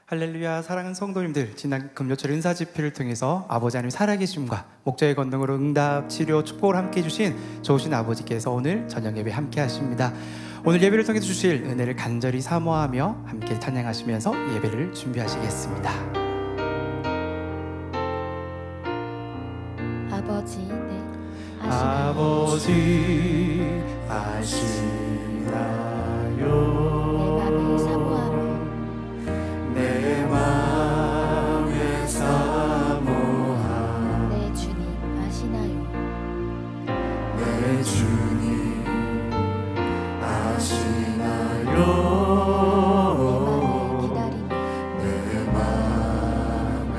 할렐루야. 사랑하는 성도님들, 지난 금요철 은사집회를 통해서 아버지 하나님 살아계심과 목자의 권능으로 응답, 치료, 축복을 함께 해주신 좋으신 아버지께서 오늘 저녁 예배 함께 하십니다. 오늘 예배를 통해서 주실 은혜를 간절히 사모하며 함께 찬양하시면서 예배를 준비하시겠습니다. 아버지, 네, 아버지 아시나요? 내 맘을 사모함. 내 주님 아시나요? 내 주님 아시나요? 내 맘에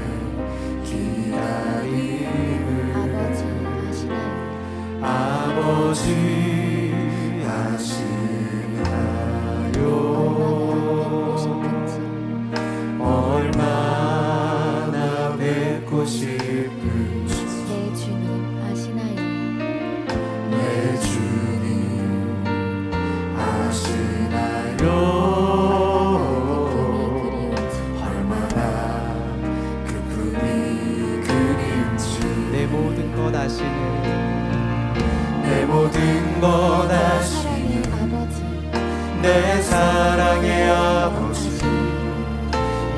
기다림을. 아버지 아시나요? 아버지 아시나요? 얼마나 뵙고 싶은지. 내 주님 아시나요? 내 주님 아시나요? 얼마나 그 품이 그리운지. 내 모든 것 아시는, 내 모든 것 아시는 아버지, 내 사랑의 아버지,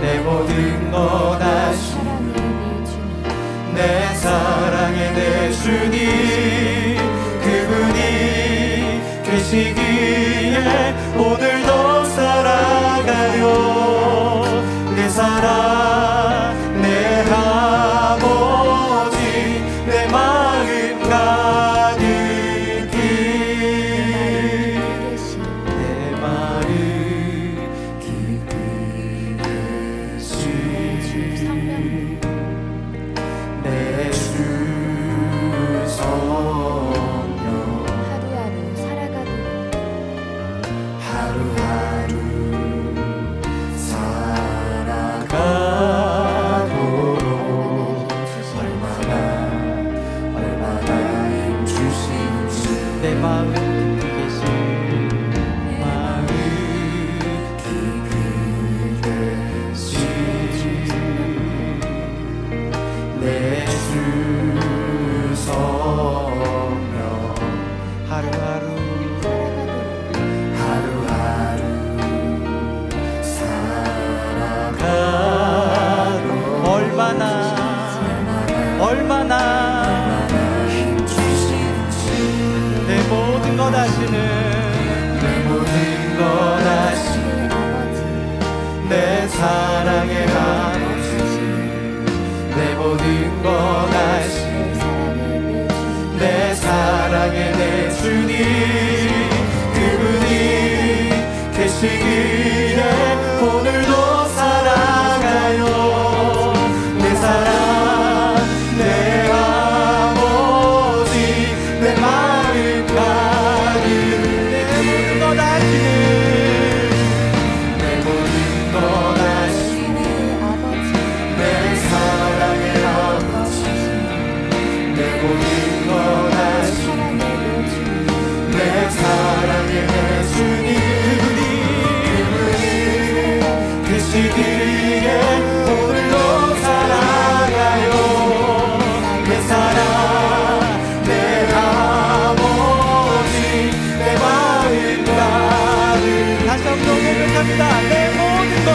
내 모든 것 아시는 내 사랑의 내 주님, 그분이 계시기에 오늘도 살아가요. 내 사랑, 내 아버지, 내 마음 가득히, 내 마음 깊이 내 주 성령, 하루하루 살아가도록 하루하루 살아가도록 얼마나 힘주신지. 내 마음 깊이 계신, 마음 깊이 계신 내 주 성령, 하루하루 살아가도록 얼마나 힘주신지. 내 모든 것 아시는, 내 모든 것 아시는 내 사랑의 아버지, 내 모든 것 아시는 내 사랑의 내 주님, 그분이 계시기에 오늘도 살아가요. 내 사랑, 내 아버지, 내 마음 가득, 내 모든 것 아시는, 내 모든 것 아시는 내 사랑의 아버지, 내 모든 것 아시는 내 사랑의 내 주님, 그분이 계시기에 오늘도 살아가요. 내 사랑, 내 아버지, 내 마음 가득. 다시 한번 고백합니다. 내 모든 것,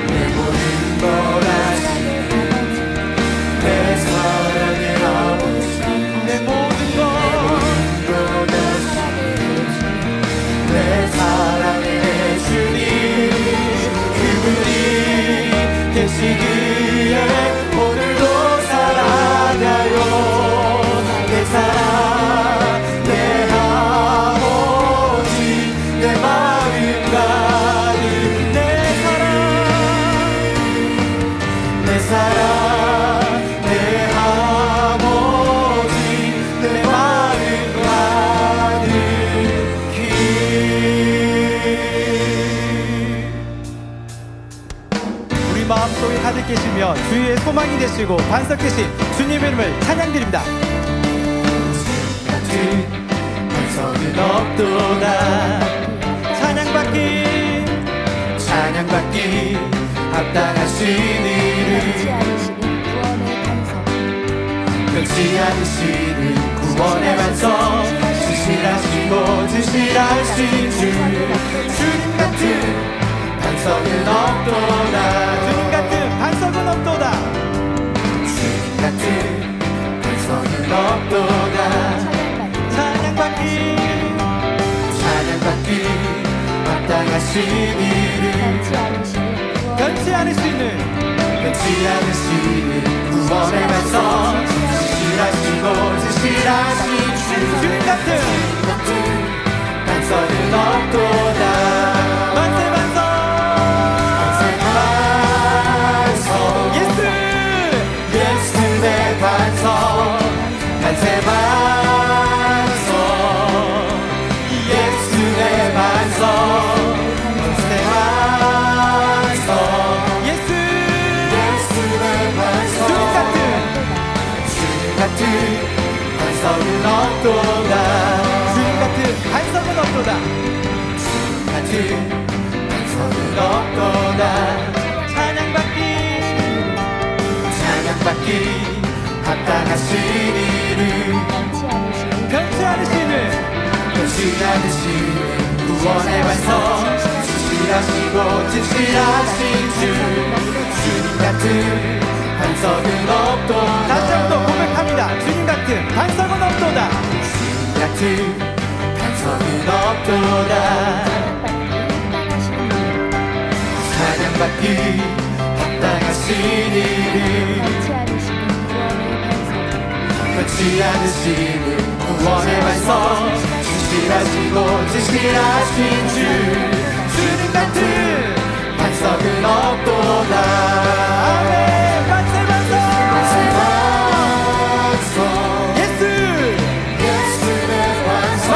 내 모든 것 아시는 내 사랑의 아버지, 내 모든 것 내 사랑의 주님, 그분이 계시기에 오늘도 살아가요. 내 사랑, 내 아버지, 내 마음 가득. 내 사랑, 내 사랑, 내 아버지, 내 마음 가득히. 우리 마음속에 가득 계시며 주위의 소망이 되시고 반석 되신 주님의 이름을 찬양드립니다. 반석은 없도다. 찬양받기 않으신 이름 변치 않으시는 구원의 반석 진실하시고 진실하신 주 주님 같은 반석은 없도다 주님 같은 반석은 없도다 주님 같은 반석은 없도다 찬양받기 마땅하신 이름 변치 않으시는 구원의 반석 진실하신 주 주님 같은 반석은 없도다 만세 반석 예수 내 반석 만세 반석 예수 내 반석 만세 반석 예수 내 반석 주님 같은 반석은 없도다 주님 같은 반석은 없도다 주님 같은 반석은 없도다 찬양받기 합당하신 이름 변치 않으시는 구원의 반석 진실하신 주 주님 같은 반석은 없도다 다시 한번 고백합니다 주님 같은 반석은 없도다 주님 같은 반석은 없도다 찬양받기 합당하신 이름 변치 않으시는 구원의 반석 진실하신 주 주님 같은 반석은 없도다 아멘 만세 반석 예수 내 반석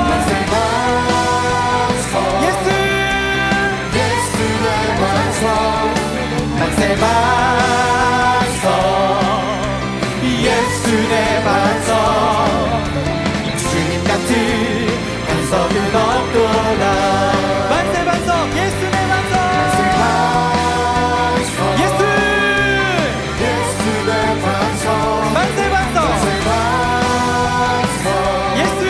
만세 반석 예수 내 반석 만세 반석 예수 내 반석 주님 같은 반석은 없도다 만세 반석 예수 내 반석 예수 내 반석 만세 반석 예수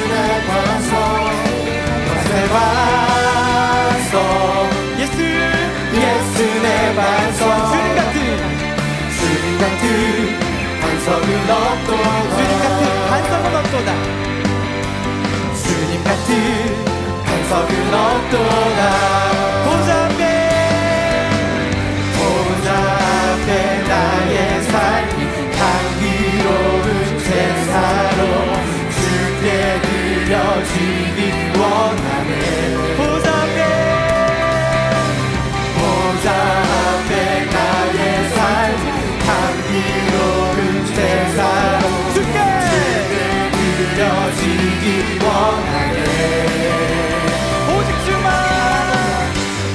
내 반석 만세 반석 예수 내 반석 주님 같은 반석은 없도다 주님 같은 반석은 없도다 주님 같은 반석은 없도다 보좌 앞에 나의 삶이 향기로운 제사로 주께 드려지기 원하네 보좌 앞에 나의 삶이 향기로운 제사로 주께 드려지기 원하네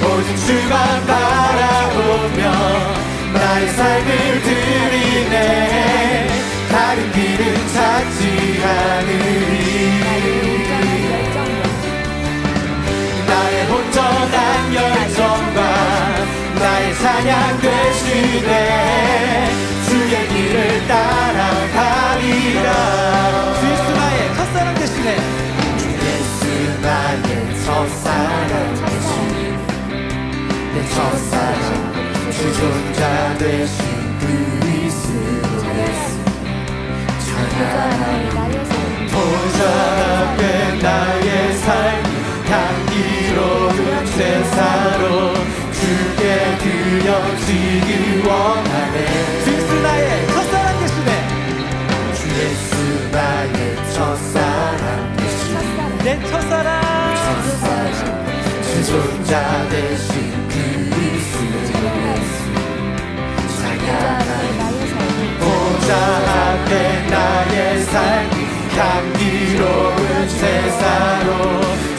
오직 주만 바라보며 나의 삶을 드리네 다른 길은 찾지 않으리 나의 온전한 열정과 나의 찬양 되시네 주의 길을 따라가리라 주 예수 나의 첫사랑 되시네 주 예수 나의 첫사랑 되시네 내 첫사랑 주존자 되신 그리스도 예수 찬양하리 보좌 앞에 나의 삶 향기로운 제사로 주께 드려지기 원하네 주 예수 나의 첫사랑 되시네 주 예수 나의 첫사랑 되시네 내 첫사랑 주존자 되신 그리스도 찬양하리 보좌 앞에 나의 삶 향기로운 제사로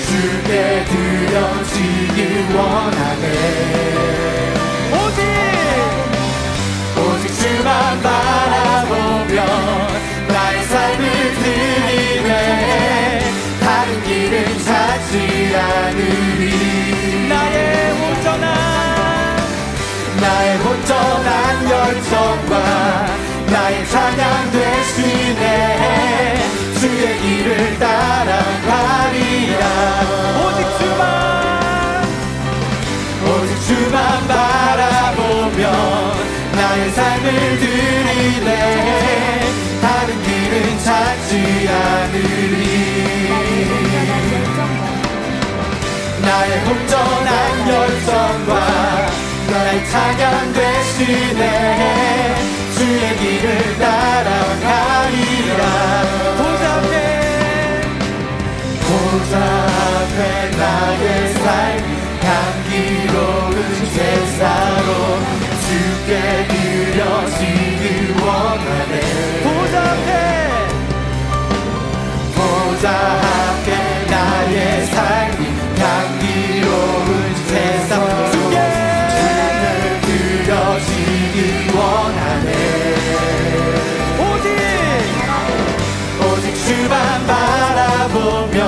주께 드려지길 원하네 오직 주만 바라보며 나의 삶을 드리네 다른 길은 찾지 않으리 나의 온전한 찬양 되시네. 주의 길을 따라가리라. 오직 주만 바라보며 나의 삶을 드리네. 다른 길은 찾지 않으리. 나의 온전한 열정과 나의 찬양 되시네. 주의 길을 따라가리라. 보좌 앞에 나의 삶 향기로운 제사로 주께 드려지길 원하네. 보좌 앞에 나의 삶이 향기로운 제사로 주께 드려지길 원하네. 오직 주만 바라보며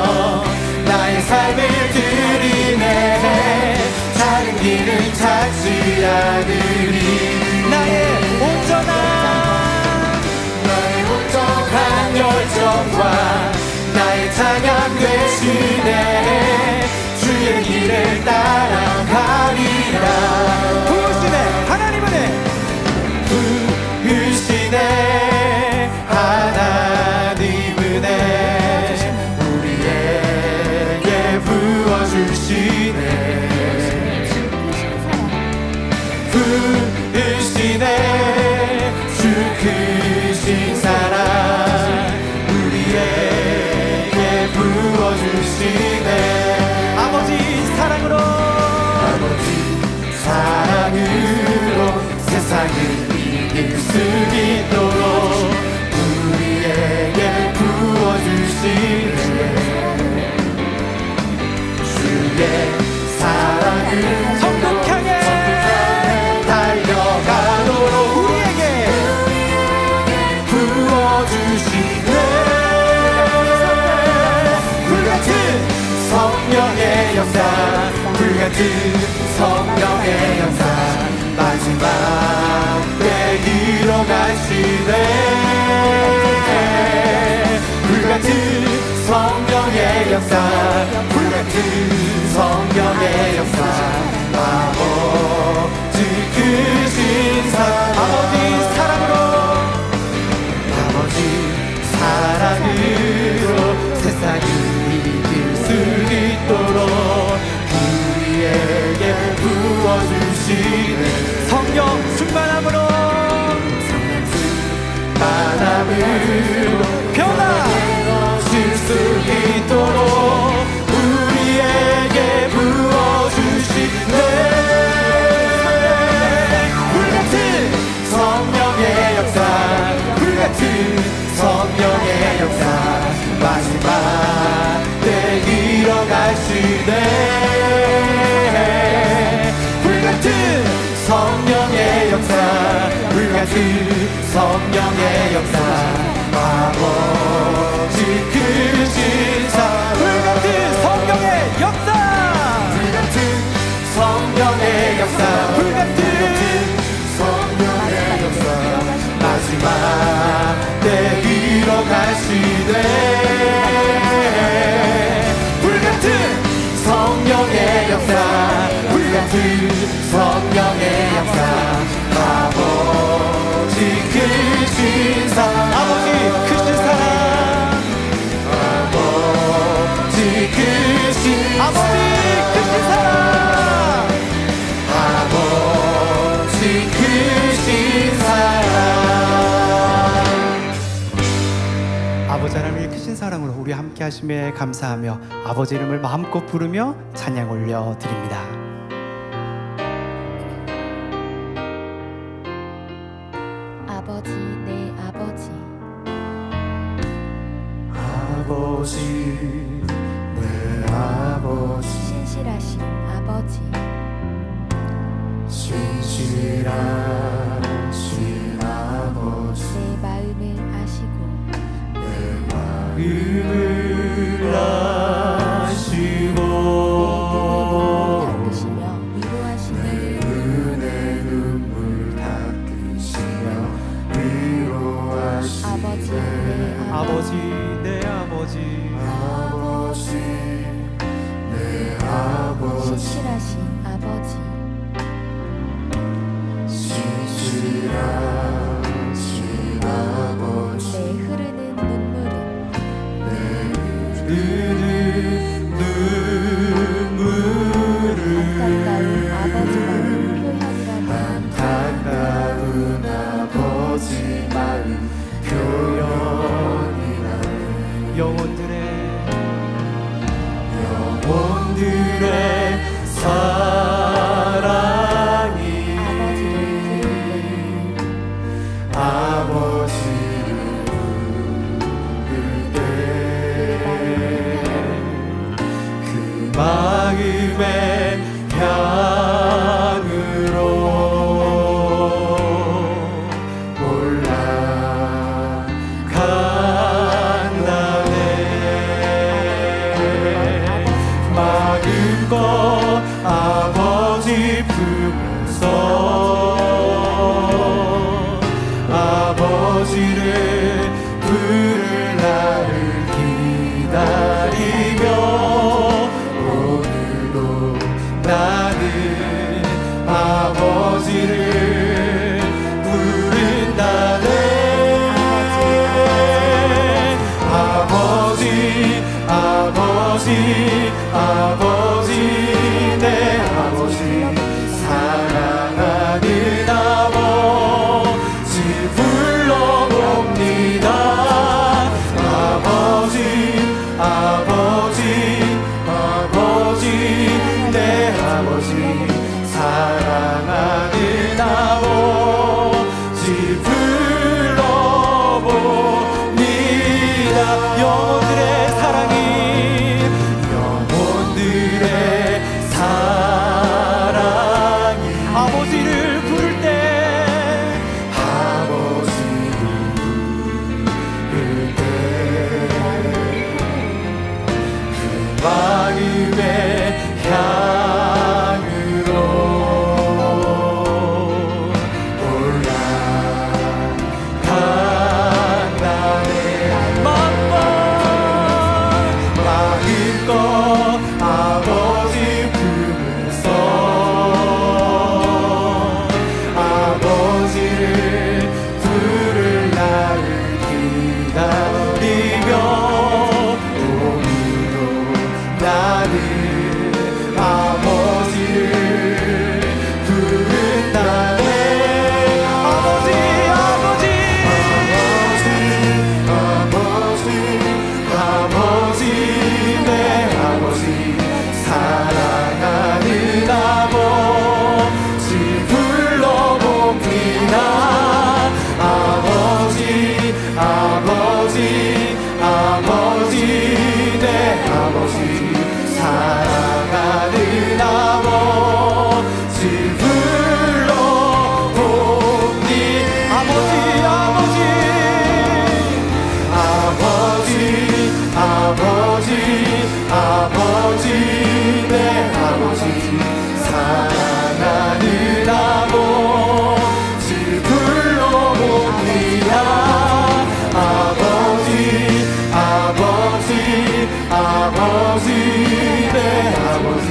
나의 삶을 드리네. 다른 길은 찾지 않으리. 나의 온전한 열정과 나의 찬양 되시네. 주의 길을 따라가리라. 부으시네 하나님 은혜. 부으시네 하나님 은혜. 우리에게 부어주시네. 부으시네 주 크신 사랑. 우리에게 부어주시네. 아버지 사랑으로 세상을 이길 수 있도록 우리에게 부어주시네. 주의 사랑을 천국 향해 달려가도록 우리에게 부어주시네. 불같은 성령의 역사, 불같은 성령의 역사, 마지막 때 일어나시네. 불같은 성령의 역사, 불같은 성령의 역사, 아버지 크신 사랑. 아버지 사랑으로 세상을 이길 수 있도록 우리에게 부어주시네. 성령 충만함으로 변화실 수 있도록 우리에게 부어주시네. 불같은 성령의 역사, 불같은 성령의 역사, 마지막 때 일어나시네. 불같은 성령의 역사, 불같은 성령의 역사, 아버지 크신 사랑. 불같은 성령의 역사, 불같은 성령의 역사, 불같은 성령의 역사, 마지막 때 일어나시네. 불같은 성령의 역사, 불같은 성령의 역사, 아버지 크신 사랑. 아버지 크신 사랑. 아버지 크신 사랑. 아버지 크신 사랑. 아버지 하나님의 크신 사랑으로 우리 함께 하심에 감사하며 아버지 이름을 마음껏 부르며 찬양 올려 드립니다. 아버지 내 아버지, 아버지 내 아버지, 신실하신 아버지, 신실하신 아버지, 내 마음을 아시고 마음을 아시고 닦으시며 위로하시는 은혜 눈물 닦으시며 위로하시네. 아버지 내 아버지 아버지 내 아버지 신실하신 아버지 신실하신 아버지 내 흐르는 눈물은 안타까운 아버지 마음 표현이라면 안타까운 아버지 마음 표현이라는 영혼들의 사랑이 아버지를 아버지를 그 마음의 향으로 올라간다네 마음껏 아버지 품에서 아버지를 부를 날을 기다리며 오늘도 나는 아버지를 부른다네 아버지 아버지 아버지 내 아버지 사랑하는 아버지 불러봅니다 아버지 아버지 아버지 내 아버지 사랑하는 아버지 불러봅니다 영혼들의 사랑이 영혼들의 사랑이 아버지를 부를 때 아버지를 부를 때그 마음의 향으로 올라간다네 마음껏 아버지 품에서 아버지를 부를 날을 기다리며 오늘도 나는 아버지를 부른다네 아버지 아버지 아버지 아버지 내 아버지 사랑하는 아버지 불러봅니다 아버지 아버지 아버지 내 아버지 사랑하는 아버지 불러봅니 아버지 아버지 아버지 아버지 아버지 내 아버지 사랑하는 아버지 불러봅니다 아버지 아버지 아버지 내 아버지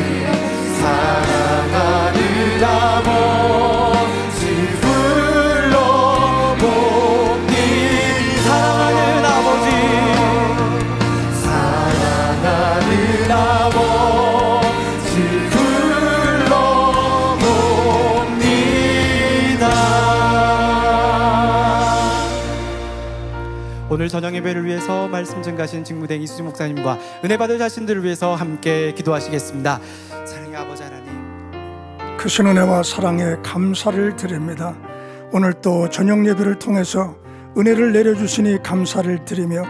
사랑하는 아버지 불러봅니 사랑하는 아버지 사랑하는 아버지 불러봅니다 오늘 저녁 예배를 위해서 말씀 증가하신 직무대행 이수진 목사님과 은혜 받을 자신들을 위해서 함께 기도하시겠습니다. 사랑의 아버지 하나님 크신 은혜와 사랑에 감사를 드립니다. 오늘 또 저녁 예배를 통해서 은혜를 내려주시니 감사를 드리며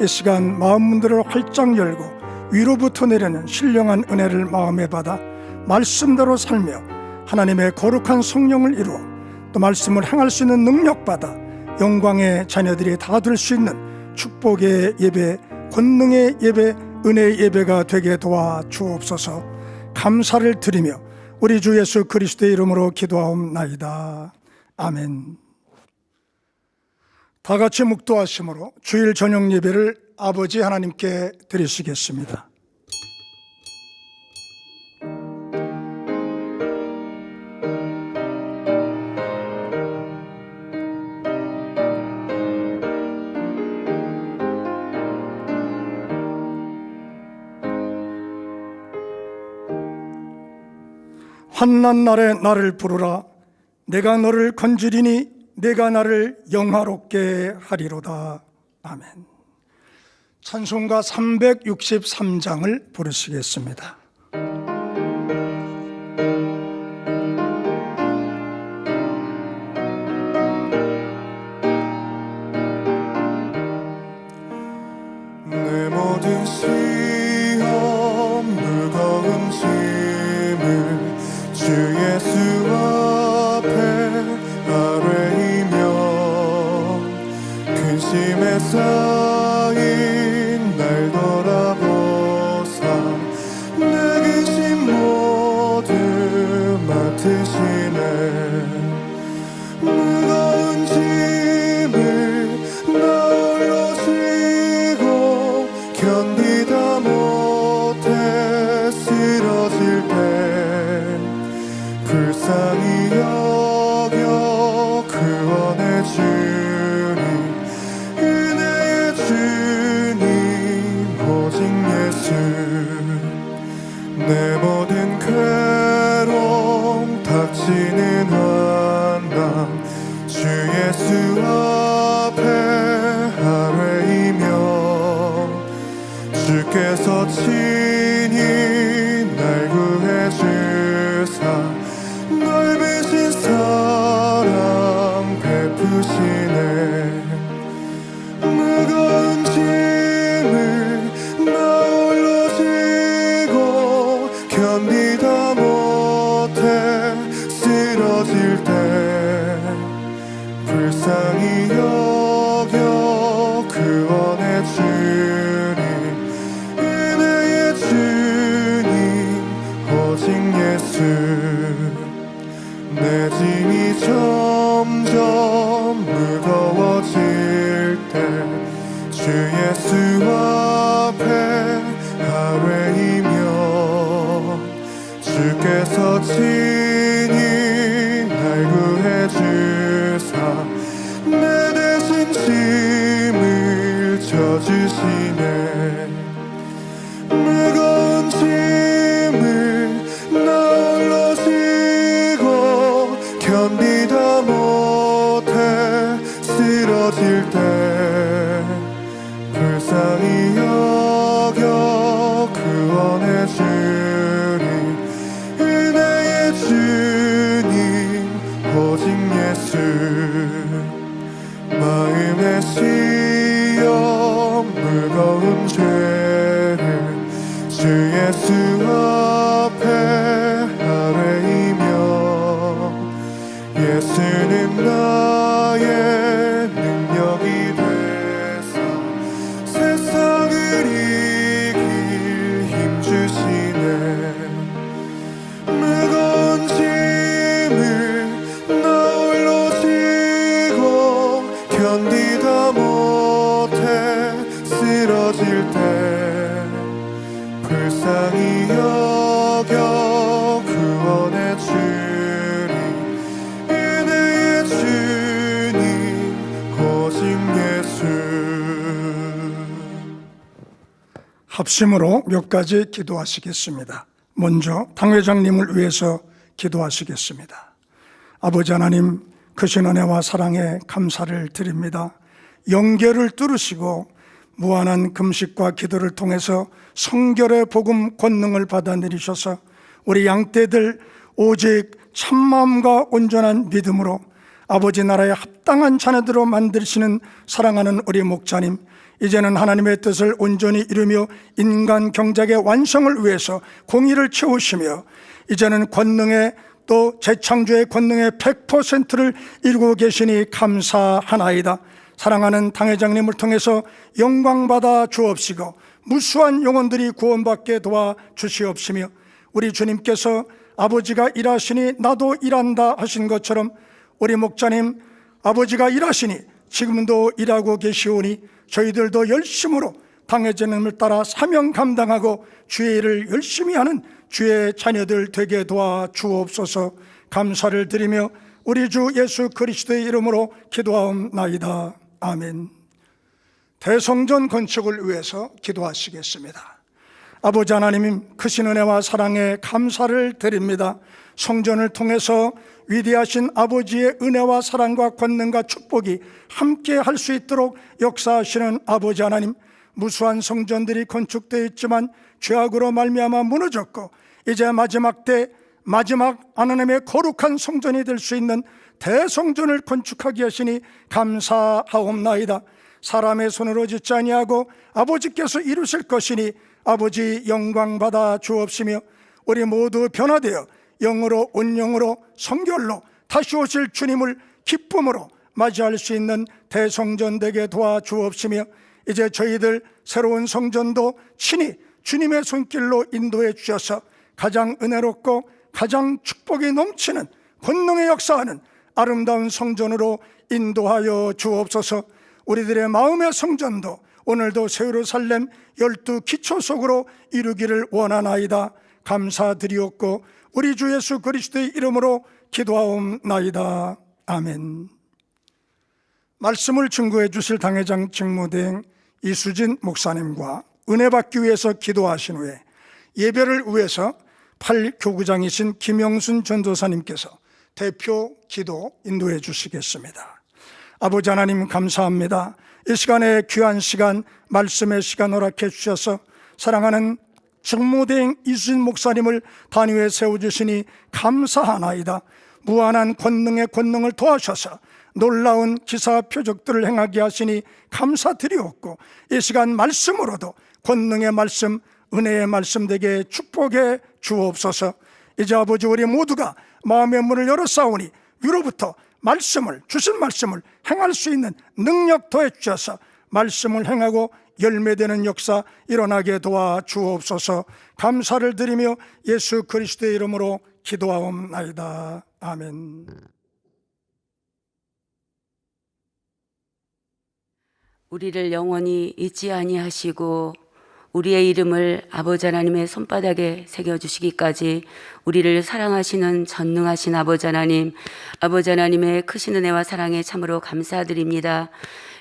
이 시간 마음 문들을 활짝 열고 위로부터 내려는 신령한 은혜를 마음에 받아 말씀대로 살며 하나님의 거룩한 성령을 이루어 또 말씀을 행할 수 있는 능력 받아 영광의 자녀들이 다 될 수 있는 축복의 예배, 권능의 예배, 은혜의 예배가 되게 도와 주옵소서. 감사를 드리며 우리 주 예수 그리스도의 이름으로 기도하옵나이다. 아멘. 다 같이 묵도하심으로 주일 저녁 예배를 아버지 하나님께 드리시겠습니다. 환난 날에 나를 부르라. 내가 너를 건지리니 내가 나를 영화롭게 하리로다. 아멘. 찬송가 363장을 부르시겠습니다. 내 모든 시험 무거운 짐을 주 예수 앞에 아뢰이며 근심에 쌓인 날 돌아보사 내 근심 모두 맡으시네. 무거운 짐을 나 홀로 지고 견디다 못해 쓰러질 때 불쌍히 여겨 구원해 주니 은혜의 주님 오직 예수. 내 모든 괴로움 닥치는 한밤 주 예수 앞에 아뢰이며 주께서 친히 날 구해 주사 넓으신 사랑 베푸시네. 무거운 짐을 나 홀로 지고 견디다 못해 쓰러질 때 불쌍히 여겨 구원해 주니 은혜의 주님 오직 예수. 내 짐이 점점 무거워질 때 주 예수 앞에 아뢰이며 주께서 친히 날 구해 주사 내 대신 짐을 져주시네. 무거운 짐을 나 홀로 지고 견디다 못해 쓰러질 때 불쌍히 여겨 구원해 주니 은혜의 주님 오직 예수. 마음의 시험 무거운 죄를 주 예수 앞에 아뢰이며 예수는 나의 능력이 되사 세상을 이길 힘 주시네. 무거운 짐을 나 홀로 지고 견디다 못해 쓰러질 때 불쌍히 여겨 구원해 주니 은혜의 주님 오직 예수. 합심으로 몇 가지 기도하시겠습니다. 먼저 당회장님을 위해서 기도하시겠습니다. 아버지 하나님, 크신 은혜와 사랑에 감사를 드립니다. 영계를 뚫으시고 무한한 금식과 기도를 통해서 성결의 복음 권능을 받아내리셔서 우리 양떼들 오직 참마음과 온전한 믿음으로 아버지 나라에 합당한 자녀들로 만드시는 사랑하는 우리 목자님, 이제는 하나님의 뜻을 온전히 이루며 인간 경작의 완성을 위해서 공의를 채우시며 이제는 권능의 또 재창조의 권능의 100%를 이루고 계시니 감사하나이다. 사랑하는 당회장님을 통해서 영광받아 주옵시고 무수한 영혼들이 구원받게 도와주시옵시며 우리 주님께서 아버지가 일하시니 나도 일한다 하신 것처럼 우리 목자님, 아버지가 일하시니 지금도 일하고 계시오니 저희들도 열심으로 당해지는 따라 사명 감당하고 주의 일을 열심히 하는 주의 자녀들 되게 도와 주옵소서. 감사를 드리며 우리 주 예수 그리스도의 이름으로 기도하옵나이다. 아멘. 대성전 건축을 위해서 기도하시겠습니다. 아버지 하나님, 크신 은혜와 사랑에 감사를 드립니다. 성전을 통해서 위대하신 아버지의 은혜와 사랑과 권능과 축복이 함께 할 수 있도록 역사하시는 아버지 하나님, 무수한 성전들이 건축되어 있지만 죄악으로 말미암아 무너졌고 이제 마지막 때 마지막 하나님의 거룩한 성전이 될 수 있는 대성전을 건축하게 하시니 감사하옵나이다. 사람의 손으로 짓지 아니하고 아버지께서 이루실 것이니 아버지 영광 받아 주옵시며 우리 모두 변화되어 영으로 온 영으로 성결로 다시 오실 주님을 기쁨으로 맞이할 수 있는 대성전 되게 도와 주옵시며 이제 저희들 새로운 성전도 친히 주님의 손길로 인도해 주셔서 가장 은혜롭고 가장 축복이 넘치는 권능의 역사하는 아름다운 성전으로 인도하여 주옵소서. 우리들의 마음의 성전도 오늘도 새 예루살렘 12 기초 속으로 이루기를 원하나이다. 감사드리옵고 우리 주 예수 그리스도의 이름으로 기도하옵나이다. 아멘. 말씀을 증거해 주실 당회장 직무대행 이수진 목사님과 은혜 받기 위해서 기도하신 후에 예배를 위해서 8교구장이신 김영순 전도사님께서 대표 기도 인도해 주시겠습니다. 아버지 하나님 감사합니다. 이 시간에 귀한 시간 말씀의 시간 허락해 주셔서 사랑하는 직무대행 이수진 목사님을 단위에 세워주시니 감사하나이다. 무한한 권능의 권능을 도와셔서 놀라운 기사 표적들을 행하게 하시니 감사드리옵고 이 시간 말씀으로도 권능의 말씀, 은혜의 말씀 되게 축복해 주옵소서. 이제 아버지 우리 모두가 마음의 문을 열어싸우니 위로부터 말씀을 주신 말씀을 행할 수 있는 능력 더해 주셔서 말씀을 행하고 열매되는 역사 일어나게 도와 주옵소서. 감사를 드리며 예수 그리스도의 이름으로 기도하옵나이다. 아멘. 우리를 영원히 잊지 아니하시고 우리의 이름을 아버지 하나님의 손바닥에 새겨주시기까지 우리를 사랑하시는 전능하신 아버지 하나님의 크신 은혜와 사랑에 참으로 감사드립니다.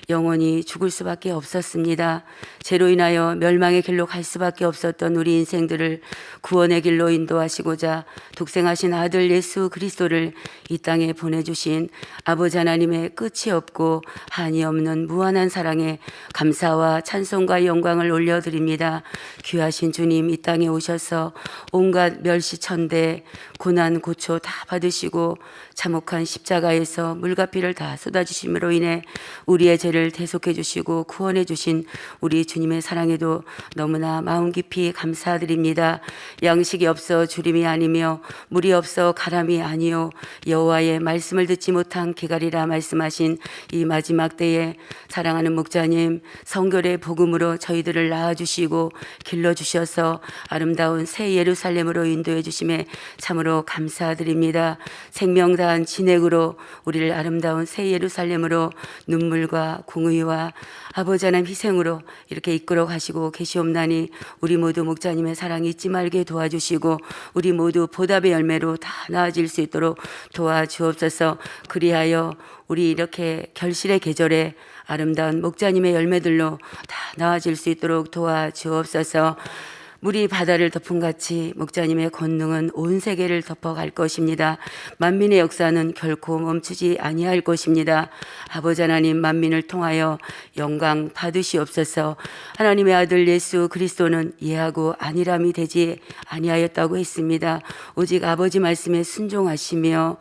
영원히 죽을 수밖에 없었습니다. 죄로 인하여 멸망의 길로 갈 수밖에 없었던 우리 인생들을 구원의 길로 인도하시고자 독생하신 아들 예수 그리스도를 이 땅에 보내주신 아버지 하나님의 끝이 없고 한이 없는 무한한 사랑에 감사와 찬송과 영광을 올려드립니다. 귀하신 주님 이 땅에 오셔서 온갖 멸시천대 고난 고초 다 받으시고 참혹한 십자가에서 물과 피를 다 쏟아주심으로 인해 우리의 죄를 대속해 주시고 구원해 주신 우리 주님의 사랑에도 너무나 마음 깊이 감사드립니다. 양식이 없어 주림이 아니며 물이 없어 가람이 아니요 여호와의 말씀을 듣지 못한 개갈이라 말씀하신 이 마지막 때에 사랑하는 목자님 성결의 복음으로 저희들을 낳아주시고 길러주셔서 아름다운 새 예루살렘으로 인도해 주심에 참으로 감사드립니다. 생명다한 진액으로 우리를 아름다운 새 예루살렘으로 눈물과 공의와 아버지 하나님 희생으로 이렇게 이끌어 가시고 계시옵나니 우리 모두 목자님의 사랑 잊지 말게 도와주시고 우리 모두 보답의 열매로 다 나아질 수 있도록 도와주옵소서. 그리하여 우리 이렇게 결실의 계절에 아름다운 목자님의 열매들로 다 나아질 수 있도록 도와주옵소서. 물이 바다를 덮은 같이 목자님의 권능은 온 세계를 덮어갈 것입니다. 만민의 역사는 결코 멈추지 아니할 것입니다. 아버지 하나님 만민을 통하여 영광 받으시옵소서. 하나님의 아들 예수 그리스도는 예하고 안일함이 되지 아니하였다고 했습니다. 오직 아버지 말씀에 순종하시며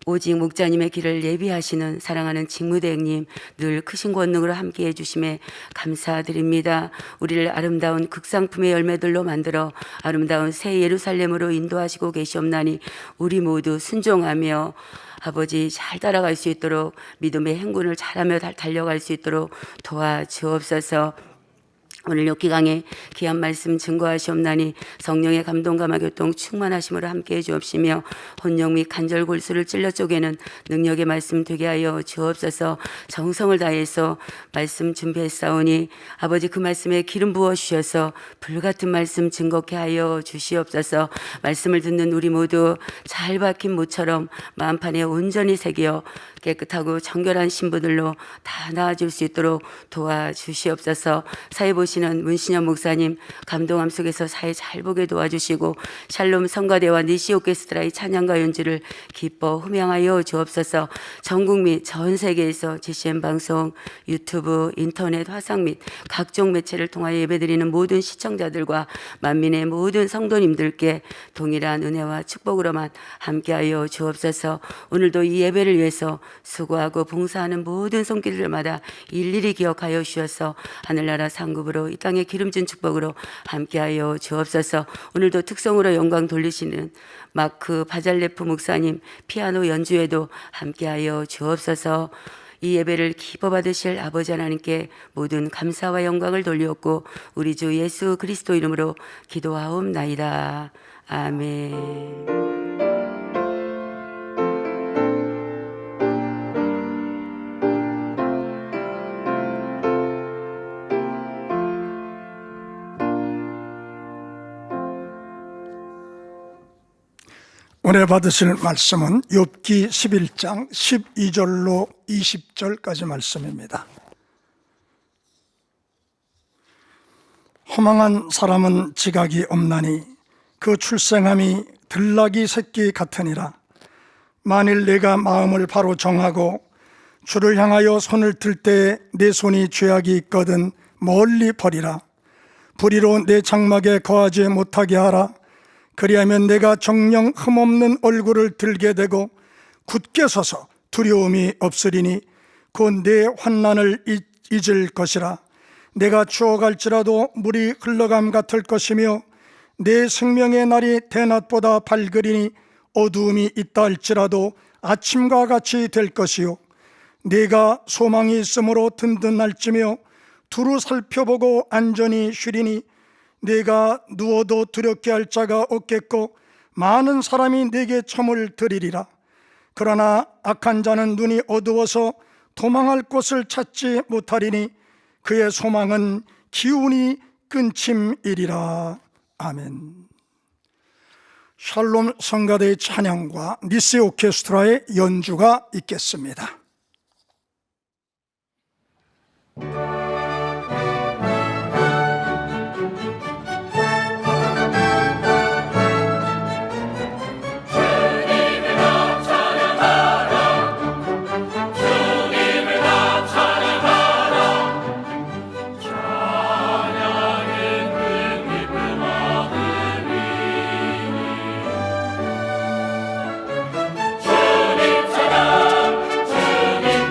오직 목자님의 길을 예비하시는 사랑하는 직무대행님 늘 크신 권능으로 함께해 주심에 감사드립니다. 우리를 아름다운 극상품의 열매들로 만들어 아름다운 새 예루살렘으로 인도하시고 계시옵나니 우리 모두 순종하며 아버지 잘 따라갈 수 있도록 믿음의 행군을 잘하며 달려갈 수 있도록 도와주옵소서. 오늘 욕기강에 귀한 말씀 증거하시옵나니 성령의 감동 감화 교통 충만하심으로 함께해 주옵시며 혼령 및 간절 골수를 찔러 쪼개는 능력의 말씀 되게 하여 주옵소서. 정성을 다해서 말씀 준비했사오니 아버지 그 말씀에 기름 부어 주셔서 불같은 말씀 증거케 하여 주시옵소서. 말씀을 듣는 우리 모두 잘 박힌 모처럼 마음판에 온전히 새겨 깨끗하고 정결한 신부들로 다 나아질 수 있도록 도와주시옵소서. 사회 보시는 문신현 목사님 감동함 속에서 사회 잘 보게 도와주시고 샬롬 성가대와 니시 오케스트라의 찬양과 연주를 기뻐 흠양하여 주옵소서. 전국 및 전 세계에서 GCN 방송, 유튜브, 인터넷, 화상 및 각종 매체를 통하여 예배드리는 모든 시청자들과 만민의 모든 성도님들께 동일한 은혜와 축복으로만 함께하여 주옵소서. 오늘도 이 예배를 위해서 수고하고 봉사하는 모든 손길들마다 일일이 기억하여 주셔서 하늘나라 상급으로 이 땅에 기름진 축복으로 함께하여 주옵소서. 오늘도 특성으로 영광 돌리시는 마크 바잘레프 목사님 피아노 연주에도 함께하여 주옵소서. 이 예배를 기뻐 받으실 아버지 하나님께 모든 감사와 영광을 돌리옵고 우리 주 예수 그리스도 이름으로 기도하옵나이다. 아멘. 은혜 받으실 말씀은 욥기 11장 12절로 20절까지 말씀입니다. 허망한 사람은 지각이 없나니 그 출생함이 들나귀 새끼 같으니라. 만일 내가 마음을 바로 정하고 주를 향하여 손을 들 때에 내 손이 죄악이 있거든 멀리 버리라. 불의로 내 장막에 거하지 못하게 하라. 그리하면 내가 정령 흠없는 얼굴을 들게 되고 굳게 서서 두려움이 없으리니 곧 내 환난을 잊을 것이라. 내가 추워갈지라도 물이 흘러감 같을 것이며 내 생명의 날이 대낮보다 밝으리니 어두움이 있다 할지라도 아침과 같이 될 것이요 내가 소망이 있으므로 든든할지며 두루 살펴보고 안전히 쉬리니 내가 누워도 두렵게 할 자가 없겠고 많은 사람이 내게 점을 들이리라. 그러나 악한 자는 눈이 어두워서 도망할 곳을 찾지 못하리니 그의 소망은 기운이 끊침이리라. 아멘. 샬롬 성가대의 찬양과 니시 오케스트라의 연주가 있겠습니다. 주님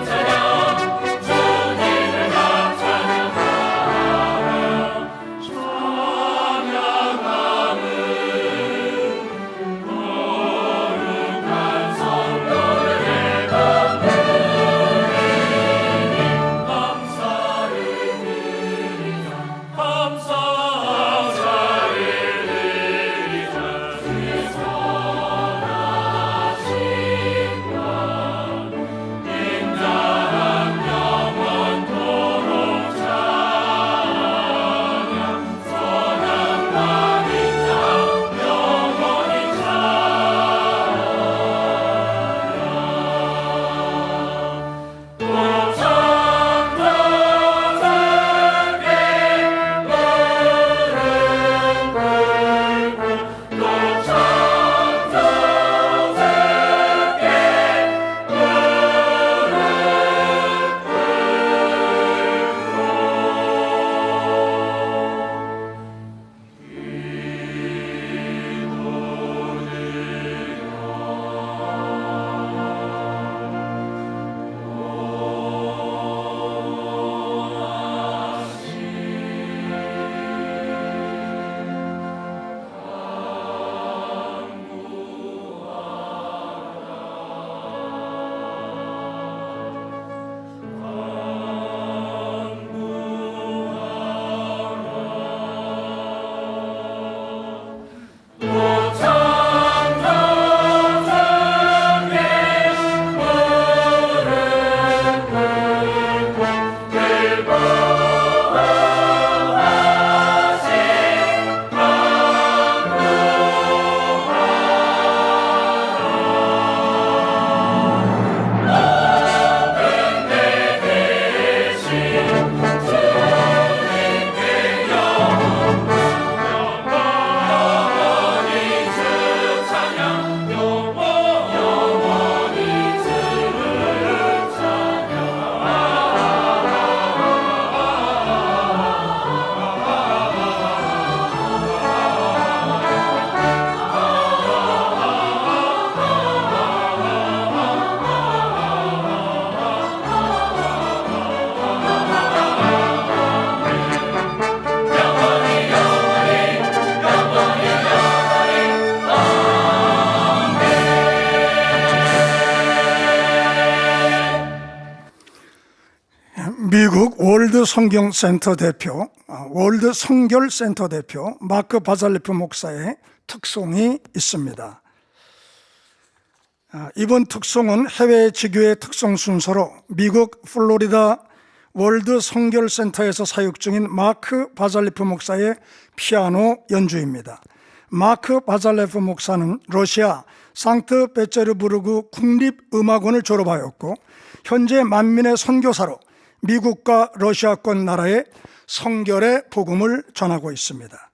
찬양 월드 성경센터 대표, 월드 성결센터 대표 마크 바잘레프 목사의 특송이 있습니다. 이번 특송은 해외 지교의 특송 순서로 미국 플로리다 월드 성결센터에서 사역 중인 마크 바잘레프 목사의 피아노 연주입니다. 마크 바잘레프 목사는 러시아 상트페테르부르크 국립음악원을 졸업하였고 현재 만민의 선교사로 미국과 러시아권 나라에 성결의 복음을 전하고 있습니다.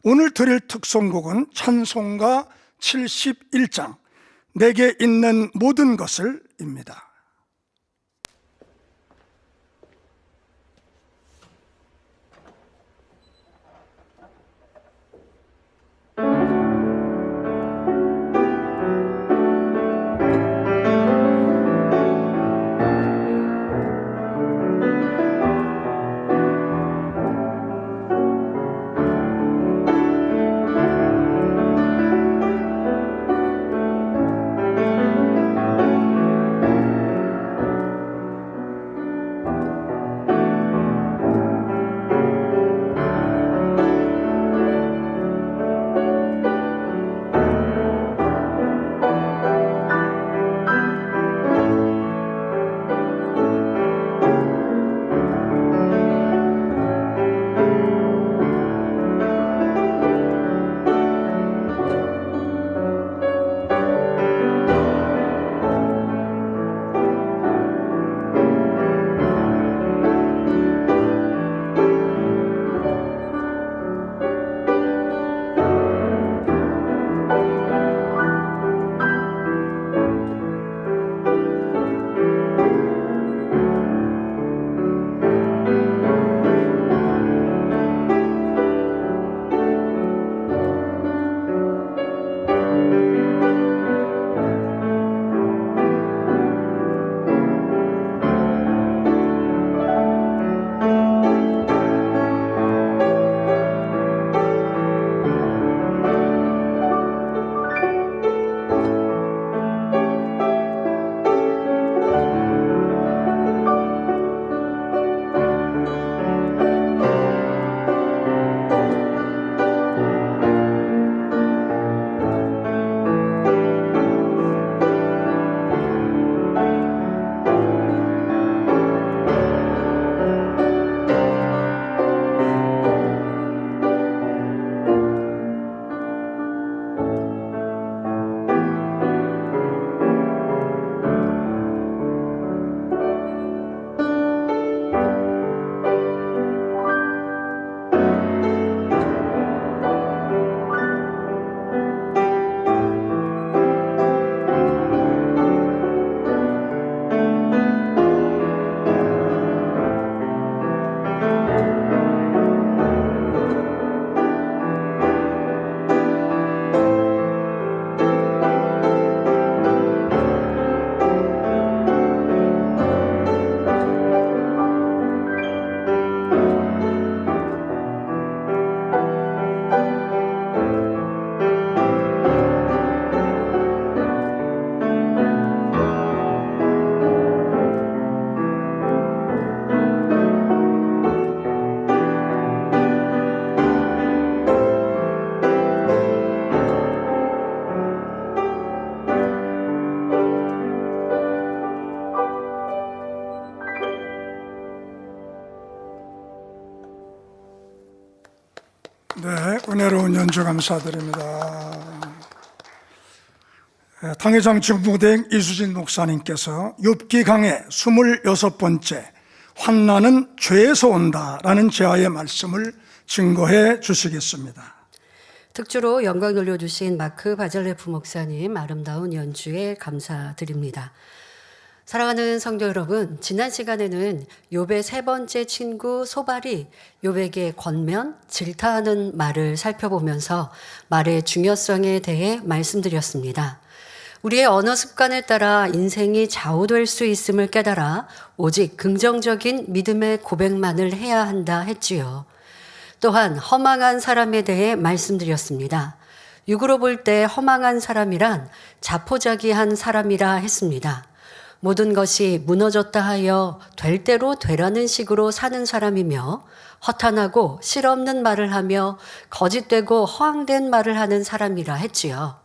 오늘 드릴 특송곡은 찬송가 71장 내게 있는 모든 것을 입니다. 네, 은혜로운 연주 감사드립니다. 당회장 직무대행 이수진 목사님께서 욥기 강의 26번째 환난은 죄에서 온다라는 제아의 말씀을 증거해 주시겠습니다. 특주로 영광 돌려주신 마크 바잘레프 목사님 아름다운 연주에 감사드립니다. 사랑하는 성도 여러분, 지난 시간에는 욥의 세 번째 친구 소발이 욥에게 권면, 질타하는 말을 살펴보면서 말의 중요성에 대해 말씀드렸습니다. 우리의 언어 습관에 따라 인생이 좌우될 수 있음을 깨달아 오직 긍정적인 믿음의 고백만을 해야 한다 했지요. 또한 허망한 사람에 대해 말씀드렸습니다. 육으로 볼 때 허망한 사람이란 자포자기한 사람이라 했습니다. 모든 것이 무너졌다 하여 될 대로 되라는 식으로 사는 사람이며 허탄하고 실없는 말을 하며 거짓되고 허황된 말을 하는 사람이라 했지요.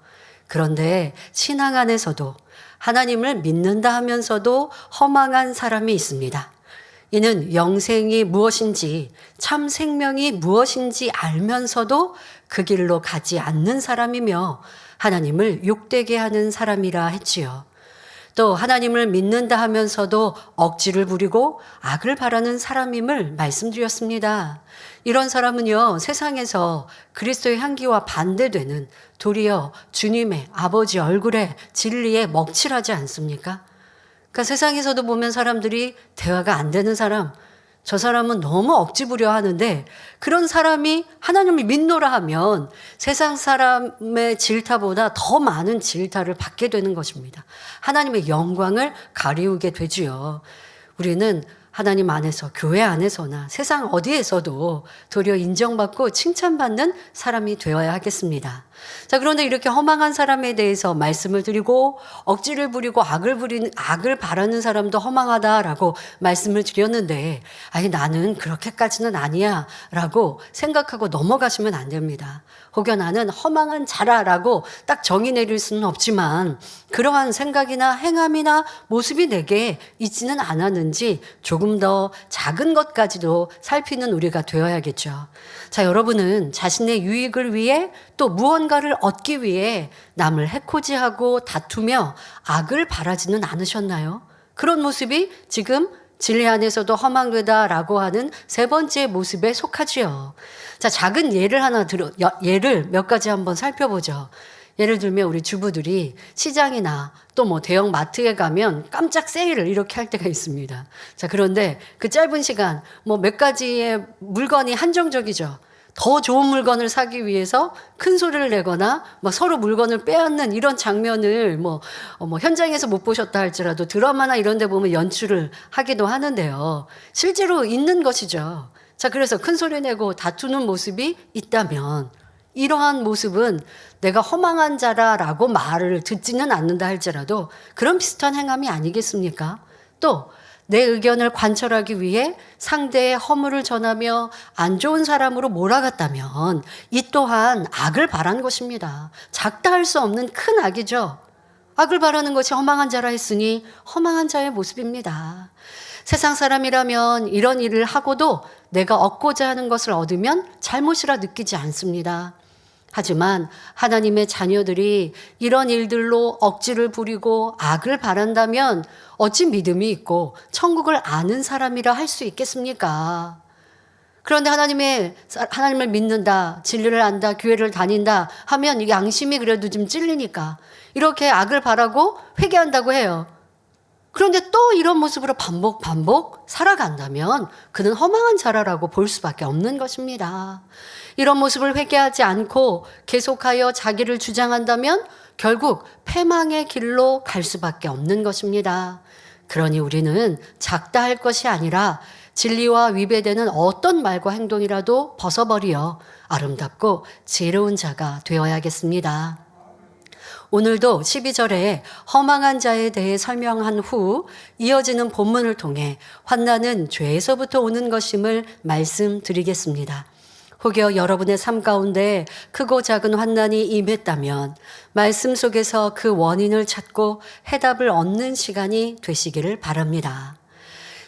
그런데 신앙 안에서도 하나님을 믿는다 하면서도 허망한 사람이 있습니다. 이는 영생이 무엇인지 참 생명이 무엇인지 알면서도 그 길로 가지 않는 사람이며 하나님을 욕되게 하는 사람이라 했지요. 또 하나님을 믿는다 하면서도 억지를 부리고 악을 바라는 사람임을 말씀드렸습니다. 이런 사람은요, 세상에서 그리스도의 향기와 반대되는 도리어 주님의 아버지 얼굴에 진리에 먹칠하지 않습니까? 그러니까 세상에서도 보면 사람들이 대화가 안 되는 사람, 저 사람은 너무 억지 부려 하는데 그런 사람이 하나님을 믿노라 하면 세상 사람의 질타보다 더 많은 질타를 받게 되는 것입니다. 하나님의 영광을 가리우게 되지요. 우리는 하나님 안에서, 교회 안에서나 세상 어디에서도 도리어 인정받고 칭찬받는 사람이 되어야 하겠습니다. 자, 그런데 이렇게 허망한 사람에 대해서 말씀을 드리고 억지를 부리고 악을 바라는 사람도 허망하다라고 말씀을 드렸는데, 아니 나는 그렇게까지는 아니야 라고 생각하고 넘어가시면 안 됩니다. 혹여 나는 허망한 자라라고 딱 정의 내릴 수는 없지만 그러한 생각이나 행함이나 모습이 내게 있지는 않았는지 조금 더 작은 것까지도 살피는 우리가 되어야겠죠. 자, 여러분은 자신의 유익을 위해 또 무언가를 얻기 위해 남을 해코지하고 다투며 악을 바라지는 않으셨나요? 그런 모습이 지금 진리 안에서도 허망되다라고 하는 세 번째 모습에 속하지요. 자, 작은 예를 몇 가지 한번 살펴보죠. 예를 들면 우리 주부들이 시장이나 또 뭐 대형 마트에 가면 깜짝 세일을 이렇게 할 때가 있습니다. 자, 그런데 그 짧은 시간 뭐 몇 가지의 물건이 한정적이죠. 더 좋은 물건을 사기 위해서 큰 소리를 내거나 뭐 서로 물건을 빼앗는 이런 장면을 뭐 현장에서 못 보셨다 할지라도 드라마나 이런 데 보면 연출을 하기도 하는데요. 실제로 있는 것이죠. 자, 그래서 큰 소리 내고 다투는 모습이 있다면 이러한 모습은 내가 허망한 자라라고 말을 듣지는 않는다 할지라도 그런 비슷한 행함이 아니겠습니까? 또 내 의견을 관철하기 위해 상대의 허물을 전하며 안 좋은 사람으로 몰아갔다면 이 또한 악을 바란 것입니다. 작다 할 수 없는 큰 악이죠. 악을 바라는 것이 허망한 자라 했으니 허망한 자의 모습입니다. 세상 사람이라면 이런 일을 하고도 내가 얻고자 하는 것을 얻으면 잘못이라 느끼지 않습니다. 하지만 하나님의 자녀들이 이런 일들로 억지를 부리고 악을 바란다면 어찌 믿음이 있고 천국을 아는 사람이라 할 수 있겠습니까? 그런데 하나님을 믿는다, 진리를 안다, 교회를 다닌다 하면 이게 양심이 그래도 좀 찔리니까 이렇게 악을 바라고 회개한다고 해요. 그런데 또 이런 모습으로 반복 살아간다면 그는 허망한 자라라고 볼 수밖에 없는 것입니다. 이런 모습을 회개하지 않고 계속하여 자기를 주장한다면 결국 패망의 길로 갈 수밖에 없는 것입니다. 그러니 우리는 작다 할 것이 아니라 진리와 위배되는 어떤 말과 행동이라도 벗어버리어 아름답고 지혜로운 자가 되어야겠습니다. 오늘도 12절에 허망한 자에 대해 설명한 후 이어지는 본문을 통해 환난은 죄에서부터 오는 것임을 말씀드리겠습니다. 혹여 여러분의 삶 가운데 크고 작은 환난이 임했다면 말씀 속에서 그 원인을 찾고 해답을 얻는 시간이 되시기를 바랍니다.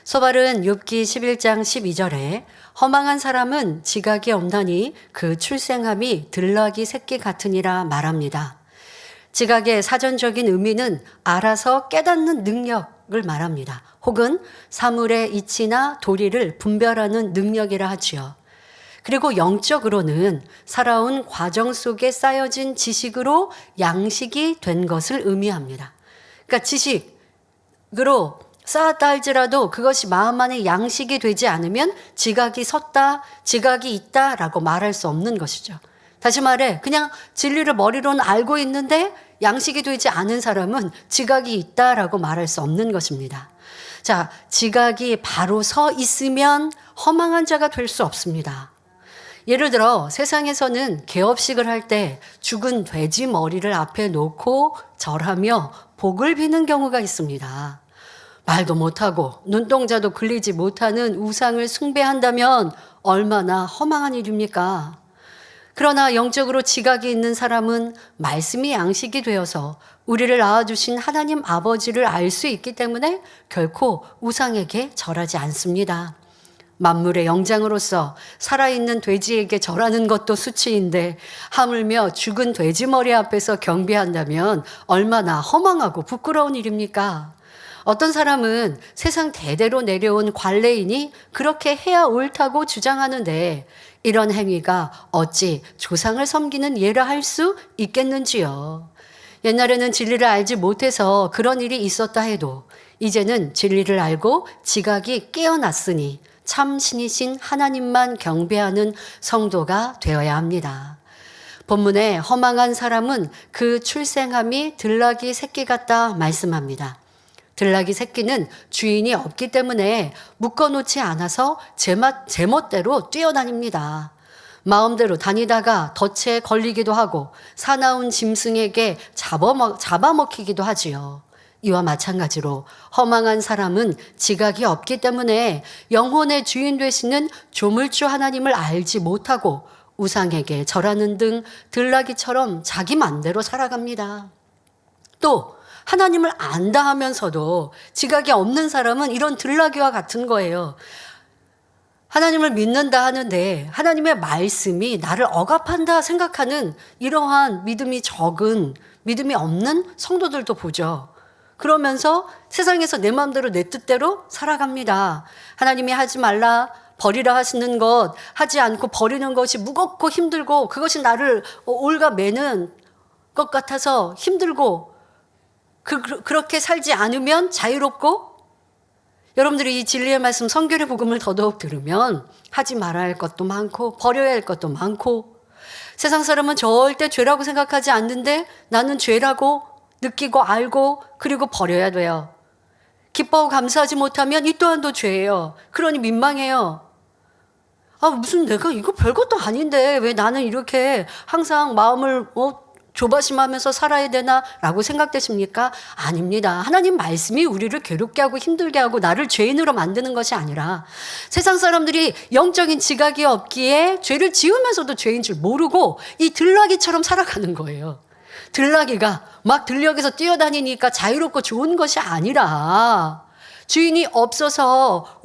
소발은 욥기 11장 12절에 허망한 사람은 지각이 없나니 그 출생함이 들나귀 새끼 같으니라 말합니다. 지각의 사전적인 의미는 알아서 깨닫는 능력을 말합니다. 혹은 사물의 이치나 도리를 분별하는 능력이라 하지요. 그리고 영적으로는 살아온 과정 속에 쌓여진 지식으로 양식이 된 것을 의미합니다. 그러니까 지식으로 쌓았다 할지라도 그것이 마음 안에 양식이 되지 않으면 지각이 섰다, 지각이 있다라고 말할 수 없는 것이죠. 다시 말해 그냥 진리를 머리로는 알고 있는데 양식이 되지 않은 사람은 지각이 있다라고 말할 수 없는 것입니다. 자, 지각이 바로 서 있으면 허망한 자가 될 수 없습니다. 예를 들어 세상에서는 개업식을 할 때 죽은 돼지 머리를 앞에 놓고 절하며 복을 비는 경우가 있습니다. 말도 못하고 눈동자도 굴리지 못하는 우상을 숭배한다면 얼마나 허망한 일입니까? 그러나 영적으로 지각이 있는 사람은 말씀이 양식이 되어서 우리를 낳아주신 하나님 아버지를 알 수 있기 때문에 결코 우상에게 절하지 않습니다. 만물의 영장으로서 살아있는 돼지에게 절하는 것도 수치인데 하물며 죽은 돼지 머리 앞에서 경배한다면 얼마나 허망하고 부끄러운 일입니까? 어떤 사람은 세상 대대로 내려온 관례이니 그렇게 해야 옳다고 주장하는데 이런 행위가 어찌 조상을 섬기는 예라 할 수 있겠는지요. 옛날에는 진리를 알지 못해서 그런 일이 있었다 해도 이제는 진리를 알고 지각이 깨어났으니 참 신이신 하나님만 경배하는 성도가 되어야 합니다. 본문에 허망한 사람은 그 출생함이 들나귀 새끼 같다 말씀합니다. 들나귀 새끼는 주인이 없기 때문에 묶어놓지 않아서 제멋대로 뛰어다닙니다. 마음대로 다니다가 덫에 걸리기도 하고 사나운 짐승에게 잡아먹히기도 하지요. 이와 마찬가지로 허망한 사람은 지각이 없기 때문에 영혼의 주인 되시는 조물주 하나님을 알지 못하고 우상에게 절하는 등 들나귀처럼 자기 맘대로 살아갑니다. 또 하나님을 안다 하면서도 지각이 없는 사람은 이런 들나귀와 같은 거예요. 하나님을 믿는다 하는데 하나님의 말씀이 나를 억압한다 생각하는 이러한 믿음이 적은, 믿음이 없는 성도들도 보죠. 그러면서 세상에서 내 마음대로 내 뜻대로 살아갑니다. 하나님이 하지 말라, 버리라 하시는 것 하지 않고 버리는 것이 무겁고 힘들고 그것이 나를 올가매는 것 같아서 힘들고 그렇게 살지 않으면 자유롭고, 여러분들이 이 진리의 말씀 성결의 복음을 더더욱 들으면 하지 말아야 할 것도 많고 버려야 할 것도 많고, 세상 사람은 절대 죄라고 생각하지 않는데 나는 죄라고 느끼고 알고 그리고 버려야 돼요. 기뻐하고 감사하지 못하면 이 또한도 죄예요. 그러니 민망해요. 무슨 내가 이거 별것도 아닌데 왜 나는 이렇게 항상 마음을 조바심하면서 살아야 되나 라고 생각되십니까? 아닙니다. 하나님 말씀이 우리를 괴롭게 하고 힘들게 하고 나를 죄인으로 만드는 것이 아니라 세상 사람들이 영적인 지각이 없기에 죄를 지으면서도 죄인 줄 모르고 이 들나귀처럼 살아가는 거예요. 들나귀가 막 들녘에서 뛰어다니니까 자유롭고 좋은 것이 아니라 주인이 없어서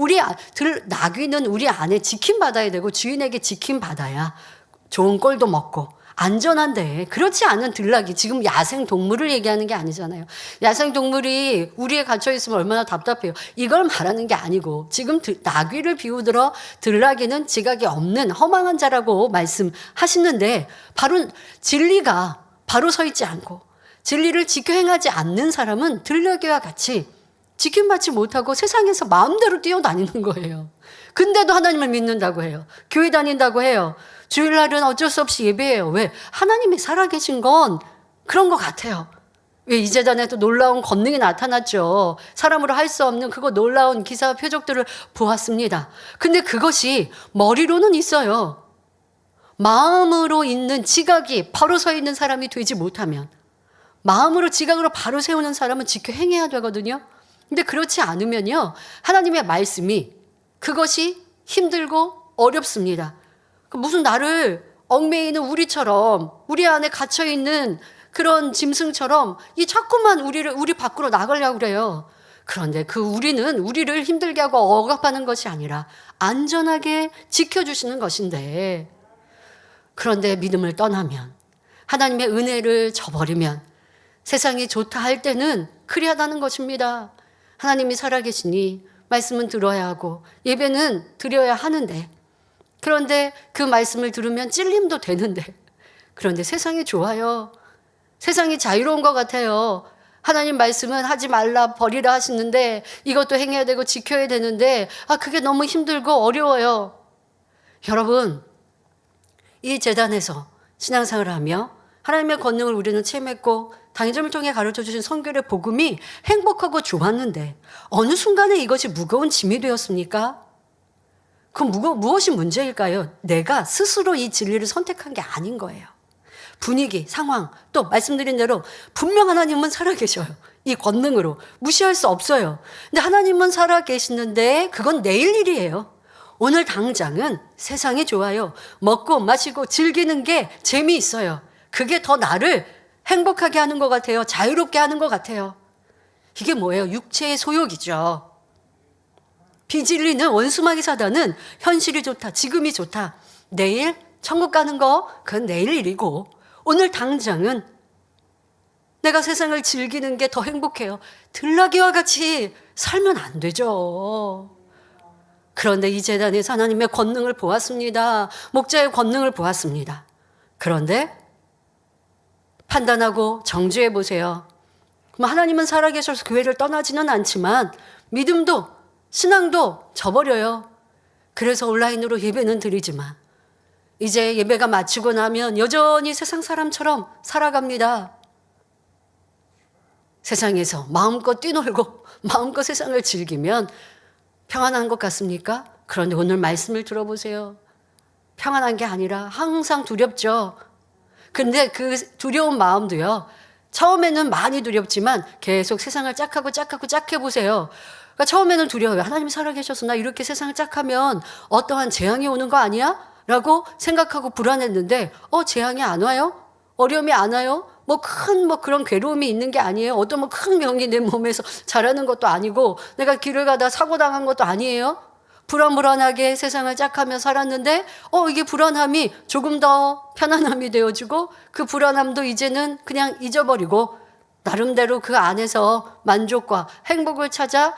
나귀는 우리 안에 지킴받아야 되고 주인에게 지킴받아야 좋은 꼴도 먹고 안전한데, 그렇지 않은 들나귀, 지금 야생 동물을 얘기하는 게 아니잖아요. 야생 동물이 우리에 갇혀 있으면 얼마나 답답해요. 이걸 말하는 게 아니고 지금 나귀를 비유들어 들나귀는 지각이 없는 허망한 자라고 말씀하시는데, 바로 진리가 바로 서 있지 않고 진리를 지켜 행하지 않는 사람은 들나귀와 같이 지킴받지 못하고 세상에서 마음대로 뛰어다니는 거예요. 근데도 하나님을 믿는다고 해요. 교회 다닌다고 해요. 주일날은 어쩔 수 없이 예배해요. 왜? 하나님이 살아계신 건 그런 것 같아요. 왜 이 재단에도 놀라운 권능이 나타났죠. 사람으로 할 수 없는 그거 놀라운 기사와 표적들을 보았습니다. 근데 그것이 머리로는 있어요. 마음으로 있는 지각이 바로 서 있는 사람이 되지 못하면, 마음으로 지각으로 바로 세우는 사람은 지켜 행해야 되거든요. 근데 그렇지 않으면요, 하나님의 말씀이 그것이 힘들고 어렵습니다. 무슨 나를 얽매이는 우리처럼, 우리 안에 갇혀있는 그런 짐승처럼 자꾸만 우리 밖으로 나가려고 그래요. 그런데 그 우리는 우리를 힘들게 하고 억압하는 것이 아니라 안전하게 지켜주시는 것인데, 그런데 믿음을 떠나면, 하나님의 은혜를 저버리면 세상이 좋다 할 때는 그리하다는 것입니다. 하나님이 살아계시니 말씀은 들어야 하고 예배는 드려야 하는데, 그런데 그 말씀을 들으면 찔림도 되는데, 그런데 세상이 좋아요. 세상이 자유로운 것 같아요. 하나님 말씀은 하지 말라, 버리라 하시는데 이것도 행해야 되고 지켜야 되는데 그게 너무 힘들고 어려워요. 여러분, 이 재단에서 신앙생활을 하며 하나님의 권능을 우리는 체험했고 당점을 통해 가르쳐주신 성결의 복음이 행복하고 좋았는데 어느 순간에 이것이 무거운 짐이 되었습니까? 무엇이 문제일까요? 내가 스스로 이 진리를 선택한 게 아닌 거예요. 분위기, 상황, 또 말씀드린 대로 분명 하나님은 살아계셔요. 이 권능으로 무시할 수 없어요. 근데 하나님은 살아계시는데 그건 내일 일이에요. 오늘 당장은 세상이 좋아요. 먹고 마시고 즐기는 게 재미있어요. 그게 더 나를 행복하게 하는 것 같아요. 자유롭게 하는 것 같아요. 이게 뭐예요? 육체의 소욕이죠. 비질리는 원수마귀 사단은 현실이 좋다, 지금이 좋다. 내일 천국 가는 거 그건 내일 일이고 오늘 당장은 내가 세상을 즐기는 게 더 행복해요. 들나귀와 같이 살면 안 되죠. 그런데 이 재단에서 하나님의 권능을 보았습니다. 목자의 권능을 보았습니다. 그런데 판단하고 정죄해 보세요. 그럼 하나님은 살아계셔서 교회를 떠나지는 않지만 믿음도 신앙도 저버려요. 그래서 온라인으로 예배는 드리지만 이제 예배가 마치고 나면 여전히 세상 사람처럼 살아갑니다. 세상에서 마음껏 뛰놀고 마음껏 세상을 즐기면 평안한 것 같습니까? 그런데 오늘 말씀을 들어보세요. 평안한 게 아니라 항상 두렵죠. 근데 그 두려운 마음도요. 처음에는 많이 두렵지만 계속 세상을 짝해 보세요. 그러니까 처음에는 두려워요. 하나님이 살아계셔서 나 이렇게 세상을 짝하면 어떠한 재앙이 오는 거 아니야? 라고 생각하고 불안했는데 재앙이 안 와요? 어려움이 안 와요? 큰 그런 괴로움이 있는 게 아니에요. 어떤 큰 병이 내 몸에서 자라는 것도 아니고 내가 길을 가다 사고 당한 것도 아니에요. 불안불안하게 세상을 짝하며 살았는데 이게 불안함이 조금 더 편안함이 되어지고 그 불안함도 이제는 그냥 잊어버리고 나름대로 그 안에서 만족과 행복을 찾아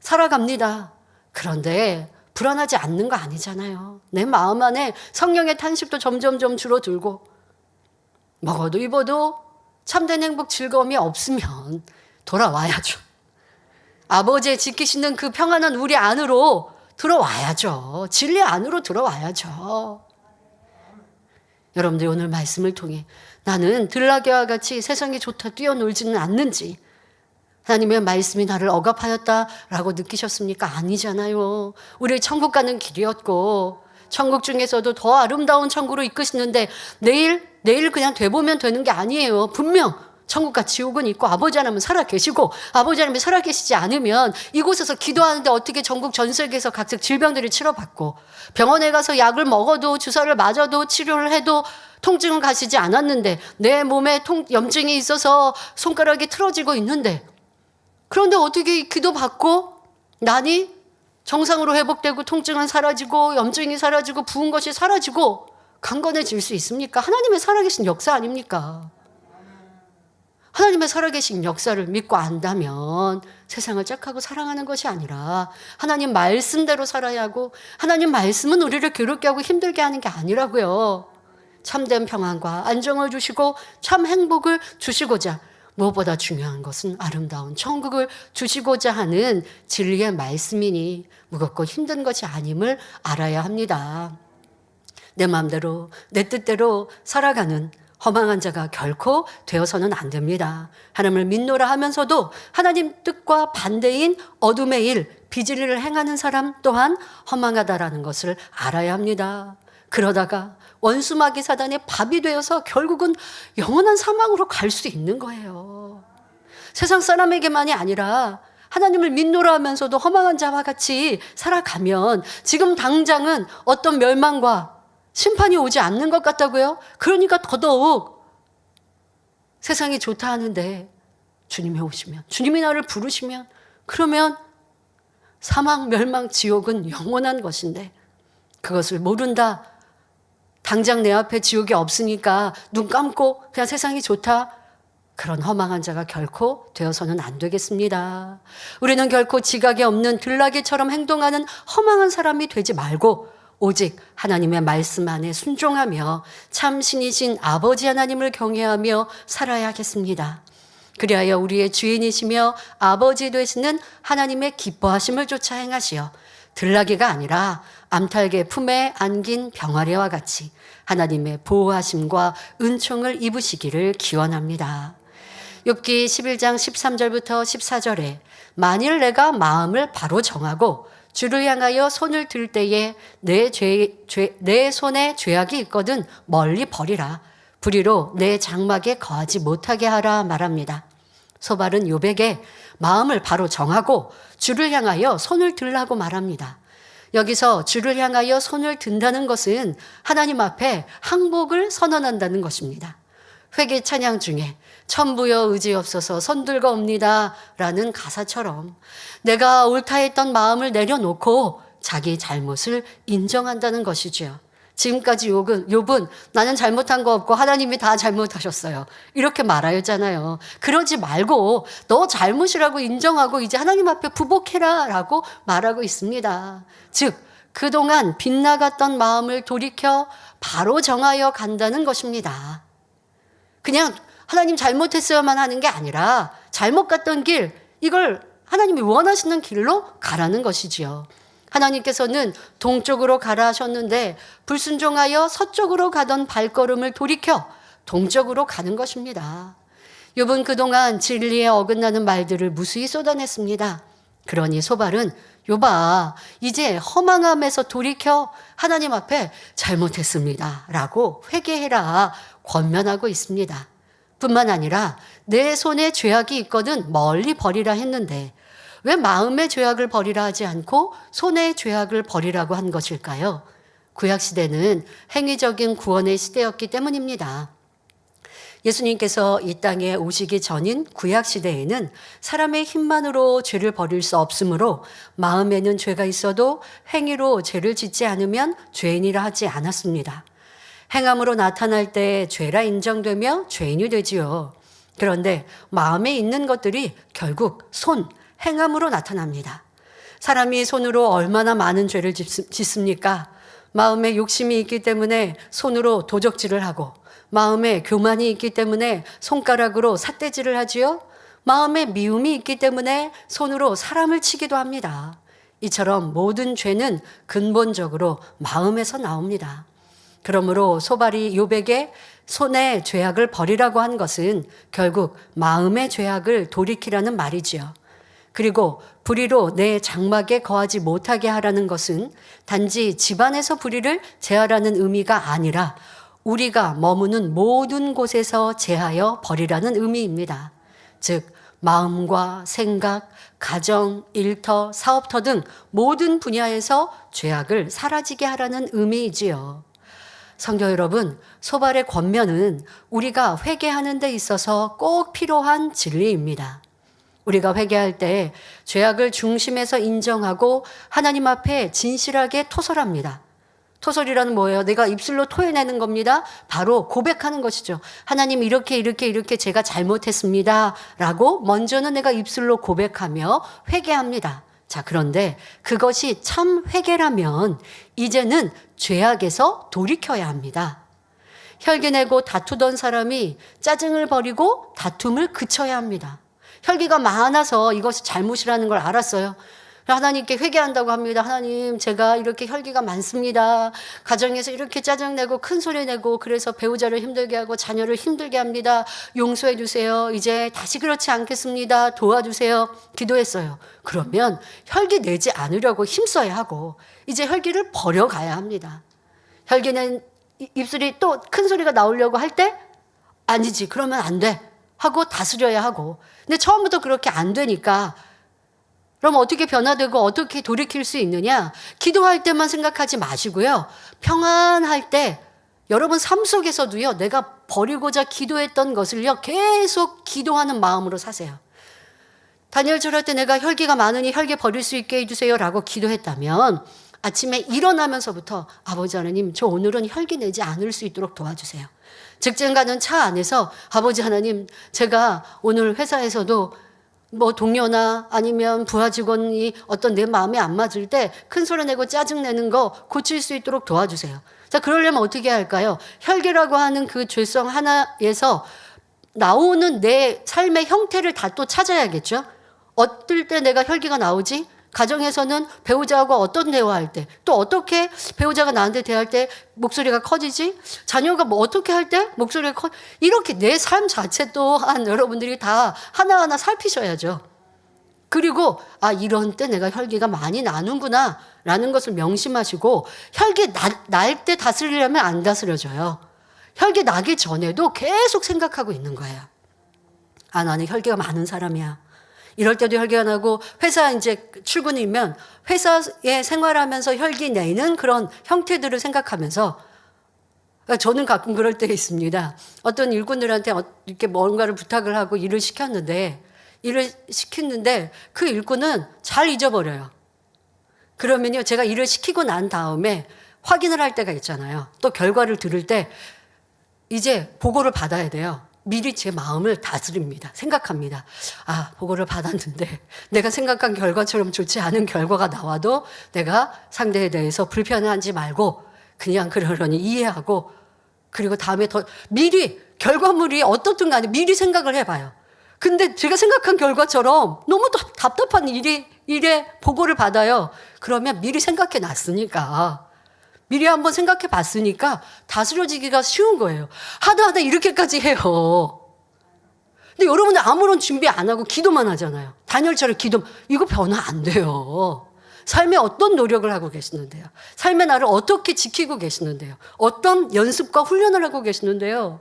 살아갑니다. 그런데 불안하지 않는 거 아니잖아요. 내 마음 안에 성령의 탄식도 점점점 줄어들고 먹어도 입어도 참된 행복 즐거움이 없으면 돌아와야죠. 아버지의 지키시는 그 평안한 우리 안으로 들어와야죠. 진리 안으로 들어와야죠. 여러분들 오늘 말씀을 통해 나는 들나귀와 같이 세상이 좋다 뛰어놀지는 않는지 하나님의 말씀이 나를 억압하였다라고 느끼셨습니까? 아니잖아요. 우리 천국 가는 길이었고 천국 중에서도 더 아름다운 천국으로 이끄시는데 내일 그냥 돼보면 되는 게 아니에요. 분명 천국과 지옥은 있고 아버지 하나님은 살아계시고 아버지 하나님이 살아계시지 않으면 이곳에서 기도하는데 어떻게 전국 전 세계에서 각종 질병들이 치료받고 병원에 가서 약을 먹어도 주사를 맞아도 치료를 해도 통증은 가시지 않았는데 내 몸에 염증이 있어서 손가락이 틀어지고 있는데 그런데 어떻게 기도받고 난이 정상으로 회복되고 통증은 사라지고 염증이 사라지고 부은 것이 사라지고 강건해질 수 있습니까? 하나님의 살아계신 역사 아닙니까? 하나님의 살아계신 역사를 믿고 안다면 세상을 짝하고 사랑하는 것이 아니라 하나님 말씀대로 살아야 하고 하나님 말씀은 우리를 괴롭게 하고 힘들게 하는 게 아니라고요. 참된 평안과 안정을 주시고 참 행복을 주시고자 무엇보다 중요한 것은 아름다운 천국을 주시고자 하는 진리의 말씀이니 무겁고 힘든 것이 아님을 알아야 합니다. 내 마음대로 내 뜻대로 살아가는 허망한 자가 결코 되어서는 안 됩니다. 하나님을 믿노라 하면서도 하나님 뜻과 반대인 어둠의 일, 비진리를 행하는 사람 또한 허망하다라는 것을 알아야 합니다. 그러다가 원수마귀 사단의 밥이 되어서 결국은 영원한 사망으로 갈 수 있는 거예요. 세상 사람에게만이 아니라 하나님을 믿노라 하면서도 허망한 자와 같이 살아가면 지금 당장은 어떤 멸망과 심판이 오지 않는 것 같다고요? 그러니까 더더욱 세상이 좋다 하는데 주님이 오시면, 주님이 나를 부르시면 그러면 사망, 멸망, 지옥은 영원한 것인데 그것을 모른다. 당장 내 앞에 지옥이 없으니까 눈 감고 그냥 세상이 좋다. 그런 허망한 자가 결코 되어서는 안 되겠습니다. 우리는 결코 지각이 없는 들나귀처럼 행동하는 허망한 사람이 되지 말고 오직 하나님의 말씀 안에 순종하며 참 신이신 아버지 하나님을 경외하며 살아야겠습니다. 그리하여 우리의 주인이시며 아버지 되시는 하나님의 기뻐하심을 쫓아 행하시어 들나귀가 아니라 암탉의 품에 안긴 병아리와 같이 하나님의 보호하심과 은총을 입으시기를 기원합니다. 욥기 11장 13절부터 14절에 만일 내가 마음을 바로 정하고 주를 향하여 손을 들 때에 내 손에 죄악이 있거든 멀리 버리라. 불의로 내 장막에 거하지 못하게 하라 말합니다. 소발은 욥에게 마음을 바로 정하고 주를 향하여 손을 들라고 말합니다. 여기서 주를 향하여 손을 든다는 것은 하나님 앞에 항복을 선언한다는 것입니다. 회개 찬양 중에 천부여 의지없어서 손들거옵니다 라는 가사처럼 내가 옳다 했던 마음을 내려놓고 자기 잘못을 인정한다는 것이죠. 지금까지 욥은 나는 잘못한 거 없고 하나님이 다 잘못하셨어요, 이렇게 말하였잖아요. 그러지 말고 너 잘못이라고 인정하고 이제 하나님 앞에 부복해라 라고 말하고 있습니다. 즉 그동안 빗나갔던 마음을 돌이켜 바로 정하여 간다는 것입니다. 그냥 하나님 잘못했어야만 하는 게 아니라 잘못 갔던 길, 이걸 하나님이 원하시는 길로 가라는 것이지요. 하나님께서는 동쪽으로 가라 하셨는데 불순종하여 서쪽으로 가던 발걸음을 돌이켜 동쪽으로 가는 것입니다. 욥은 그동안 진리에 어긋나는 말들을 무수히 쏟아냈습니다. 그러니 소발은 욥아, 이제 허망함에서 돌이켜 하나님 앞에 잘못했습니다 라고 회개해라 권면하고 있습니다. 뿐만 아니라 내 손에 죄악이 있거든 멀리 버리라 했는데 왜 마음의 죄악을 버리라 하지 않고 손의 죄악을 버리라고 한 것일까요? 구약시대는 행위적인 구원의 시대였기 때문입니다. 예수님께서 이 땅에 오시기 전인 구약시대에는 사람의 힘만으로 죄를 버릴 수 없으므로 마음에는 죄가 있어도 행위로 죄를 짓지 않으면 죄인이라 하지 않았습니다. 행함으로 나타날 때 죄라 인정되며 죄인이 되지요. 그런데 마음에 있는 것들이 결국 행함으로 나타납니다. 사람이 손으로 얼마나 많은 죄를 짓습니까? 마음에 욕심이 있기 때문에 손으로 도적질을 하고, 마음에 교만이 있기 때문에 손가락으로 삿대질을 하지요. 마음에 미움이 있기 때문에 손으로 사람을 치기도 합니다. 이처럼 모든 죄는 근본적으로 마음에서 나옵니다. 그러므로 소발이 욥에게 손의 죄악을 버리라고 한 것은 결국 마음의 죄악을 돌이키라는 말이지요. 그리고 불의로 내 장막에 거하지 못하게 하라는 것은 단지 집안에서 불의를 제하라는 의미가 아니라 우리가 머무는 모든 곳에서 제하여 버리라는 의미입니다. 즉 마음과 생각, 가정, 일터, 사업터 등 모든 분야에서 죄악을 사라지게 하라는 의미이지요. 성도 여러분, 소발의 권면은 우리가 회개하는 데 있어서 꼭 필요한 진리입니다. 우리가 회개할 때 죄악을 중심에서 인정하고 하나님 앞에 진실하게 토설합니다. 토설이라는 뭐예요? 내가 입술로 토해내는 겁니다. 바로 고백하는 것이죠. 하나님 이렇게 제가 잘못했습니다 라고 먼저는 내가 입술로 고백하며 회개합니다. 자, 그런데 그것이 참 회개라면 이제는 죄악에서 돌이켜야 합니다. 혈기내고 다투던 사람이 짜증을 버리고 다툼을 그쳐야 합니다. 혈기가 많아서 이것이 잘못이라는 걸 알았어요. 하나님께 회개한다고 합니다. 하나님, 제가 이렇게 혈기가 많습니다. 가정에서 이렇게 짜증내고 큰 소리 내고 그래서 배우자를 힘들게 하고 자녀를 힘들게 합니다. 용서해 주세요. 이제 다시 그렇지 않겠습니다. 도와주세요. 기도했어요. 그러면 혈기 내지 않으려고 힘써야 하고 이제 혈기를 버려가야 합니다. 혈기는 입술이 또 큰 소리가 나오려고 할 때 아니지, 그러면 안 돼 하고 다스려야 하고, 근데 처음부터 그렇게 안 되니까 그럼 어떻게 변화되고 어떻게 돌이킬 수 있느냐? 기도할 때만 생각하지 마시고요. 평안할 때 여러분 삶 속에서도요, 내가 버리고자 기도했던 것을요, 계속 기도하는 마음으로 사세요. 다니엘 절할 때 내가 혈기가 많으니 혈기 버릴 수 있게 해주세요 라고 기도했다면 아침에 일어나면서부터 아버지 하나님, 저 오늘은 혈기 내지 않을 수 있도록 도와주세요. 직장 가는 차 안에서 아버지 하나님, 제가 오늘 회사에서도 동료나 아니면 부하 직원이 어떤 내 마음에 안 맞을 때 큰 소리 내고 짜증내는 거 고칠 수 있도록 도와주세요. 자, 그러려면 어떻게 할까요? 혈기라고 하는 그 죄성 하나에서 나오는 내 삶의 형태를 다 또 찾아야겠죠? 어떨 때 내가 혈기가 나오지? 가정에서는 배우자하고 어떤 대화할 때, 또 어떻게 배우자가 나한테 대할 때 목소리가 커지지? 자녀가 어떻게 할 때 목소리가 이렇게 내 삶 자체 또한 여러분들이 다 하나하나 살피셔야죠. 그리고 이런 때 내가 혈기가 많이 나는구나 라는 것을 명심하시고, 혈기 날 때 다스리려면 안 다스려져요. 혈기 나기 전에도 계속 생각하고 있는 거예요. 아, 나는 혈기가 많은 사람이야. 이럴 때도 혈기가 나고, 회사 이제 출근이면 회사에 생활하면서 혈기 내는 그런 형태들을 생각하면서, 저는 가끔 그럴 때가 있습니다. 어떤 일꾼들한테 이렇게 뭔가를 부탁을 하고 일을 시켰는데 그 일꾼은 잘 잊어버려요. 그러면요, 제가 일을 시키고 난 다음에 확인을 할 때가 있잖아요. 또 결과를 들을 때 이제 보고를 받아야 돼요. 미리 제 마음을 다스립니다. 생각합니다. 아, 보고를 받았는데 내가 생각한 결과처럼 좋지 않은 결과가 나와도 내가 상대에 대해서 불편해하지 말고 그냥 그러려니 이해하고, 그리고 다음에 더 미리 결과물이 어떻든 간에 미리 생각을 해봐요. 근데 제가 생각한 결과처럼 너무 답답한 일에 보고를 받아요. 그러면 미리 생각해 놨으니까, 미리 한번 생각해 봤으니까 다스려지기가 쉬운 거예요. 하다 이렇게까지 해요. 근데 여러분들 아무런 준비 안 하고 기도만 하잖아요. 다니엘처럼 이거 변화 안 돼요. 삶에 어떤 노력을 하고 계시는데요? 삶의 나를 어떻게 지키고 계시는데요? 어떤 연습과 훈련을 하고 계시는데요?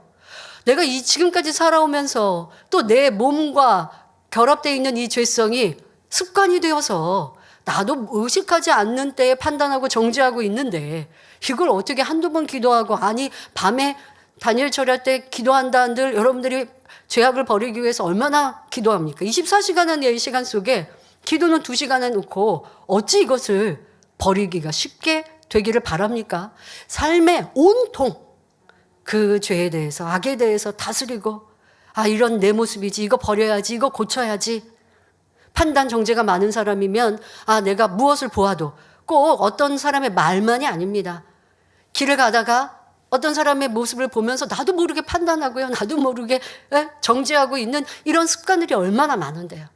내가 지금까지 살아오면서 또 내 몸과 결합되어 있는 이 죄성이 습관이 되어서 나도 의식하지 않는 때에 판단하고 정죄하고 있는데, 이걸 어떻게 한두 번 기도하고, 아니 밤에 다니엘 절할 때 기도한다는들 여러분들이 죄악을 버리기 위해서 얼마나 기도합니까? 24시간의 시간 속에 기도는 2시간에 놓고 어찌 이것을 버리기가 쉽게 되기를 바랍니까? 삶의 온통 그 죄에 대해서, 악에 대해서 다스리고, 아, 이런 내 모습이지, 이거 버려야지, 이거 고쳐야지. 판단 정죄가 많은 사람이면, 아, 내가 무엇을 보아도 꼭 어떤 사람의 말만이 아닙니다. 길을 가다가 어떤 사람의 모습을 보면서 나도 모르게 판단하고요, 나도 모르게 정죄하고 있는 이런 습관들이 얼마나 많은데요.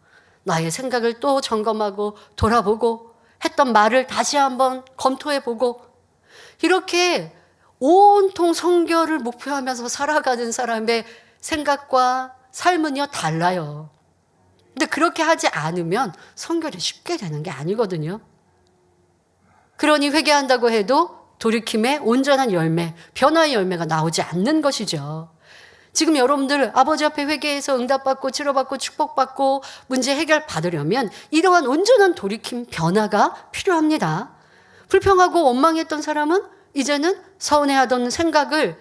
나의 생각을 또 점검하고 돌아보고, 했던 말을 다시 한번 검토해보고, 이렇게 온통 성결을 목표하면서 살아가는 사람의 생각과 삶은요, 달라요. 근데 그렇게 하지 않으면 성결이 쉽게 되는 게 아니거든요. 그러니 회개한다고 해도 돌이킴의 온전한 열매, 변화의 열매가 나오지 않는 것이죠. 지금 여러분들 아버지 앞에 회개해서 응답받고 치료받고 축복받고 문제 해결 받으려면 이러한 온전한 돌이킴, 변화가 필요합니다. 불평하고 원망했던 사람은 이제는 서운해하던 생각을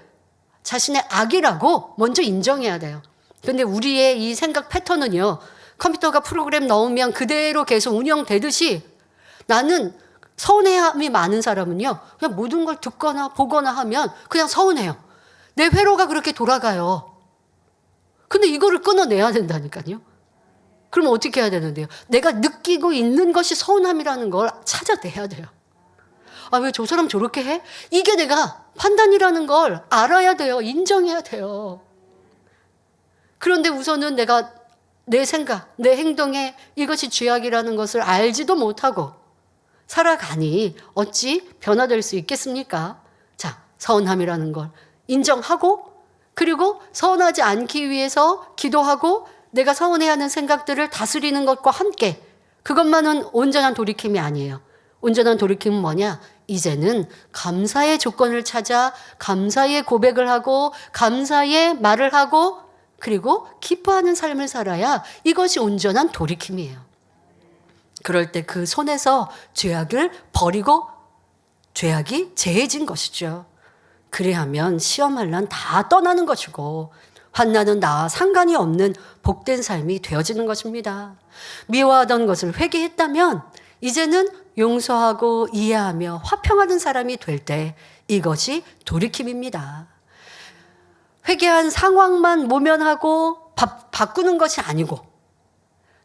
자신의 악이라고 먼저 인정해야 돼요. 근데 우리의 이 생각 패턴은요, 컴퓨터가 프로그램 넣으면 그대로 계속 운영되듯이, 나는 서운해함이 많은 사람은요, 그냥 모든 걸 듣거나 보거나 하면 그냥 서운해요. 내 회로가 그렇게 돌아가요. 근데 이거를 끊어내야 된다니까요. 그럼 어떻게 해야 되는데요? 내가 느끼고 있는 것이 서운함이라는 걸 찾아내야 돼요. 아, 왜 저 사람 저렇게 해? 이게 내가 판단이라는 걸 알아야 돼요. 인정해야 돼요. 그런데 우선은 내가 내 생각, 내 행동에 이것이 죄악이라는 것을 알지도 못하고 살아가니 어찌 변화될 수 있겠습니까? 자, 서운함이라는 걸 인정하고, 그리고 서운하지 않기 위해서 기도하고, 내가 서운해하는 생각들을 다스리는 것과 함께, 그것만은 온전한 돌이킴이 아니에요. 온전한 돌이킴은 뭐냐? 이제는 감사의 조건을 찾아 감사의 고백을 하고 감사의 말을 하고, 그리고 기뻐하는 삶을 살아야 이것이 온전한 돌이킴이에요. 그럴 때 그 손에서 죄악을 버리고 죄악이 제해진 것이죠. 그래야면 시험할 난 다 떠나는 것이고 환난은 나와 상관이 없는 복된 삶이 되어지는 것입니다. 미워하던 것을 회개했다면 이제는 용서하고 이해하며 화평하는 사람이 될 때 이것이 돌이킴입니다. 회개한 상황만 모면하고 바꾸는 것이 아니고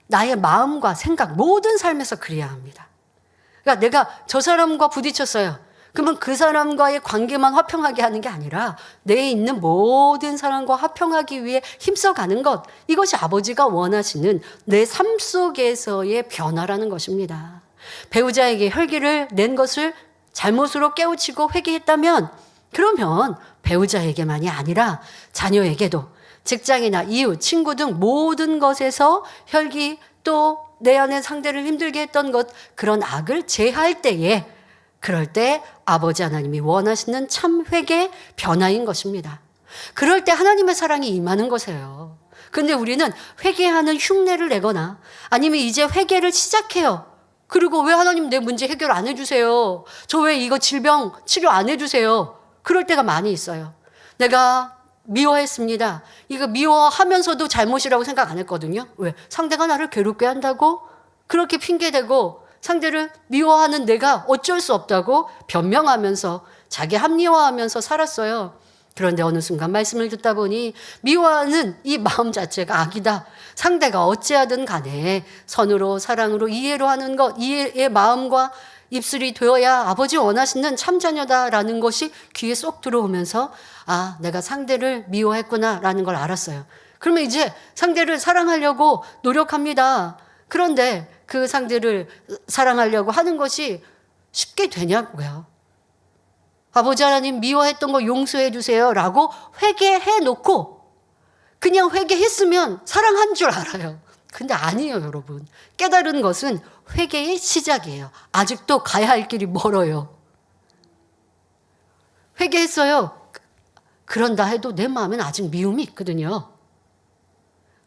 나의 마음과 생각, 모든 삶에서 그래야 합니다. 그러니까 내가 저 사람과 부딪혔어요. 그러면 그 사람과의 관계만 화평하게 하는 게 아니라 내에 있는 모든 사람과 화평하기 위해 힘써가는 것, 이것이 아버지가 원하시는 내 삶 속에서의 변화라는 것입니다. 배우자에게 혈기를 낸 것을 잘못으로 깨우치고 회개했다면, 그러면 배우자에게만이 아니라 자녀에게도, 직장이나 이웃, 친구 등 모든 것에서 혈기, 또 내 안에 상대를 힘들게 했던 것, 그런 악을 제할 때에, 그럴 때 아버지 하나님이 원하시는 참 회개, 변화인 것입니다. 그럴 때 하나님의 사랑이 임하는 것이에요. 근데 우리는 회개하는 흉내를 내거나 아니면 이제 회개를 시작해요. 그리고 왜 하나님 내 문제 해결 안 해주세요? 저 왜 이거 질병 치료 안 해주세요? 그럴 때가 많이 있어요. 내가 미워했습니다. 이거 미워하면서도 잘못이라고 생각 안 했거든요. 왜? 상대가 나를 괴롭게 한다고? 그렇게 핑계대고 상대를 미워하는 내가 어쩔 수 없다고 변명하면서 자기 합리화하면서 살았어요. 그런데 어느 순간 말씀을 듣다 보니 미워하는 이 마음 자체가 악이다. 상대가 어찌하든 간에 선으로 사랑으로 이해로 하는 것, 이해의 마음과 입술이 되어야 아버지 원하시는 참자녀다라는 것이 귀에 쏙 들어오면서 아, 내가 상대를 미워했구나라는 걸 알았어요. 그러면 이제 상대를 사랑하려고 노력합니다. 그런데 그 상대를 사랑하려고 하는 것이 쉽게 되냐고요. 아버지 하나님 미워했던 거 용서해 주세요 라고 회개해 놓고 그냥 회개했으면 사랑한 줄 알아요. 근데 아니에요, 여러분. 깨달은 것은 회개의 시작이에요. 아직도 가야 할 길이 멀어요. 회개했어요. 그런다 해도 내 마음엔 아직 미움이 있거든요.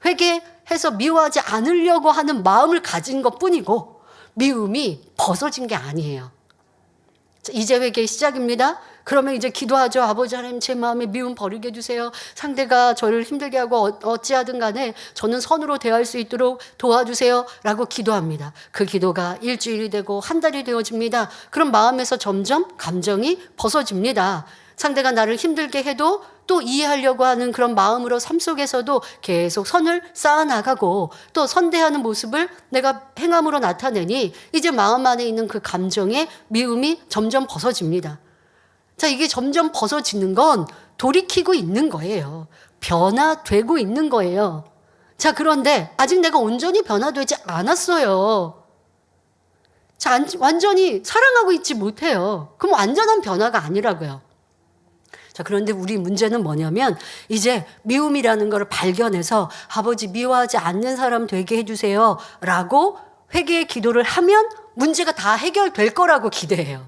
회개해서 미워하지 않으려고 하는 마음을 가진 것뿐이고 미움이 벗어진 게 아니에요. 이제 회개의 시작입니다. 그러면 이제 기도하죠. 아버지 하나님 제 마음에 미움 버리게 해주세요. 상대가 저를 힘들게 하고 어찌하든 간에 저는 선으로 대할 수 있도록 도와주세요 라고 기도합니다. 그 기도가 일주일이 되고 한 달이 되어집니다. 그럼 마음에서 점점 감정이 벗어집니다. 상대가 나를 힘들게 해도 또 이해하려고 하는 그런 마음으로 삶 속에서도 계속 선을 쌓아나가고 또 선대하는 모습을 내가 행함으로 나타내니 이제 마음 안에 있는 그 감정의 미움이 점점 벗어집니다. 자, 이게 점점 벗어지는 건 돌이키고 있는 거예요. 변화되고 있는 거예요. 자, 그런데 아직 내가 온전히 변화되지 않았어요. 자, 완전히 사랑하고 있지 못해요. 그럼 완전한 변화가 아니라고요. 자, 그런데 우리 문제는 뭐냐면 이제 미움이라는 걸 발견해서 아버지 미워하지 않는 사람 되게 해주세요 라고 회개의 기도를 하면 문제가 다 해결될 거라고 기대해요.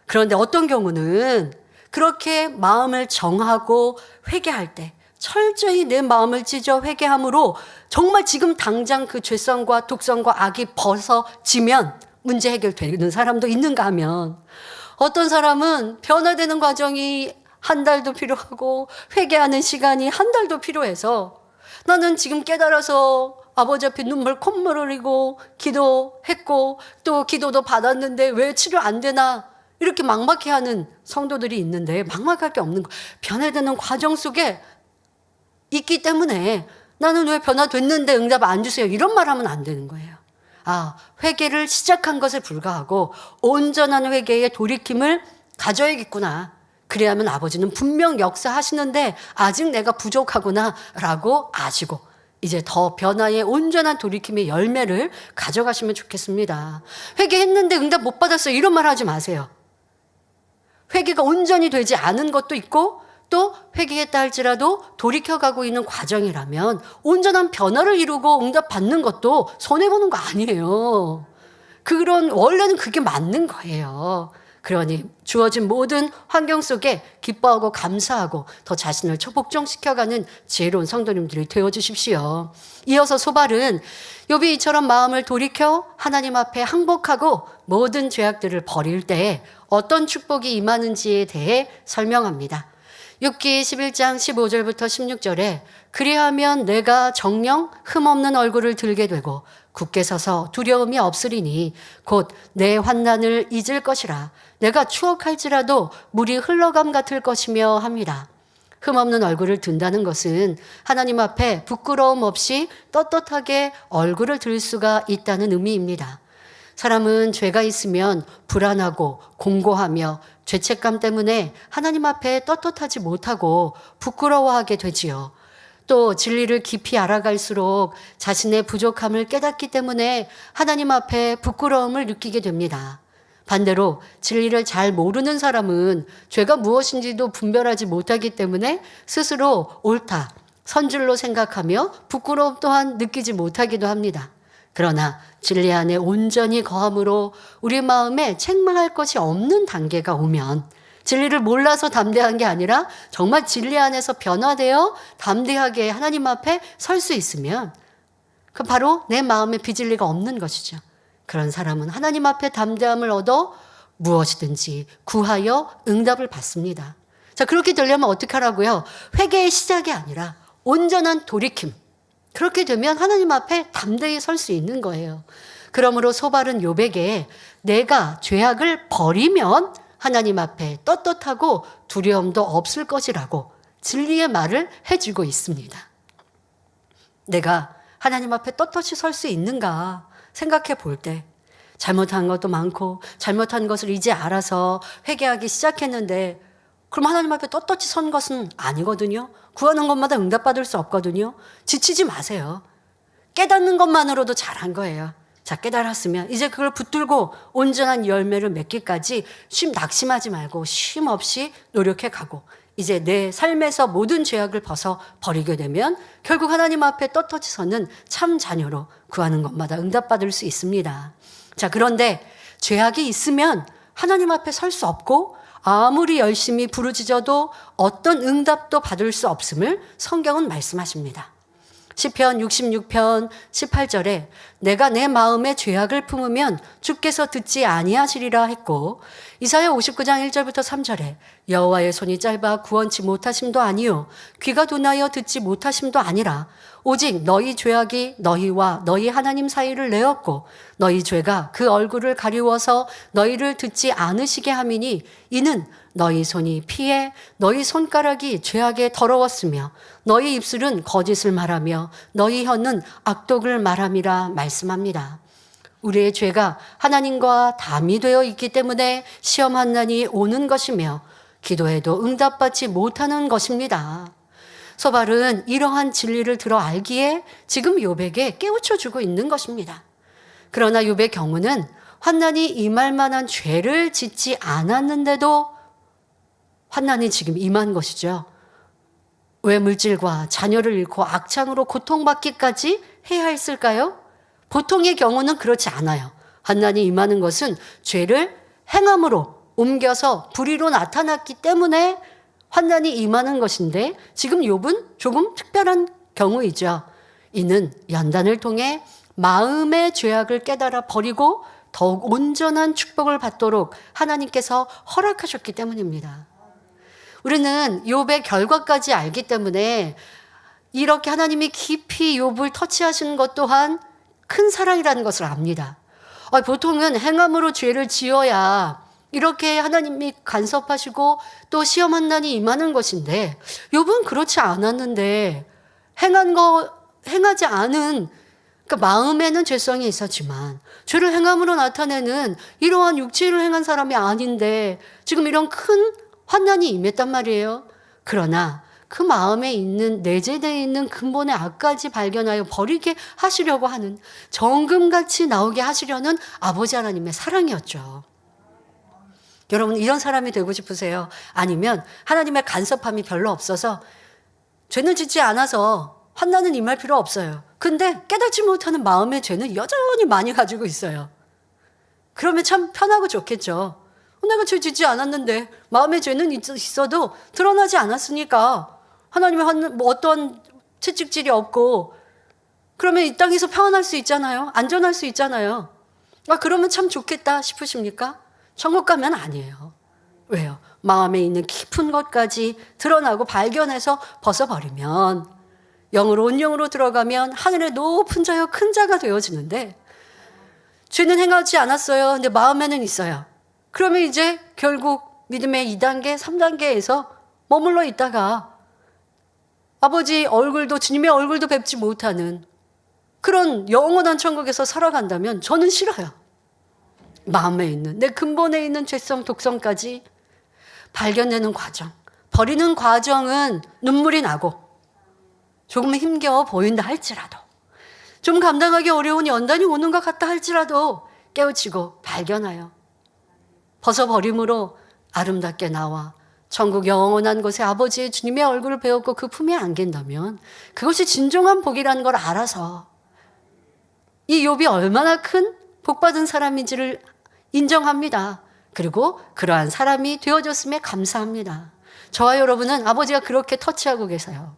그런데 어떤 경우는 그렇게 마음을 정하고 회개할 때 철저히 내 마음을 찢어 회개함으로 정말 지금 당장 그 죄성과 독성과 악이 벗어지면 문제 해결되는 사람도 있는가 하면 어떤 사람은 변화되는 과정이 한 달도 필요하고 회개하는 시간이 한 달도 필요해서 나는 지금 깨달아서 아버지 앞에 눈물 콧물 흘리고 기도했고 또 기도도 받았는데 왜 치료 안 되나 이렇게 막막해하는 성도들이 있는데 막막할 게 없는 거. 변화되는 과정 속에 있기 때문에 나는 왜 변화됐는데 응답 안 주세요 이런 말 하면 안 되는 거예요. 아, 회개를 시작한 것에 불과하고 온전한 회개의 돌이킴을 가져야겠구나. 그래야만 아버지는 분명 역사하시는데 아직 내가 부족하구나 라고 아시고 이제 더 변화의 온전한 돌이킴의 열매를 가져가시면 좋겠습니다. 회개했는데 응답 못 받았어요 이런 말 하지 마세요. 회개가 온전히 되지 않은 것도 있고 또 회개했다 할지라도 돌이켜가고 있는 과정이라면 온전한 변화를 이루고 응답 받는 것도 손해보는 거 아니에요. 그런 원래는 그게 맞는 거예요. 그러니 주어진 모든 환경 속에 기뻐하고 감사하고 더 자신을 복종시켜가는 지혜로운 성도님들이 되어주십시오. 이어서 소발은 욥이 이처럼 마음을 돌이켜 하나님 앞에 항복하고 모든 죄악들을 버릴 때 어떤 축복이 임하는지에 대해 설명합니다. 욥기 11장 15절부터 16절에 그리하면 내가 정녕 흠없는 얼굴을 들게 되고 굳게 서서 두려움이 없으리니 곧 내 환난을 잊을 것이라 내가 추억할지라도 물이 흘러감 같을 것이며 합니다. 흠없는 얼굴을 든다는 것은 하나님 앞에 부끄러움 없이 떳떳하게 얼굴을 들 수가 있다는 의미입니다. 사람은 죄가 있으면 불안하고 공고하며 죄책감 때문에 하나님 앞에 떳떳하지 못하고 부끄러워하게 되지요. 또 진리를 깊이 알아갈수록 자신의 부족함을 깨닫기 때문에 하나님 앞에 부끄러움을 느끼게 됩니다. 반대로 진리를 잘 모르는 사람은 죄가 무엇인지도 분별하지 못하기 때문에 스스로 옳다, 선줄로 생각하며 부끄러움 또한 느끼지 못하기도 합니다. 그러나 진리 안에 온전히 거함으로 우리 마음에 책망할 것이 없는 단계가 오면 진리를 몰라서 담대한 게 아니라 정말 진리 안에서 변화되어 담대하게 하나님 앞에 설 수 있으면 그 바로 내 마음에 빚을 리가 없는 것이죠. 그런 사람은 하나님 앞에 담대함을 얻어 무엇이든지 구하여 응답을 받습니다. 자, 그렇게 되려면 어떻게 하라고요? 회개의 시작이 아니라 온전한 돌이킴. 그렇게 되면 하나님 앞에 담대히 설 수 있는 거예요. 그러므로 소발은 욥에게 내가 죄악을 버리면 하나님 앞에 떳떳하고 두려움도 없을 것이라고 진리의 말을 해주고 있습니다. 내가 하나님 앞에 떳떳이 설 수 있는가 생각해 볼 때 잘못한 것도 많고 잘못한 것을 이제 알아서 회개하기 시작했는데 그럼 하나님 앞에 떳떳이 선 것은 아니거든요. 구하는 것마다 응답받을 수 없거든요. 지치지 마세요. 깨닫는 것만으로도 잘한 거예요. 자, 깨달았으면 이제 그걸 붙들고 온전한 열매를 맺기까지 낙심하지 말고 쉼 없이 노력해 가고 이제 내 삶에서 모든 죄악을 벗어 버리게 되면 결국 하나님 앞에 떳떳이 서는 참 자녀로 구하는 것마다 응답받을 수 있습니다. 자, 그런데 죄악이 있으면 하나님 앞에 설 수 없고 아무리 열심히 부르짖어도 어떤 응답도 받을 수 없음을 성경은 말씀하십니다. 시편 66편 18절에 내가 내 마음에 죄악을 품으면 주께서 듣지 아니하시리라 했고 이사야 59장 1절부터 3절에 여호와의 손이 짧아 구원치 못하심도 아니요 귀가 둔하여 듣지 못하심도 아니라 오직 너희 죄악이 너희와 너희 하나님 사이를 내었고 너희 죄가 그 얼굴을 가리워서 너희를 듣지 않으시게 함이니 이는 너희 손이 피해 너희 손가락이 죄악에 더러웠으며 너희 입술은 거짓을 말하며 너희 혀는 악독을 말함이라 말씀합니다. 우리의 죄가 하나님과 담이 되어 있기 때문에 시험한 날이 오는 것이며 기도해도 응답받지 못하는 것입니다. 소발은 이러한 진리를 들어 알기에 지금 욥에게 깨우쳐주고 있는 것입니다. 그러나 욥의 경우는 환난이 임할 만한 죄를 짓지 않았는데도 환난이 지금 임한 것이죠. 왜 물질과 자녀를 잃고 악창으로 고통받기까지 해야 했을까요? 보통의 경우는 그렇지 않아요. 환난이 임하는 것은 죄를 행함으로 옮겨서 불의로 나타났기 때문에 환난이 임하는 것인데 지금 욥은 조금 특별한 경우이죠. 이는 연단을 통해 마음의 죄악을 깨달아 버리고 더욱 온전한 축복을 받도록 하나님께서 허락하셨기 때문입니다. 우리는 욥의 결과까지 알기 때문에 이렇게 하나님이 깊이 욥을 터치하시는 것 또한 큰 사랑이라는 것을 압니다. 보통은 행함으로 죄를 지어야 이렇게 하나님이 간섭하시고 또 시험한 난이 임하는 것인데 욥은 그렇지 않았는데 행하지 않은 그러니까 마음에는 죄성이 있었지만 죄를 행함으로 나타내는 이러한 육체를 행한 사람이 아닌데 지금 이런 큰 환난이 임했단 말이에요. 그러나 그 마음에 있는 내재되어 있는 근본의 악까지 발견하여 버리게 하시려고 하는 정금같이 나오게 하시려는 아버지 하나님의 사랑이었죠. 여러분 이런 사람이 되고 싶으세요? 아니면 하나님의 간섭함이 별로 없어서 죄는 짓지 않아서 환난은 임할 필요 없어요. 근데 깨닫지 못하는 마음의 죄는 여전히 많이 가지고 있어요. 그러면 참 편하고 좋겠죠. 내가 죄 짓지 않았는데 마음의 죄는 있어도 드러나지 않았으니까 하나님의 어떤 채찍질이 없고 그러면 이 땅에서 평안할 수 있잖아요. 안전할 수 있잖아요. 그러면 참 좋겠다 싶으십니까? 천국 가면 아니에요. 왜요? 마음에 있는 깊은 것까지 드러나고 발견해서 벗어버리면 영으로 온영으로 들어가면 하늘의 높은 자여 큰 자가 되어지는데 죄는 행하지 않았어요. 근데 마음에는 있어요. 그러면 이제 결국 믿음의 2단계, 3단계에서 머물러 있다가 아버지 얼굴도 주님의 얼굴도 뵙지 못하는 그런 영원한 천국에서 살아간다면 저는 싫어요. 마음에 있는 내 근본에 있는 죄성, 독성까지 발견되는 과정, 버리는 과정은 눈물이 나고 조금 힘겨워 보인다 할지라도 좀 감당하기 어려운 연단이 오는 것 같다 할지라도 깨우치고 발견하여 벗어버림으로 아름답게 나와 천국 영원한 곳에 아버지의 주님의 얼굴을 배웠고 그 품에 안긴다면 그것이 진정한 복이라는 걸 알아서 이 욥이 얼마나 큰 복받은 사람인지를 인정합니다. 그리고 그러한 사람이 되어줬음에 감사합니다. 저와 여러분은 아버지가 그렇게 터치하고 계세요.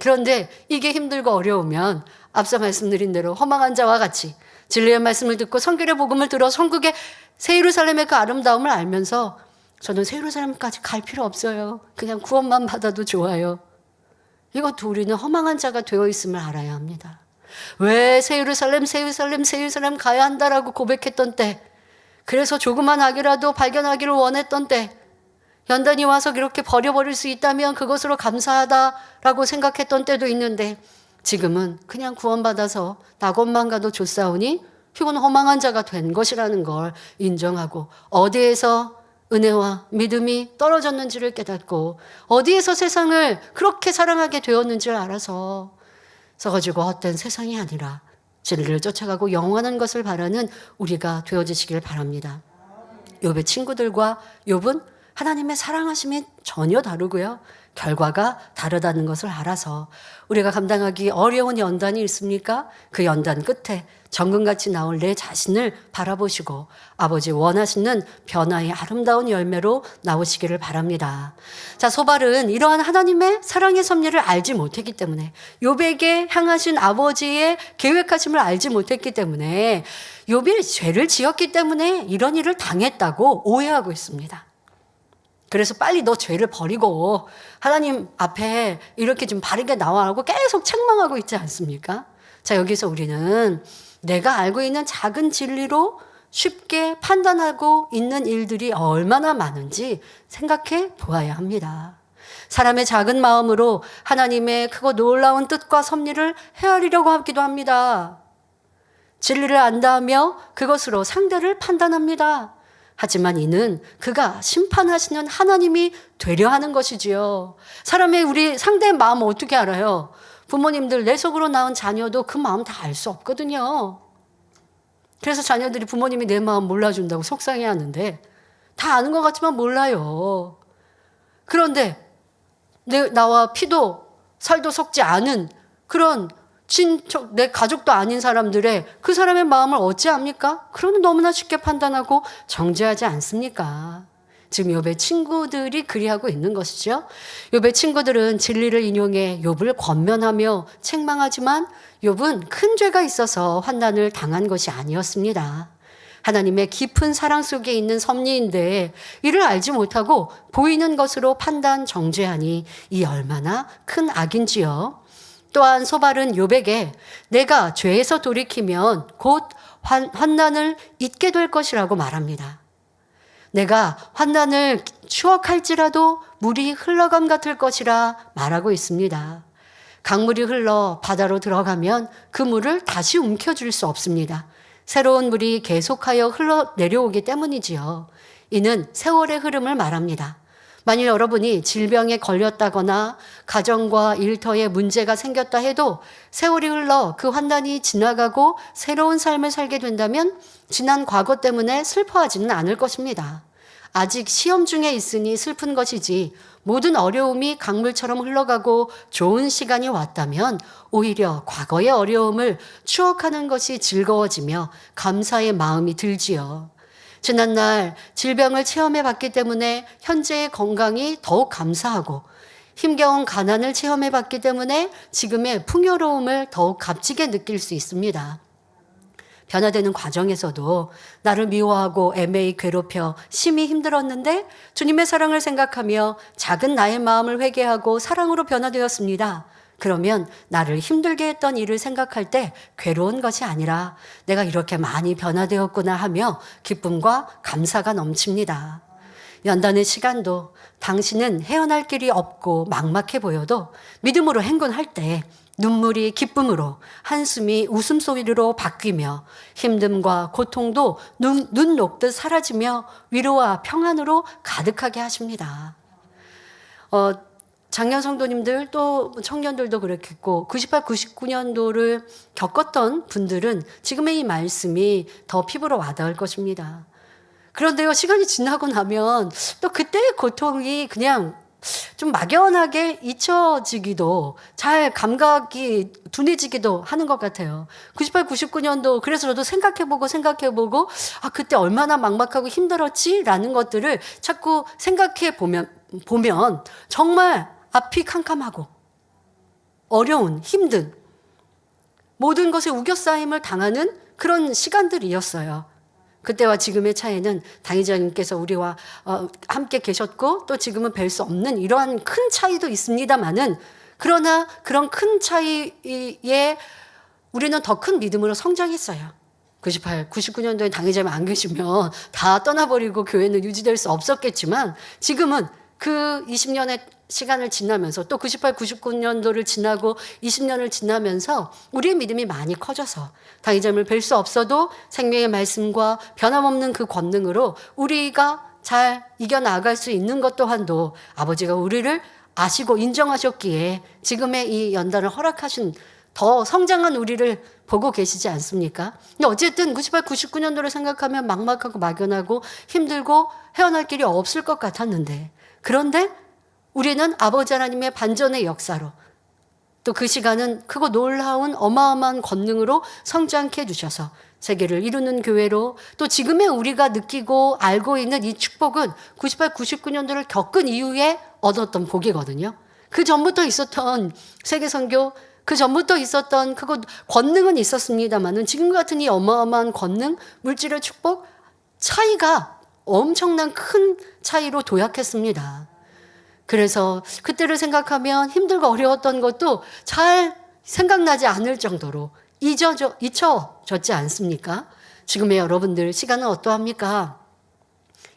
그런데 이게 힘들고 어려우면 앞서 말씀드린 대로 허망한 자와 같이 진리의 말씀을 듣고 성결의 복음을 들어 천국의 새 예루살렘의 그 아름다움을 알면서 저는 새 예루살렘까지 갈 필요 없어요. 그냥 구원만 받아도 좋아요. 이것도 우리는 허망한 자가 되어 있음을 알아야 합니다. 왜 새 예루살렘, 새 예루살렘, 새 예루살렘 가야 한다라고 고백했던 때, 그래서 조그만 악이라도 발견하기를 원했던 때, 연단이 와서 이렇게 버려버릴 수 있다면 그것으로 감사하다라고 생각했던 때도 있는데, 지금은 그냥 구원받아서 낙원만 가도 좋사오니 휴건 허망한 자가 된 것이라는 걸 인정하고, 어디에서 은혜와 믿음이 떨어졌는지를 깨닫고, 어디에서 세상을 그렇게 사랑하게 되었는지를 알아서 써가지고 헛된 세상이 아니라 진리를 쫓아가고 영원한 것을 바라는 우리가 되어지시길 바랍니다. 욥의 친구들과 욥은 하나님의 사랑하심이 전혀 다르고요. 결과가 다르다는 것을 알아서 우리가 감당하기 어려운 연단이 있습니까? 그 연단 끝에 정금같이 나올 내 자신을 바라보시고 아버지 원하시는 변화의 아름다운 열매로 나오시기를 바랍니다. 자, 소발은 이러한 하나님의 사랑의 섭리를 알지 못했기 때문에, 욥에게 향하신 아버지의 계획하심을 알지 못했기 때문에, 욥이 죄를 지었기 때문에 이런 일을 당했다고 오해하고 있습니다. 그래서 빨리 너 죄를 버리고 하나님 앞에 이렇게 좀 바르게 나와라고 계속 책망하고 있지 않습니까? 자, 여기서 우리는 내가 알고 있는 작은 진리로 쉽게 판단하고 있는 일들이 얼마나 많은지 생각해 보아야 합니다. 사람의 작은 마음으로 하나님의 크고 놀라운 뜻과 섭리를 헤아리려고 하기도 합니다. 진리를 안다 하며 그것으로 상대를 판단합니다. 하지만 이는 그가 심판하시는 하나님이 되려 하는 것이지요. 사람의 우리 상대의 마음을 어떻게 알아요? 부모님들 내 속으로 낳은 자녀도 그 마음 다 알 수 없거든요. 그래서 자녀들이 부모님이 내 마음 몰라준다고 속상해하는데 다 아는 것 같지만 몰라요. 그런데 나와 피도 살도 섞지 않은 그런 친척, 내 가족도 아닌 사람들의 그 사람의 마음을 어찌합니까? 그러면 너무나 쉽게 판단하고 정죄하지 않습니까? 지금 욥의 친구들이 그리하고 있는 것이죠. 욥의 친구들은 진리를 인용해 욥을 권면하며 책망하지만 욥은 큰 죄가 있어서 환난을 당한 것이 아니었습니다. 하나님의 깊은 사랑 속에 있는 섭리인데 이를 알지 못하고 보이는 것으로 판단 정죄하니 이 얼마나 큰 악인지요. 또한 소발은 욥에게 내가 죄에서 돌이키면 곧 환난을 잊게 될 것이라고 말합니다. 내가 환난을 추억할지라도 물이 흘러감 같을 것이라 말하고 있습니다. 강물이 흘러 바다로 들어가면 그 물을 다시 움켜쥘 수 없습니다. 새로운 물이 계속하여 흘러 내려오기 때문이지요. 이는 세월의 흐름을 말합니다. 만일 여러분이 질병에 걸렸다거나 가정과 일터에 문제가 생겼다 해도 세월이 흘러 그 환난이 지나가고 새로운 삶을 살게 된다면 지난 과거 때문에 슬퍼하지는 않을 것입니다. 아직 시험 중에 있으니 슬픈 것이지 모든 어려움이 강물처럼 흘러가고 좋은 시간이 왔다면 오히려 과거의 어려움을 추억하는 것이 즐거워지며 감사의 마음이 들지요. 지난날 질병을 체험해 봤기 때문에 현재의 건강이 더욱 감사하고 힘겨운 가난을 체험해 봤기 때문에 지금의 풍요로움을 더욱 값지게 느낄 수 있습니다. 변화되는 과정에서도 나를 미워하고 애매히 괴롭혀 심히 힘들었는데 주님의 사랑을 생각하며 작은 나의 마음을 회개하고 사랑으로 변화되었습니다. 그러면 나를 힘들게 했던 일을 생각할 때 괴로운 것이 아니라 내가 이렇게 많이 변화되었구나 하며 기쁨과 감사가 넘칩니다. 연단의 시간도 당신은 헤어날 길이 없고 막막해 보여도 믿음으로 행군할 때 눈물이 기쁨으로 한숨이 웃음소리로 바뀌며 힘듦과 고통도 눈 녹듯 사라지며 위로와 평안으로 가득하게 하십니다. 작년 성도님들 또 청년들도 그렇겠고 98, 99년도를 겪었던 분들은 지금의 이 말씀이 더 피부로 와닿을 것입니다. 그런데요, 시간이 지나고 나면 또 그때의 고통이 그냥 좀 막연하게 잊혀지기도 잘 감각이 둔해지기도 하는 것 같아요. 98, 99년도 그래서 저도 생각해보고 그때 얼마나 막막하고 힘들었지라는 것들을 자꾸 생각해 보면 정말 앞이 캄캄하고 어려운 힘든 모든 것에 우겨싸임을 당하는 그런 시간들이었어요. 그때와 지금의 차이는 당의자님께서 우리와 함께 계셨고 또 지금은 뵐 수 없는 이러한 큰 차이도 있습니다만은 그러나 그런 큰 차이에 우리는 더 큰 믿음으로 성장했어요. 98, 99년도에 당의자님 안 계시면 다 떠나버리고 교회는 유지될 수 없었겠지만 지금은 그 20년의 시간을 지나면서 또 98, 99년도를 지나고 20년을 지나면서 우리의 믿음이 많이 커져서 당의자님을 뵐 수 없어도 생명의 말씀과 변함없는 그 권능으로 우리가 잘 이겨나갈 수 있는 것 또한도 아버지가 우리를 아시고 인정하셨기에 지금의 이 연단을 허락하신 더 성장한 우리를 보고 계시지 않습니까? 근데 어쨌든 98, 99년도를 생각하면 막막하고 막연하고 힘들고 헤어날 길이 없을 것 같았는데 그런데 우리는 아버지 하나님의 반전의 역사로 또 그 시간은 크고 놀라운 어마어마한 권능으로 성장케 해주셔서 세계를 이루는 교회로 또 지금의 우리가 느끼고 알고 있는 이 축복은 98, 99년도를 겪은 이후에 얻었던 복이거든요. 그 전부터 있었던 세계선교, 그 전부터 있었던 그거 권능은 있었습니다만은 지금 같은 이 어마어마한 권능, 물질의 축복 차이가 엄청난 큰 차이로 도약했습니다. 그래서 그때를 생각하면 힘들고 어려웠던 것도 잘 생각나지 않을 정도로 잊혀졌지 않습니까? 지금의 여러분들 시간은 어떠합니까?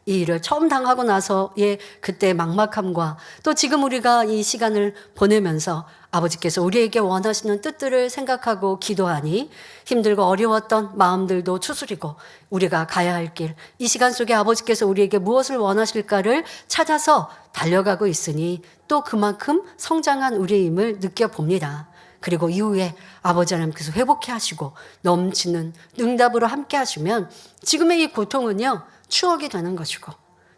이 일을 처음 당하고 나서의 그때 막막함과 또 지금 우리가 이 시간을 보내면서 아버지께서 우리에게 원하시는 뜻들을 생각하고 기도하니 힘들고 어려웠던 마음들도 추스리고 우리가 가야 할 길, 이 시간 속에 아버지께서 우리에게 무엇을 원하실까를 찾아서 달려가고 있으니 또 그만큼 성장한 우리의 힘을 느껴봅니다. 그리고 이후에 아버지 하나님께서 회복해 하시고 넘치는 응답으로 함께 하시면 지금의 이 고통은요, 추억이 되는 것이고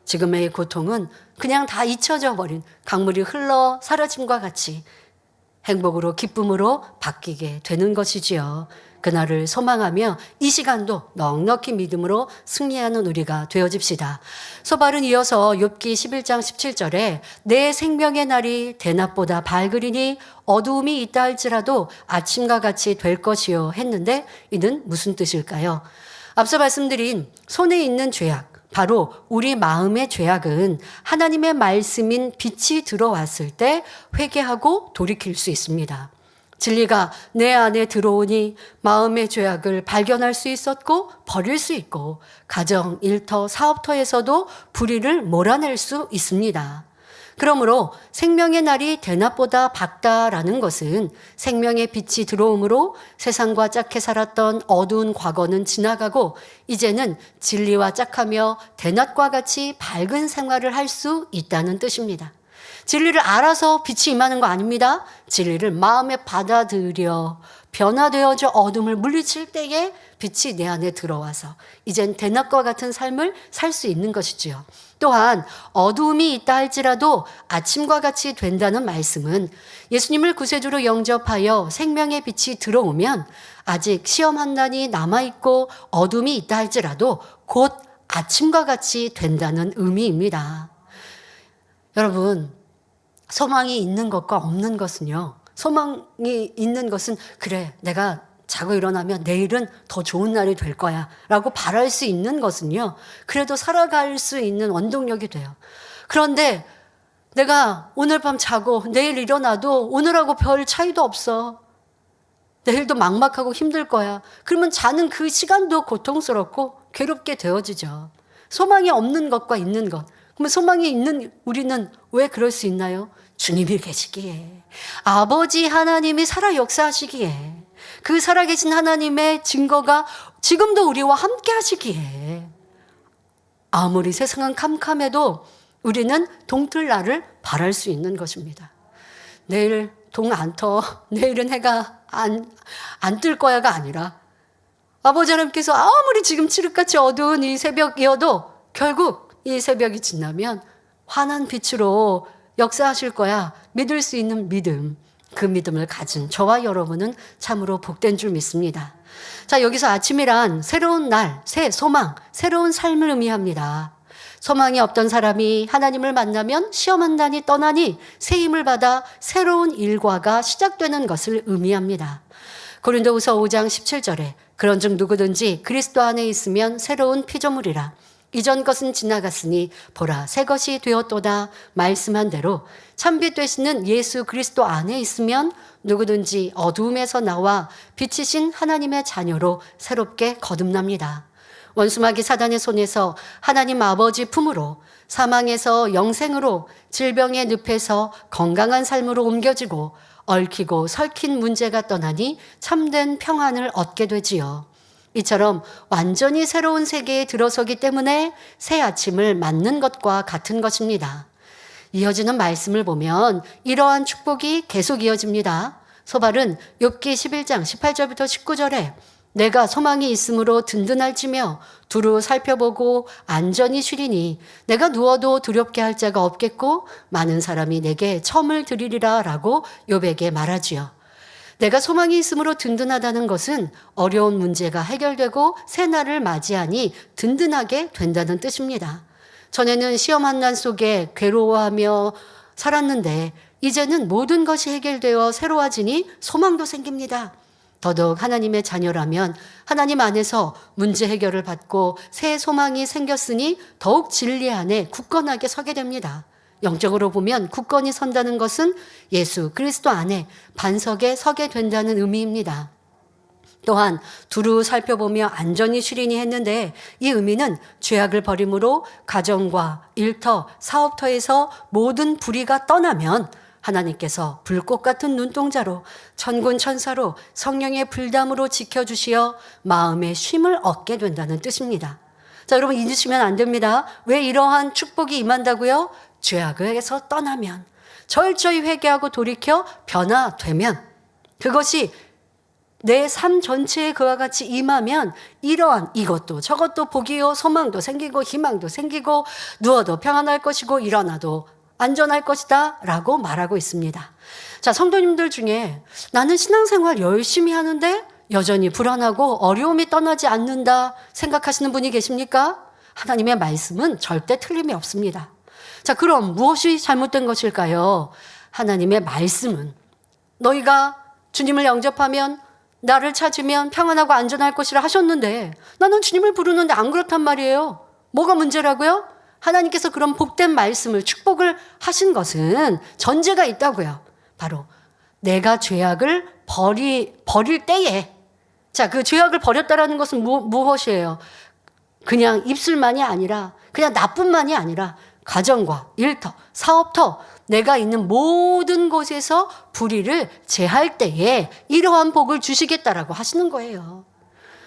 지금의 이 고통은 그냥 다 잊혀져 버린 강물이 흘러 사라짐과 같이 행복으로 기쁨으로 바뀌게 되는 것이지요. 그날을 소망하며 이 시간도 넉넉히 믿음으로 승리하는 우리가 되어집시다. 소발은 이어서 욥기 11장 17절에 내 생명의 날이 대낮보다 밝으리니 어두움이 있다 할지라도 아침과 같이 될 것이요 했는데 이는 무슨 뜻일까요? 앞서 말씀드린 손에 있는 죄악, 바로 우리 마음의 죄악은 하나님의 말씀인 빛이 들어왔을 때 회개하고 돌이킬 수 있습니다. 진리가 내 안에 들어오니 마음의 죄악을 발견할 수 있었고 버릴 수 있고 가정, 일터, 사업터에서도 불의를 몰아낼 수 있습니다. 그러므로 생명의 날이 대낮보다 밝다라는 것은 생명의 빛이 들어오므로 세상과 짝해 살았던 어두운 과거는 지나가고 이제는 진리와 짝하며 대낮과 같이 밝은 생활을 할 수 있다는 뜻입니다. 진리를 알아서 빛이 임하는 거 아닙니다. 진리를 마음에 받아들여 변화되어져 어둠을 물리칠 때에 빛이 내 안에 들어와서 이젠 대낮과 같은 삶을 살 수 있는 것이지요. 또한 어두움이 있다 할지라도 아침과 같이 된다는 말씀은 예수님을 구세주로 영접하여 생명의 빛이 들어오면 아직 시험 한난이 남아있고 어둠이 있다 할지라도 곧 아침과 같이 된다는 의미입니다. 여러분, 소망이 있는 것과 없는 것은요, 소망이 있는 것은 그래, 내가 자고 일어나면 내일은 더 좋은 날이 될 거야 라고 바랄 수 있는 것은요, 그래도 살아갈 수 있는 원동력이 돼요. 그런데 내가 오늘 밤 자고 내일 일어나도 오늘하고 별 차이도 없어. 내일도 막막하고 힘들 거야. 그러면 자는 그 시간도 고통스럽고 괴롭게 되어지죠. 소망이 없는 것과 있는 것. 그러면 소망이 있는 우리는 왜 그럴 수 있나요? 주님이 계시기에, 아버지 하나님이 살아 역사하시기에, 그 살아계신 하나님의 증거가 지금도 우리와 함께 하시기에 아무리 세상은 캄캄해도 우리는 동틀 날을 바랄 수 있는 것입니다. 내일 동 안 터, 내일은 해가 안 뜰 거야가 아니라 아버지 하나님께서 아무리 지금 칠흑같이 어두운 이 새벽이어도 결국 이 새벽이 지나면 환한 빛으로 역사하실 거야. 믿을 수 있는 믿음. 그 믿음을 가진 저와 여러분은 참으로 복된 줄 믿습니다. 자, 여기서 아침이란 새로운 날, 새 소망, 새로운 삶을 의미합니다. 소망이 없던 사람이 하나님을 만나면 시험한다니 떠나니 새 힘을 받아 새로운 일과가 시작되는 것을 의미합니다. 고린도후서 5장 17절에 그런즉 누구든지 그리스도 안에 있으면 새로운 피조물이라. 이전 것은 지나갔으니 보라 새 것이 되었도다 말씀한 대로 참빛 되시는 예수 그리스도 안에 있으면 누구든지 어두움에서 나와 빛이신 하나님의 자녀로 새롭게 거듭납니다. 원수마귀 사단의 손에서 하나님 아버지 품으로 사망에서 영생으로 질병의 늪에서 건강한 삶으로 옮겨지고 얽히고 설킨 문제가 떠나니 참된 평안을 얻게 되지요. 이처럼 완전히 새로운 세계에 들어서기 때문에 새 아침을 맞는 것과 같은 것입니다. 이어지는 말씀을 보면 이러한 축복이 계속 이어집니다. 소발은 욥기 11장 18절부터 19절에 내가 소망이 있으므로 든든할지며 두루 살펴보고 안전히 쉬리니 내가 누워도 두렵게 할 자가 없겠고 많은 사람이 내게 첨을 드리리라 라고 욥에게 말하지요. 내가 소망이 있으므로 든든하다는 것은 어려운 문제가 해결되고 새 날을 맞이하니 든든하게 된다는 뜻입니다. 전에는 시험 한난 속에 괴로워하며 살았는데 이제는 모든 것이 해결되어 새로워지니 소망도 생깁니다. 더더욱 하나님의 자녀라면 하나님 안에서 문제 해결을 받고 새 소망이 생겼으니 더욱 진리 안에 굳건하게 서게 됩니다. 영적으로 보면 굳건히 선다는 것은 예수 그리스도 안에 반석에 서게 된다는 의미입니다. 또한 두루 살펴보며 안전히 쉬리니 했는데 이 의미는 죄악을 버림으로 가정과 일터, 사업터에서 모든 불의가 떠나면 하나님께서 불꽃 같은 눈동자로 천군 천사로 성령의 불담으로 지켜주시어 마음의 쉼을 얻게 된다는 뜻입니다. 자, 여러분 잊으시면 안 됩니다. 왜 이러한 축복이 임한다고요? 죄악에서 떠나면, 철저히 회개하고 돌이켜 변화되면, 그것이 내 삶 전체에 그와 같이 임하면 이러한 이것도 저것도 복이요 소망도 생기고 희망도 생기고 누워도 평안할 것이고 일어나도 안전할 것이다 라고 말하고 있습니다. 자, 성도님들 중에 나는 신앙생활 열심히 하는데 여전히 불안하고 어려움이 떠나지 않는다 생각하시는 분이 계십니까? 하나님의 말씀은 절대 틀림이 없습니다. 자, 그럼 무엇이 잘못된 것일까요? 하나님의 말씀은 너희가 주님을 영접하면 나를 찾으면 평안하고 안전할 것이라 하셨는데 나는 주님을 부르는데 안 그렇단 말이에요. 뭐가 문제라고요? 하나님께서 그런 복된 말씀을 축복을 하신 것은 전제가 있다고요. 바로 내가 죄악을 버릴 때에, 자, 그 죄악을 버렸다라는 것은 무엇이에요? 그냥 입술만이 아니라, 그냥 나뿐만이 아니라 가정과 일터, 사업터, 내가 있는 모든 곳에서 불의를 제할 때에 이러한 복을 주시겠다라고 하시는 거예요.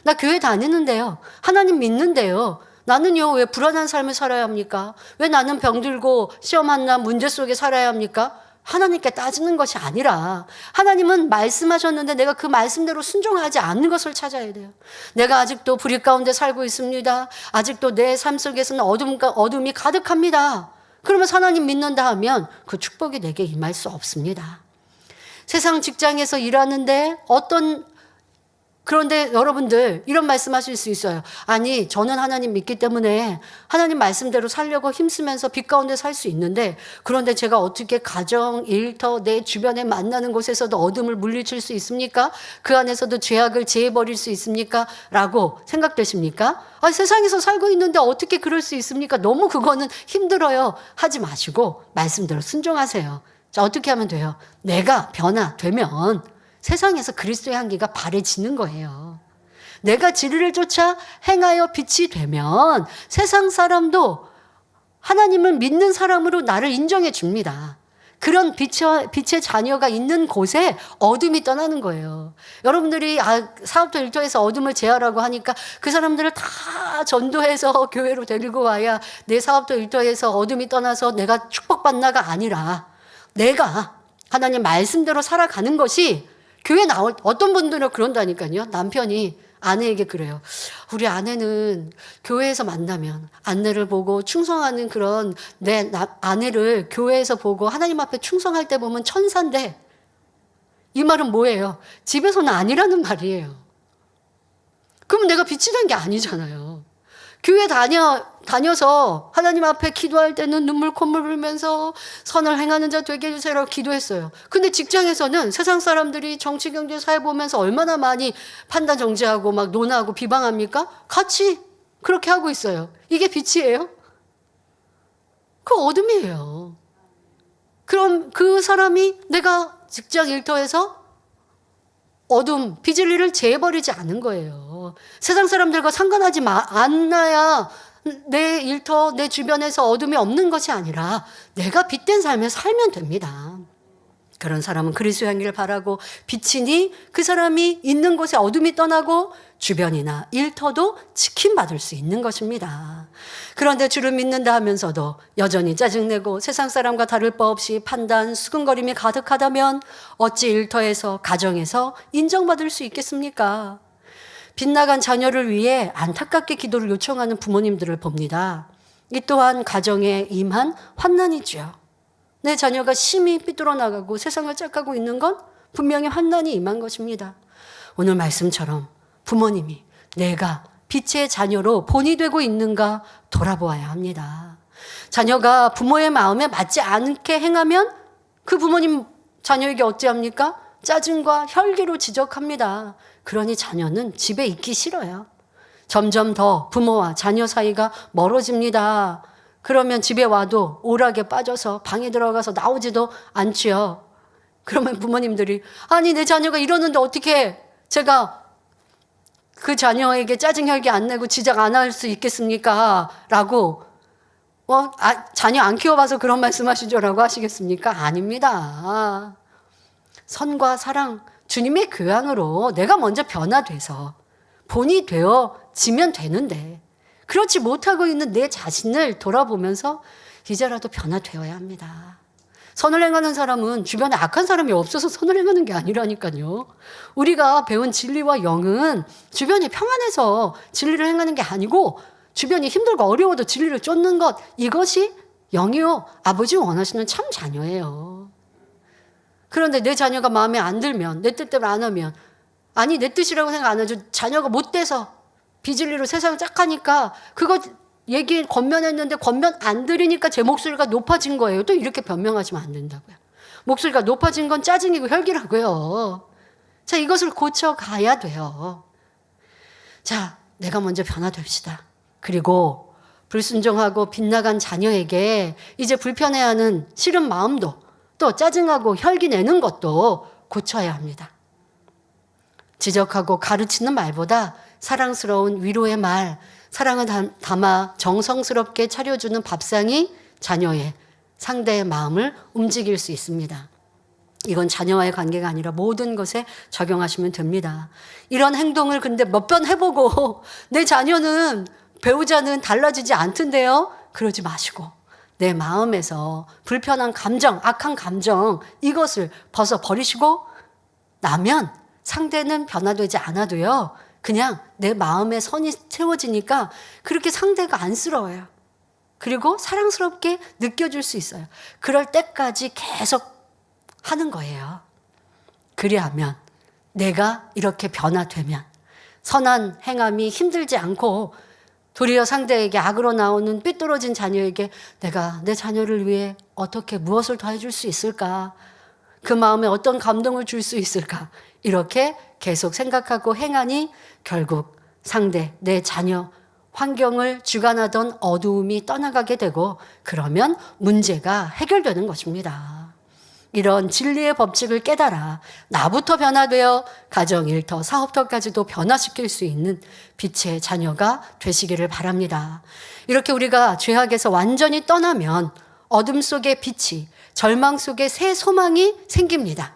나 교회 다니는데요. 하나님 믿는데요. 나는요, 왜 불안한 삶을 살아야 합니까? 왜 나는 병들고 시험 한난 문제 속에 살아야 합니까? 하나님께 따지는 것이 아니라 하나님은 말씀하셨는데 내가 그 말씀대로 순종하지 않는 것을 찾아야 돼요. 내가 아직도 불의 가운데 살고 있습니다. 아직도 내 삶 속에서는 어둠이 가득합니다. 그러면서 하나님 믿는다 하면 그 축복이 내게 임할 수 없습니다. 세상 직장에서 일하는데 그런데 여러분들 이런 말씀하실 수 있어요. 아니, 저는 하나님 믿기 때문에 하나님 말씀대로 살려고 힘쓰면서 빛 가운데 살 수 있는데 그런데 제가 어떻게 가정, 일터, 내 주변에 만나는 곳에서도 어둠을 물리칠 수 있습니까? 그 안에서도 죄악을 제해버릴 수 있습니까? 라고 생각되십니까? 아, 세상에서 살고 있는데 어떻게 그럴 수 있습니까? 너무 그거는 힘들어요. 하지 마시고 말씀대로 순종하세요. 자, 어떻게 하면 돼요? 내가 변화되면 세상에서 그리스도의 향기가 바래지는 거예요. 내가 진리를 쫓아 행하여 빛이 되면 세상 사람도 하나님을 믿는 사람으로 나를 인정해 줍니다. 그런 빛의 자녀가 있는 곳에 어둠이 떠나는 거예요. 여러분들이 사업도 일터에서 어둠을 제하라고 하니까 그 사람들을 다 전도해서 교회로 데리고 와야 내 사업도 일터에서 어둠이 떠나서 내가 축복받나가 아니라 내가 하나님 말씀대로 살아가는 것이 교회 어떤 분들은 그런다니까요. 남편이 아내에게 그래요. 우리 아내는 교회에서 만나면 아내를 보고 충성하는 그런 아내를 교회에서 보고 하나님 앞에 충성할 때 보면 천사인데, 이 말은 뭐예요? 집에서는 아니라는 말이에요. 그럼 내가 빛이 된 게 아니잖아요. 교회 다녀서 하나님 앞에 기도할 때는 눈물 콧물 흘리면서 선을 행하는 자 되게 해주세요라고 기도했어요. 근데 직장에서는 세상 사람들이 정치 경제 사회 보면서 얼마나 많이 판단 정지하고 막 논하고 비방합니까? 같이 그렇게 하고 있어요. 이게 빛이에요? 그 어둠이에요. 그럼 그 사람이 내가 직장 일터에서 어둠, 비질리를 제해버리지 않은 거예요. 세상 사람들과 상관하지 않아야 내 일터, 내 주변에서 어둠이 없는 것이 아니라 내가 빛된 삶을 살면 됩니다. 그런 사람은 그리스도의 향기를 바라고 비치니 그 사람이 있는 곳에 어둠이 떠나고 주변이나 일터도 지킴받을 수 있는 것입니다. 그런데 주를 믿는다 하면서도 여전히 짜증내고 세상 사람과 다를 바 없이 판단, 수근거림이 가득하다면 어찌 일터에서, 가정에서 인정받을 수 있겠습니까? 빗나간 자녀를 위해 안타깝게 기도를 요청하는 부모님들을 봅니다. 이 또한 가정에 임한 환난이죠. 내 자녀가 심히 삐뚤어나가고 세상을 짝하고 있는 건 분명히 환난이 임한 것입니다. 오늘 말씀처럼 부모님이 내가 빛의 자녀로 본이 되고 있는가 돌아보아야 합니다. 자녀가 부모의 마음에 맞지 않게 행하면 그 부모님 자녀에게 어찌합니까? 짜증과 혈기로 지적합니다. 그러니 자녀는 집에 있기 싫어요. 점점 더 부모와 자녀 사이가 멀어집니다. 그러면 집에 와도 오락에 빠져서 방에 들어가서 나오지도 않지요. 그러면 부모님들이 아니 내 자녀가 이러는데 어떻게 제가 그 자녀에게 짜증 혈기 안 내고 지적 안 할 수 있겠습니까? 라고 자녀 안 키워봐서 그런 말씀하시죠? 라고 하시겠습니까? 아닙니다. 선과 사랑, 주님의 교양으로 내가 먼저 변화돼서 본이 되어지면 되는데 그렇지 못하고 있는 내 자신을 돌아보면서 이제라도 변화되어야 합니다. 선을 행하는 사람은 주변에 악한 사람이 없어서 선을 행하는 게 아니라니까요. 우리가 배운 진리와 영은 주변이 평안해서 진리를 행하는 게 아니고 주변이 힘들고 어려워도 진리를 쫓는 것, 이것이 영이요 아버지 원하시는 참 자녀예요. 그런데 내 자녀가 마음에 안 들면, 내 뜻대로 안 하면, 아니 내 뜻이라고 생각 안 하죠. 자녀가 못돼서 비진리로 세상을 짝하니까 그거 얘기 권면했는데 권면 안 들으니까 제 목소리가 높아진 거예요. 또 이렇게 변명하시면 안 된다고요. 목소리가 높아진 건 짜증이고 혈기라고요. 자, 이것을 고쳐가야 돼요. 자, 내가 먼저 변화됩시다. 그리고 불순종하고 빗나간 자녀에게 이제 불편해하는 싫은 마음도 또 짜증하고 혈기 내는 것도 고쳐야 합니다. 지적하고 가르치는 말보다 사랑스러운 위로의 말, 사랑을 담아 정성스럽게 차려주는 밥상이 자녀의 상대의 마음을 움직일 수 있습니다. 이건 자녀와의 관계가 아니라 모든 것에 적용하시면 됩니다. 이런 행동을 근데 몇 번 해보고 내 자녀는, 배우자는 달라지지 않던데요? 그러지 마시고 내 마음에서 불편한 감정, 악한 감정, 이것을 벗어버리시고 나면 상대는 변화되지 않아도요, 그냥 내 마음에 선이 채워지니까 그렇게 상대가 안쓰러워요. 그리고 사랑스럽게 느껴질 수 있어요. 그럴 때까지 계속 하는 거예요. 그리하면 내가 이렇게 변화되면 선한 행함이 힘들지 않고 도리어 상대에게 악으로 나오는 삐뚤어진 자녀에게 내가 내 자녀를 위해 어떻게 무엇을 더 해줄 수 있을까? 그 마음에 어떤 감동을 줄 수 있을까? 이렇게 계속 생각하고 행하니 결국 상대, 내 자녀, 환경을 주관하던 어두움이 떠나가게 되고 그러면 문제가 해결되는 것입니다. 이런 진리의 법칙을 깨달아 나부터 변화되어 가정, 일터, 사업터까지도 변화시킬 수 있는 빛의 자녀가 되시기를 바랍니다. 이렇게 우리가 죄악에서 완전히 떠나면 어둠 속에 빛이, 절망 속에 새 소망이 생깁니다.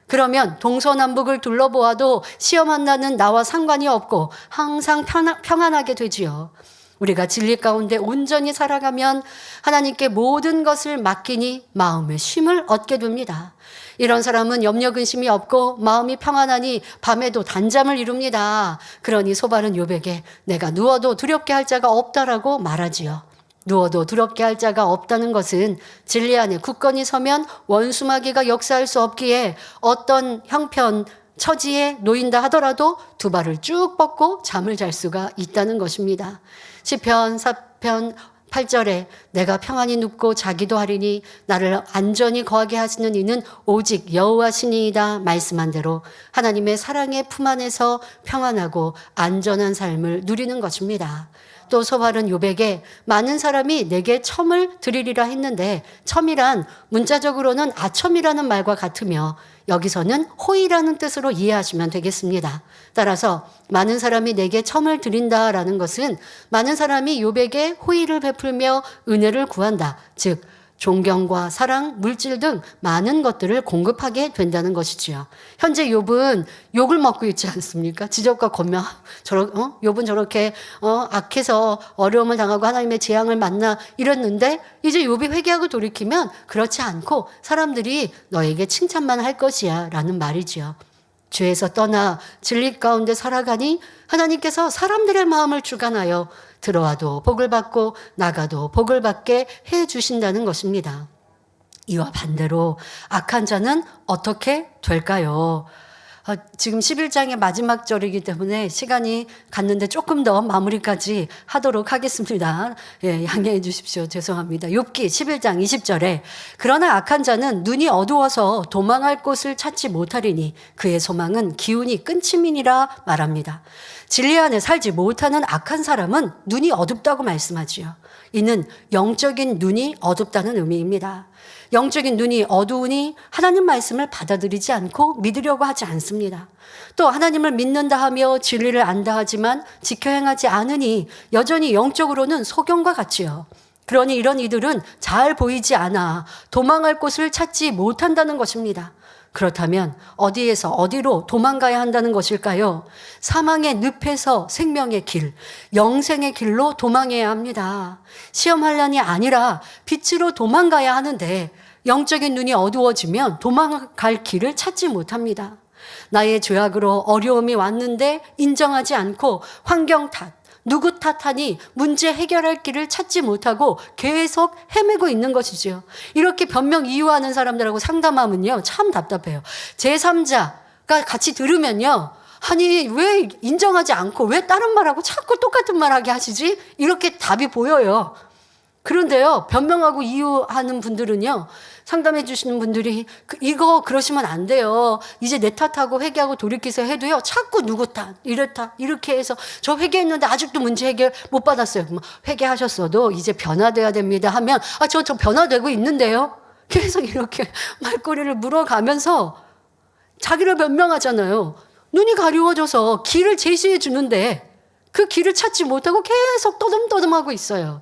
그러면 동서남북을 둘러보아도 시험한다는 나와 상관이 없고 항상 평안하게 되지요. 우리가 진리 가운데 온전히 살아가면 하나님께 모든 것을 맡기니 마음의 쉼을 얻게 됩니다. 이런 사람은 염려 근심이 없고 마음이 평안하니 밤에도 단잠을 이룹니다. 그러니 소발은 욥에게 내가 누워도 두렵게 할 자가 없다라고 말하지요. 누워도 두렵게 할 자가 없다는 것은 진리 안에 굳건히 서면 원수마귀가 역사할 수 없기에 어떤 형편 처지에 놓인다 하더라도 두 발을 쭉 뻗고 잠을 잘 수가 있다는 것입니다. 시편 4편 8절에 내가 평안히 눕고 자기도 하리니 나를 안전히 거하게 하시는 이는 오직 여호와시니이다 말씀한 대로 하나님의 사랑의 품 안에서 평안하고 안전한 삶을 누리는 것입니다. 또 소발은 욥에게 많은 사람이 내게 첨을 드리리라 했는데 첨이란 문자적으로는 아첨이라는 말과 같으며 여기서는 호의라는 뜻으로 이해하시면 되겠습니다. 따라서 많은 사람이 내게 첨을 드린다라는 것은 많은 사람이 욥에게 호의를 베풀며 은혜를 구한다. 즉 존경과 사랑, 물질 등 많은 것들을 공급하게 된다는 것이지요. 현재 욥은 욕을 먹고 있지 않습니까? 지적과 권면. 욥은 저렇게 악해서 어려움을 당하고 하나님의 재앙을 만나 이랬는데 이제 욥이 회개하고 돌이키면 그렇지 않고 사람들이 너에게 칭찬만 할 것이야 라는 말이지요. 죄에서 떠나 진리 가운데 살아가니 하나님께서 사람들의 마음을 주관하여 들어와도 복을 받고 나가도 복을 받게 해 주신다는 것입니다. 이와 반대로 악한 자는 어떻게 될까요? 지금 11장의 마지막 절이기 때문에 시간이 갔는데 조금 더 마무리까지 하도록 하겠습니다. 예, 양해해 주십시오. 죄송합니다. 욥기 11장 20절에 그러나 악한 자는 눈이 어두워서 도망할 곳을 찾지 못하리니 그의 소망은 기운이 끊침이니라 말합니다. 진리 안에 살지 못하는 악한 사람은 눈이 어둡다고 말씀하지요. 이는 영적인 눈이 어둡다는 의미입니다. 영적인 눈이 어두우니 하나님 말씀을 받아들이지 않고 믿으려고 하지 않습니다. 또 하나님을 믿는다 하며 진리를 안다 하지만 지켜 행하지 않으니 여전히 영적으로는 소경과 같지요. 그러니 이런 이들은 잘 보이지 않아 도망할 곳을 찾지 못한다는 것입니다. 그렇다면 어디에서 어디로 도망가야 한다는 것일까요? 사망의 늪에서 생명의 길, 영생의 길로 도망해야 합니다. 시험 환난이 아니라 빛으로 도망가야 하는데 영적인 눈이 어두워지면 도망갈 길을 찾지 못합니다. 나의 죄악으로 어려움이 왔는데 인정하지 않고 환경 탓, 누구 탓하니 문제 해결할 길을 찾지 못하고 계속 헤매고 있는 것이죠. 이렇게 변명 이유하는 사람들하고 상담하면요 참 답답해요. 제3자가 같이 들으면요 아니 왜 인정하지 않고 왜 다른 말하고 자꾸 똑같은 말하게 하시지? 이렇게 답이 보여요. 그런데요 변명하고 이유하는 분들은요 상담해 주시는 분들이 이거 그러시면 안 돼요. 이제 내 탓하고 회개하고 돌이키서 해도요. 자꾸 누구 탓, 이렇다, 이렇게 해서 저 회개했는데 아직도 문제 해결 못 받았어요. 회개하셨어도 이제 변화돼야 됩니다 하면 저 변화되고 있는데요. 계속 이렇게 말꼬리를 물어가면서 자기를 변명하잖아요. 눈이 가리워져서 길을 제시해 주는데 그 길을 찾지 못하고 계속 떠듬떠듬하고 있어요.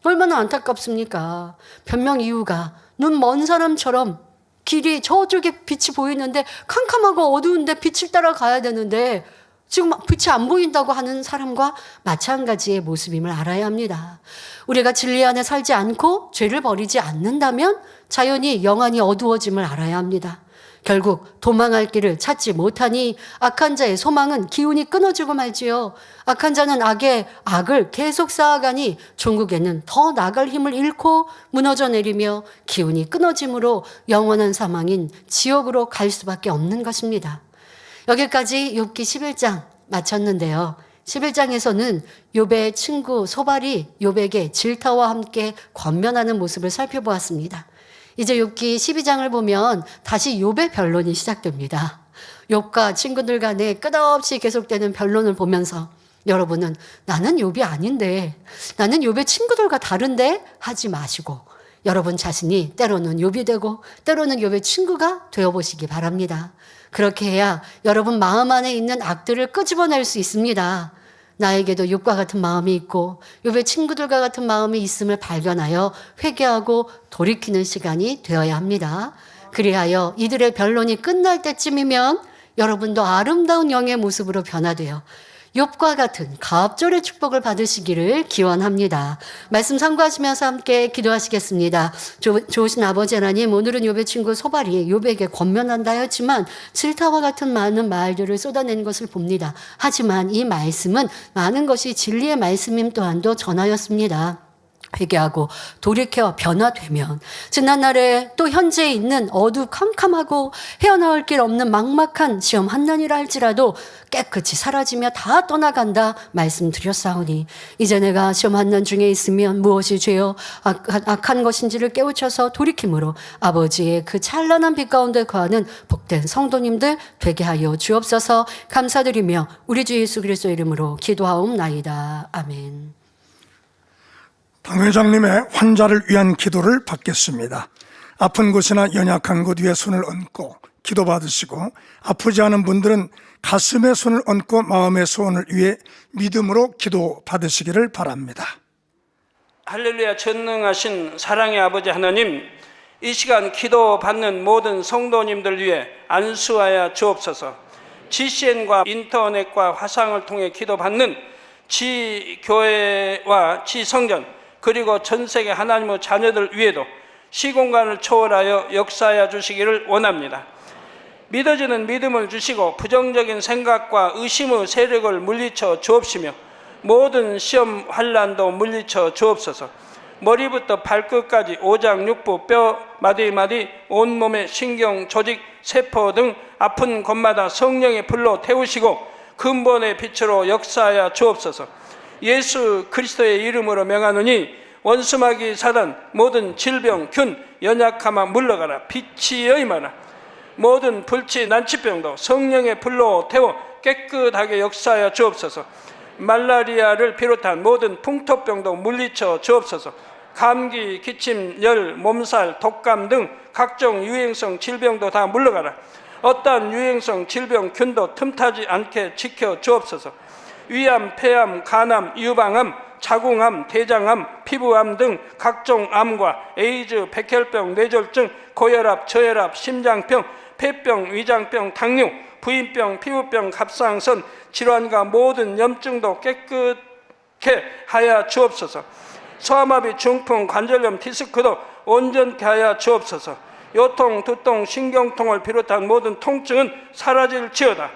얼마나 안타깝습니까? 변명 이유가 눈 먼 사람처럼 길이 저쪽에 빛이 보이는데 캄캄하고 어두운데 빛을 따라가야 되는데 지금 빛이 안 보인다고 하는 사람과 마찬가지의 모습임을 알아야 합니다. 우리가 진리 안에 살지 않고 죄를 버리지 않는다면 자연히 영안이 어두워짐을 알아야 합니다. 결국 도망할 길을 찾지 못하니 악한 자의 소망은 기운이 끊어지고 말지요. 악한 자는 악을 계속 쌓아가니 종국에는 더 나갈 힘을 잃고 무너져 내리며 기운이 끊어짐으로 영원한 사망인 지옥으로 갈 수밖에 없는 것입니다. 여기까지 욥기 11장 마쳤는데요. 11장에서는 욥의 친구 소발이 욥에게 질타와 함께 권면하는 모습을 살펴보았습니다. 이제 욥기 12장을 보면 다시 욥의 변론이 시작됩니다. 욥과 친구들 간에 끝없이 계속되는 변론을 보면서 여러분은 나는 욥이 아닌데 나는 욥의 친구들과 다른데 하지 마시고 여러분 자신이 때로는 욥이 되고 때로는 욥의 친구가 되어보시기 바랍니다. 그렇게 해야 여러분 마음 안에 있는 악들을 끄집어낼 수 있습니다. 나에게도 욥과 같은 마음이 있고 욥의 친구들과 같은 마음이 있음을 발견하여 회개하고 돌이키는 시간이 되어야 합니다. 그리하여 이들의 변론이 끝날 때쯤이면 여러분도 아름다운 영의 모습으로 변화되어 욥과 같은 갑절의 축복을 받으시기를 기원합니다. 말씀 참고하시면서 함께 기도하시겠습니다. 좋으신 아버지 하나님, 오늘은 욥의 친구 소발이 욥에게 권면한다 했지만 질타와 같은 많은 말들을 쏟아내는 것을 봅니다. 하지만 이 말씀은 많은 것이 진리의 말씀임 또한도 전하였습니다. 회개하고 돌이켜 변화되면 지난날에 또 현재에 있는 어두컴컴하고 헤어나올 길 없는 막막한 시험 한난이라 할지라도 깨끗이 사라지며 다 떠나간다 말씀드렸사오니 이제 내가 시험 한난 중에 있으면 무엇이 죄요 악한 것인지를 깨우쳐서 돌이킴으로 아버지의 그 찬란한 빛 가운데 거하는 복된 성도님들 되게 하여 주옵소서. 감사드리며 우리 주 예수 그리스도 이름으로 기도하옵나이다. 아멘. 당회장님의 환자를 위한 기도를 받겠습니다. 아픈 곳이나 연약한 곳 위에 손을 얹고 기도받으시고, 아프지 않은 분들은 가슴에 손을 얹고 마음의 소원을 위해 믿음으로 기도받으시기를 바랍니다. 할렐루야. 전능하신 사랑의 아버지 하나님, 이 시간 기도받는 모든 성도님들 위해 안수하여 주옵소서. GCN과 인터넷과 화상을 통해 기도받는 지교회와 지성전 그리고 전세계 하나님의 자녀들 위에도 시공간을 초월하여 역사하여 주시기를 원합니다. 믿어지는 믿음을 주시고 부정적인 생각과 의심의 세력을 물리쳐 주옵시며 모든 시험 환난도 물리쳐 주옵소서. 머리부터 발끝까지 오장육부 뼈 마디마디 온몸의 신경 조직 세포 등 아픈 곳마다 성령의 불로 태우시고 근본의 빛으로 역사하여 주옵소서. 예수 그리스도의 이름으로 명하노니 원수마귀 사단 모든 질병 균 연약함아 물러가라. 빛이 여임하라. 모든 불치 난치병도 성령의 불로 태워 깨끗하게 역사하여 주옵소서. 말라리아를 비롯한 모든 풍토병도 물리쳐 주옵소서. 감기, 기침, 열, 몸살, 독감 등 각종 유행성 질병도 다 물러가라. 어떠한 유행성 질병 균도 틈타지 않게 지켜 주옵소서. 위암, 폐암, 간암, 유방암, 자궁암, 대장암, 피부암 등 각종 암과 에이즈, 백혈병, 뇌졸중, 고혈압, 저혈압, 심장병, 폐병, 위장병, 당뇨, 부인병, 피부병, 갑상선 질환과 모든 염증도 깨끗게 하여 주옵소서. 소아마비, 중풍, 관절염, 디스크도 온전케 하여 주옵소서. 요통, 두통, 신경통을 비롯한 모든 통증은 사라질지어다.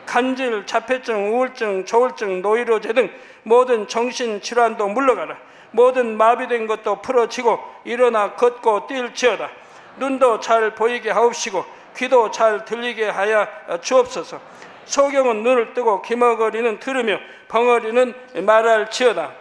간질, 자폐증, 우울증, 조울증, 노이로제 등 모든 정신질환도 물러가라. 모든 마비된 것도 풀어지고 일어나 걷고 뛸지어다. 눈도 잘 보이게 하옵시고 귀도 잘 들리게 하여 주옵소서. 소경은 눈을 뜨고 기머거리는 들으며 벙어리는 말할지어다.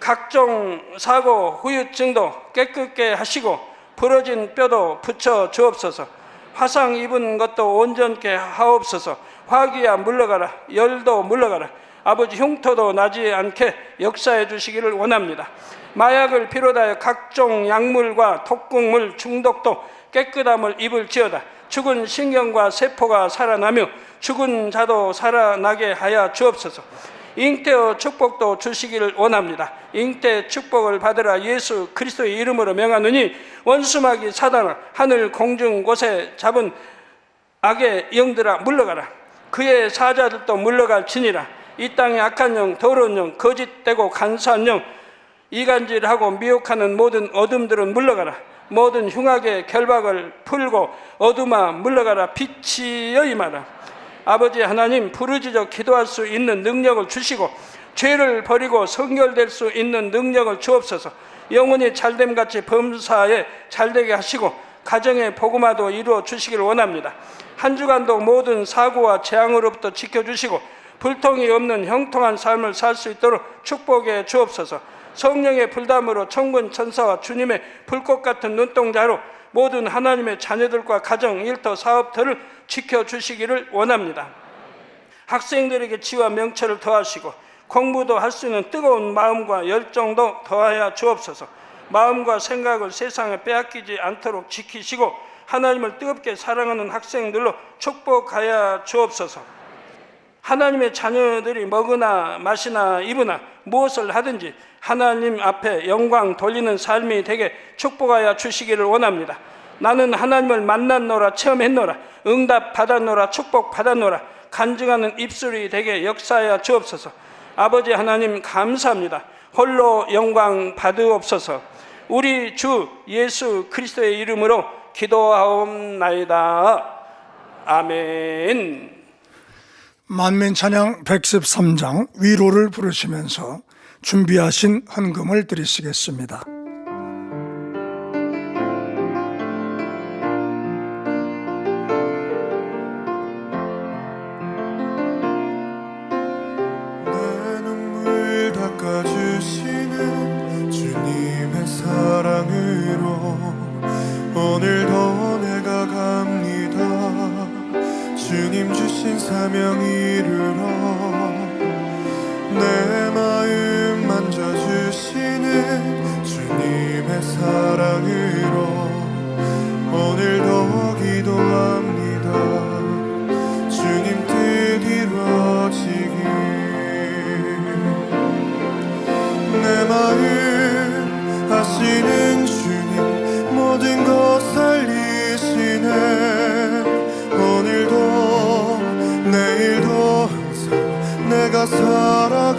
각종 사고, 후유증도 깨끗게 하시고 부러진 뼈도 붙여 주옵소서. 화상 입은 것도 온전케 하옵소서. 화기야 물러가라. 열도 물러가라. 아버지 흉터도 나지 않게 역사해 주시기를 원합니다. 마약을 비롯하여 각종 약물과 독극물 중독도 깨끗함을 입을지어다. 죽은 신경과 세포가 살아나며 죽은 자도 살아나게 하여 주옵소서. 잉태의 축복도 주시기를 원합니다. 잉태 축복을 받으라. 예수 그리스도의 이름으로 명하노니 원수마귀 사단아 하늘 공중 곳에 잡은 악의 영들아 물러가라. 그의 사자들도 물러갈지니라. 이 땅의 악한 영, 더러운 영, 거짓되고 간사한 영, 이간질하고 미혹하는 모든 어둠들은 물러가라. 모든 흉악의 결박을 풀고 어둠아 물러가라. 빛이 여임하라. 아버지 하나님, 부르짖어 기도할 수 있는 능력을 주시고 죄를 버리고 성결될 수 있는 능력을 주옵소서. 영혼이 잘됨같이 범사에 잘되게 하시고 가정의 복음화도 이루어 주시길 원합니다. 한 주간도 모든 사고와 재앙으로부터 지켜주시고 불통이 없는 형통한 삶을 살 수 있도록 축복해 주옵소서. 성령의 불담으로 천군 천사와 주님의 불꽃 같은 눈동자로 모든 하나님의 자녀들과 가정, 일터, 사업터를 지켜주시기를 원합니다. 학생들에게 지와 명철을 더하시고 공부도 할 수 있는 뜨거운 마음과 열정도 더하여 주옵소서. 마음과 생각을 세상에 빼앗기지 않도록 지키시고 하나님을 뜨겁게 사랑하는 학생들로 축복하여 주옵소서. 하나님의 자녀들이 먹으나 마시나 입으나 무엇을 하든지 하나님 앞에 영광 돌리는 삶이 되게 축복하여 주시기를 원합니다. 나는 하나님을 만났노라, 체험했노라, 응답 받았노라, 축복 받았노라. 간증하는 입술이 되게 역사하여 주옵소서. 아버지 하나님 감사합니다. 홀로 영광 받으옵소서. 우리 주 예수 그리스도의 이름으로 기도하옵나이다. 아멘. 만민 찬양 113장 위로를 부르시면서 준비하신 헌금을 드리시겠습니다. 내 눈물 닦아주시는 주님의 사랑으로 오늘도 내가 갑니다. 주님 주신 사명 이루러 내 마음 만져주시는 주님의 사랑으로 오늘도 기도합니다. 주님 뜻 이루어지길. 내 마음 아시는 주님 모든 것 살리시네. 오늘도 내일도 항상 내가 살아가도록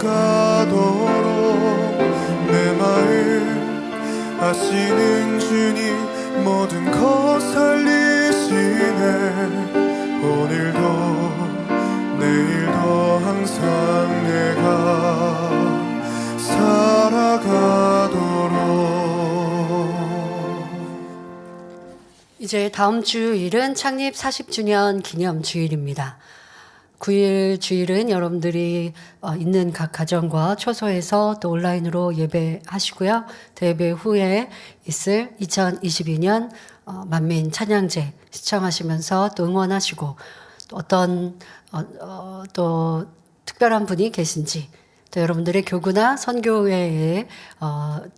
내 마음 아시는 주님 모든 것 살리시네. 오늘도 내일도 항상 내가 살아가도록. 이제 다음 주일은 창립 40주년 기념 주일입니다. 9일 주일은 여러분들이 있는 각 가정과 초소에서 또 온라인으로 예배하시고요. 대예배 후에 있을 2022년 만민 찬양제 시청하시면서 또 응원하시고 또 어떤 또 특별한 분이 계신지 또 여러분들의 교구나 선교회에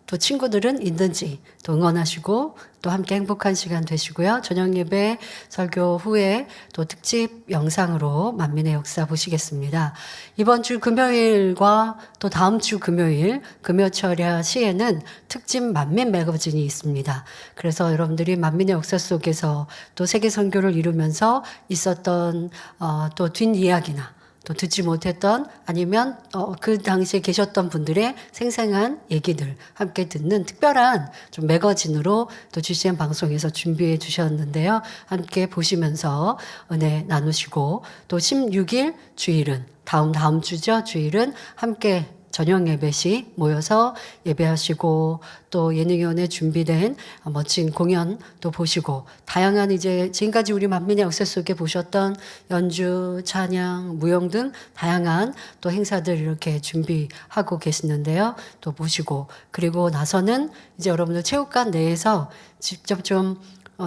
또 친구들은 있는지 또 응원하시고 또 함께 행복한 시간 되시고요. 저녁 예배 설교 후에 또 특집 영상으로 만민의 역사 보시겠습니다. 이번 주 금요일과 또 다음 주 금요일 금요철야 시에는 특집 만민 매거진이 있습니다. 그래서 여러분들이 만민의 역사 속에서 또 세계 선교를 이루면서 있었던 또 뒷이야기나 또 듣지 못했던 아니면 그 당시에 계셨던 분들의 생생한 얘기들 함께 듣는 특별한 좀 매거진으로 또 GCN 방송에서 준비해 주셨는데요. 함께 보시면서 은혜 나누시고 또 16일 주일은 다음 주죠. 주일은 함께 저녁 예배 시 모여서 예배하시고 또 예능위원회 준비된 멋진 공연 또 보시고 다양한 이제 지금까지 우리 만민의 역사 속에 보셨던 연주, 찬양, 무용 등 다양한 또 행사들 이렇게 준비하고 계시는데요. 또 보시고 그리고 나서는 이제 여러분들 체육관 내에서 직접 좀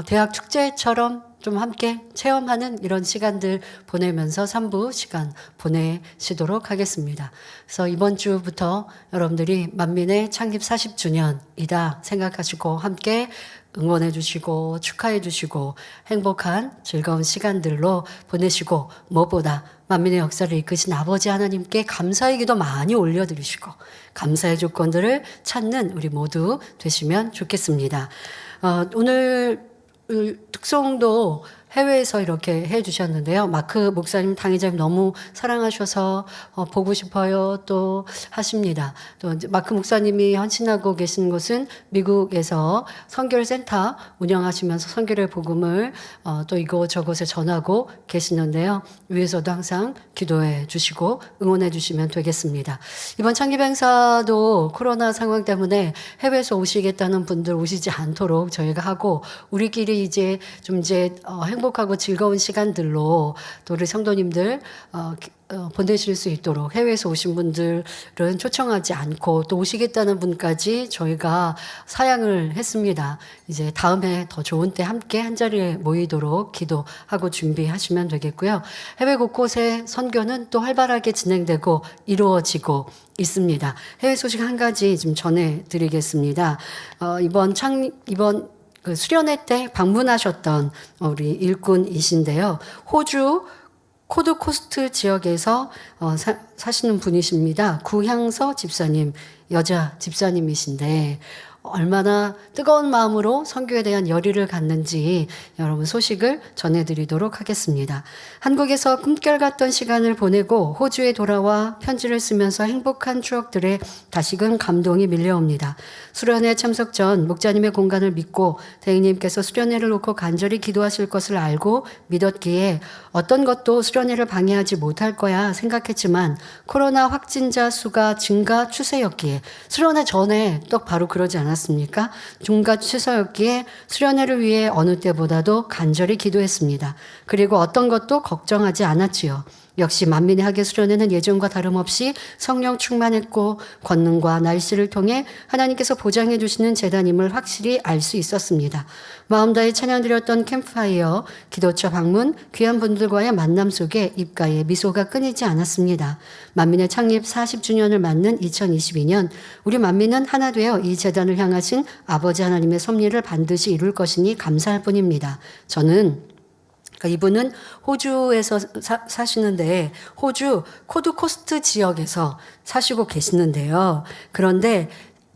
대학 축제처럼 좀 함께 체험하는 이런 시간들 보내면서 3부 시간 보내시도록 하겠습니다. 그래서 이번 주부터 여러분들이 만민의 창립 40주년이다 생각하시고 함께 응원해 주시고 축하해 주시고 행복한 즐거운 시간들로 보내시고 무엇보다 만민의 역사를 이끄신 아버지 하나님께 감사의 기도 많이 올려드리시고 감사의 조건들을 찾는 우리 모두 되시면 좋겠습니다. 오늘 특송도 해외에서 이렇게 해주셨는데요. 마크 목사님, 당회자님 너무 사랑하셔서 보고 싶어요 또 하십니다. 또 마크 목사님이 헌신하고 계신 곳은 미국에서 선교센터 운영하시면서 선교의 복음을 또 이곳저곳에 전하고 계시는데요. 위에서도 항상 기도해 주시고 응원해 주시면 되겠습니다. 이번 창립 행사도 코로나 상황 때문에 해외에서 오시겠다는 분들 오시지 않도록 저희가 하고 우리끼리 이제 행복하고 즐거운 시간들로 또 우리 성도님들 보내실 수 있도록 해외에서 오신 분들은 초청하지 않고 또 오시겠다는 분까지 저희가 사양을 했습니다. 이제 다음에 더 좋은 때 함께 한자리에 모이도록 기도하고 준비하시면 되겠고요. 해외 곳곳에 선교는 또 활발하게 진행되고 이루어지고 있습니다. 해외 소식 한 가지 좀 전해드리겠습니다. 이번 그 수련회 때 방문하셨던 우리 일꾼이신데요. 호주 코드코스트 지역에서 사시는 분이십니다. 구향서 집사님, 여자 집사님이신데 얼마나 뜨거운 마음으로 선교에 대한 열의를 갖는지 여러분 소식을 전해드리도록 하겠습니다. 한국에서 꿈결 같던 시간을 보내고 호주에 돌아와 편지를 쓰면서 행복한 추억들에 다시금 감동이 밀려옵니다. 수련회 참석 전 목자님의 공간을 믿고 대행님께서 수련회를 놓고 간절히 기도하실 것을 알고 믿었기에 어떤 것도 수련회를 방해하지 못할 거야 생각했지만 코로나 확진자 수가 증가 추세였기에 수련회 전에 또 바로 그러지 않았습니까? 증가 추세였기에 수련회를 위해 어느 때보다도 간절히 기도했습니다. 그리고 어떤 것도 걱정하지 않았지요. 역시 만민의 하계 수련회는 예전과 다름없이 성령 충만했고 권능과 날씨를 통해 하나님께서 보장해 주시는 재단임을 확실히 알 수 있었습니다. 마음 다해 찬양드렸던 캠프파이어, 기도처 방문, 귀한 분들과의 만남 속에 입가에 미소가 끊이지 않았습니다. 만민의 창립 40주년을 맞는 2022년 우리 만민은 하나 되어 이 재단을 향하신 아버지 하나님의 섭리를 반드시 이룰 것이니 감사할 뿐입니다. 저는 이분은 호주에서 사시는데 호주 코드코스트 지역에서 사시고 계시는데요. 그런데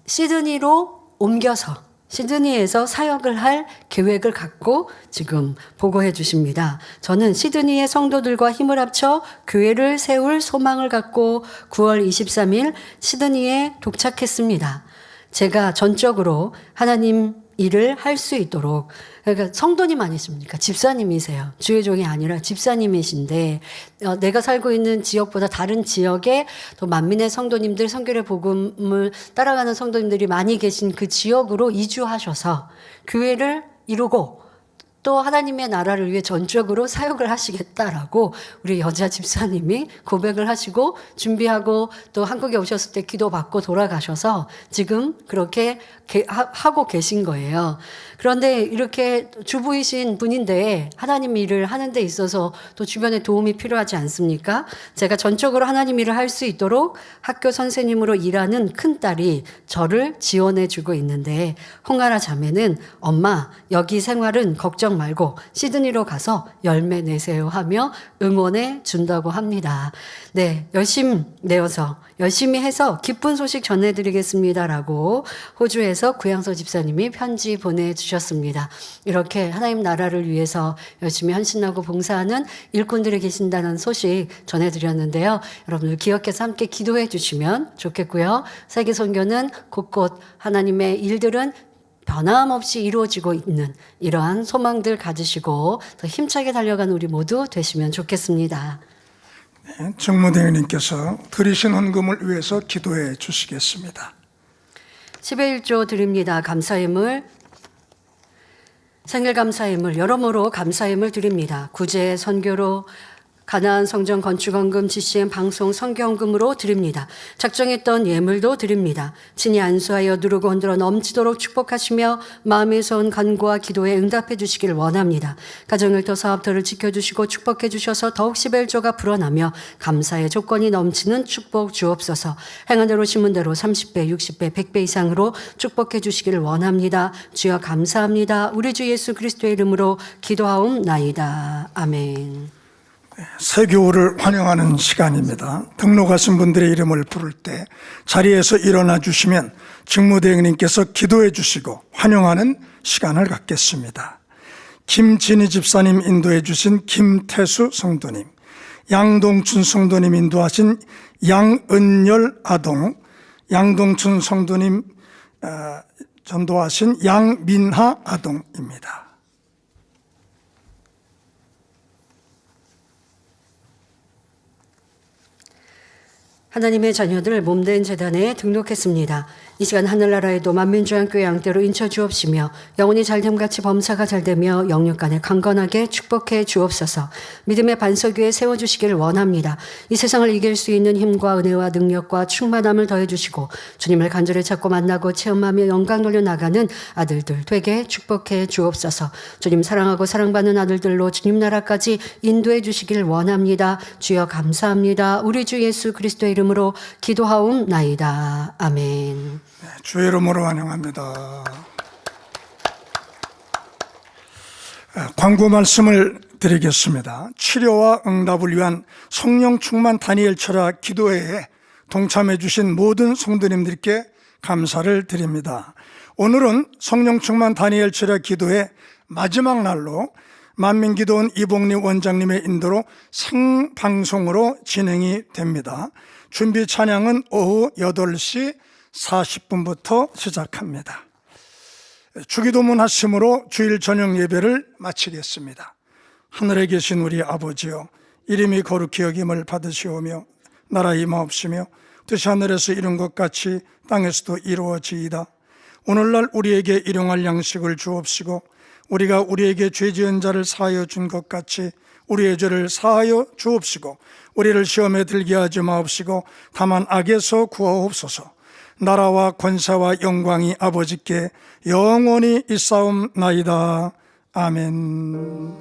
시드니로 옮겨서 시드니에서 사역을 할 계획을 갖고 지금 보고해 주십니다. 저는 시드니의 성도들과 힘을 합쳐 교회를 세울 소망을 갖고 9월 23일 시드니에 도착했습니다. 제가 전적으로 하나님 일을 할 수 있도록, 그러니까 성도님 아니십니까? 집사님이세요. 주의 종이 아니라 집사님이신데 내가 살고 있는 지역보다 다른 지역에 또 만민의 성도님들, 선교의 복음을 따라가는 성도님들이 많이 계신 그 지역으로 이주하셔서 교회를 이루고 또 하나님의 나라를 위해 전적으로 사역을 하시겠다라고 우리 여자 집사님이 고백을 하시고 준비하고 또 한국에 오셨을 때 기도받고 돌아가셔서 지금 그렇게 하고 계신 거예요. 그런데 이렇게 주부이신 분인데 하나님 일을 하는 데 있어서 또 주변에 도움이 필요하지 않습니까? 제가 전적으로 하나님 일을 할 수 있도록 학교 선생님으로 일하는 큰딸이 저를 지원해 주고 있는데 홍아라 자매는 엄마 여기 생활은 걱정 말고 시드니로 가서 열매 내세요 하며 응원해 준다고 합니다. 네, 열심히 해서 기쁜 소식 전해드리겠습니다라고 호주에서 구양서 집사님이 편지 보내주셨습니다. 이렇게 하나님 나라를 위해서 열심히 헌신하고 봉사하는 일꾼들이 계신다는 소식 전해드렸는데요. 여러분들 기억해서 함께 기도해 주시면 좋겠고요. 세계 선교는 곳곳 하나님의 일들은 변함없이 이루어지고 있는 이러한 소망들 가지시고 더 힘차게 달려가는 우리 모두 되시면 좋겠습니다. 정무대행님께서 드리신 헌금을 위해서 기도해 주시겠습니다. 11조 드립니다. 감사임을 생일 감사임을 여러모로 감사임을 드립니다. 구제 선교로 가나안 성전 건축헌금, GCN 방송 성경금으로 드립니다. 작정했던 예물도 드립니다. 친히 안수하여 누르고 흔들어 넘치도록 축복하시며 마음에서 온 간구와 기도에 응답해 주시길 원합니다. 가정일터 사업터를 지켜주시고 축복해 주셔서 더욱 11조가 불어나며 감사의 조건이 넘치는 축복 주옵소서. 행한 대로 심은 대로 30배, 60배, 100배 이상으로 축복해 주시길 원합니다. 주여 감사합니다. 우리 주 예수 그리스도의 이름으로 기도하옵나이다. 아멘. 새교우를 환영하는 시간입니다. 등록하신 분들의 이름을 부를 때 자리에서 일어나 주시면 직무대행님께서 기도해 주시고 환영하는 시간을 갖겠습니다. 김진희 집사님 인도해 주신 김태수 성도님, 양동춘 성도님 인도하신 양은열 아동, 양동춘 성도님 전도하신 양민하 아동입니다. 하나님의 자녀들 몸된 재단에 등록했습니다. 이 시간 하늘나라에도 만민주한교회 양떼로 인쳐 주옵시며 영혼이 잘됨같이 범사가 잘되며 영육간에 강건하게 축복해 주옵소서. 믿음의 반석 위에 세워주시기를 원합니다. 이 세상을 이길 수 있는 힘과 은혜와 능력과 충만함을 더해주시고 주님을 간절히 찾고 만나고 체험하며 영광 돌려 나가는 아들들 되게 축복해 주옵소서. 주님 사랑하고 사랑받는 아들들로 주님 나라까지 인도해 주시길 원합니다. 주여 감사합니다. 우리 주 예수 그리스도의 이름으로 기도하옵나이다. 아멘. 주의 이름으로 환영합니다. 광고 말씀을 드리겠습니다. 치료와 응답을 위한 성령 충만 다니엘 철야 기도회에 동참해 주신 모든 성도님들께 감사를 드립니다. 오늘은 성령 충만 다니엘 철야 기도의 마지막 날로 만민기도원 이봉리 원장님의 인도로 생방송으로 진행이 됩니다. 준비 찬양은 오후 8시 40분부터 시작합니다. 주기도문 하심으로 주일 저녁 예배를 마치겠습니다. 하늘에 계신 우리 아버지여, 이름이 거룩히 여김을 받으시오며 나라 임하옵시며 뜻이 하늘에서 이룬 것 같이 땅에서도 이루어지이다. 오늘날 우리에게 일용할 양식을 주옵시고 우리가 우리에게 죄 지은 자를 사하여 준 것 같이 우리의 죄를 사하여 주옵시고 우리를 시험에 들게 하지 마옵시고 다만 악에서 구하옵소서. 나라와 권세와 영광이 아버지께 영원히 있사옵나이다. 아멘.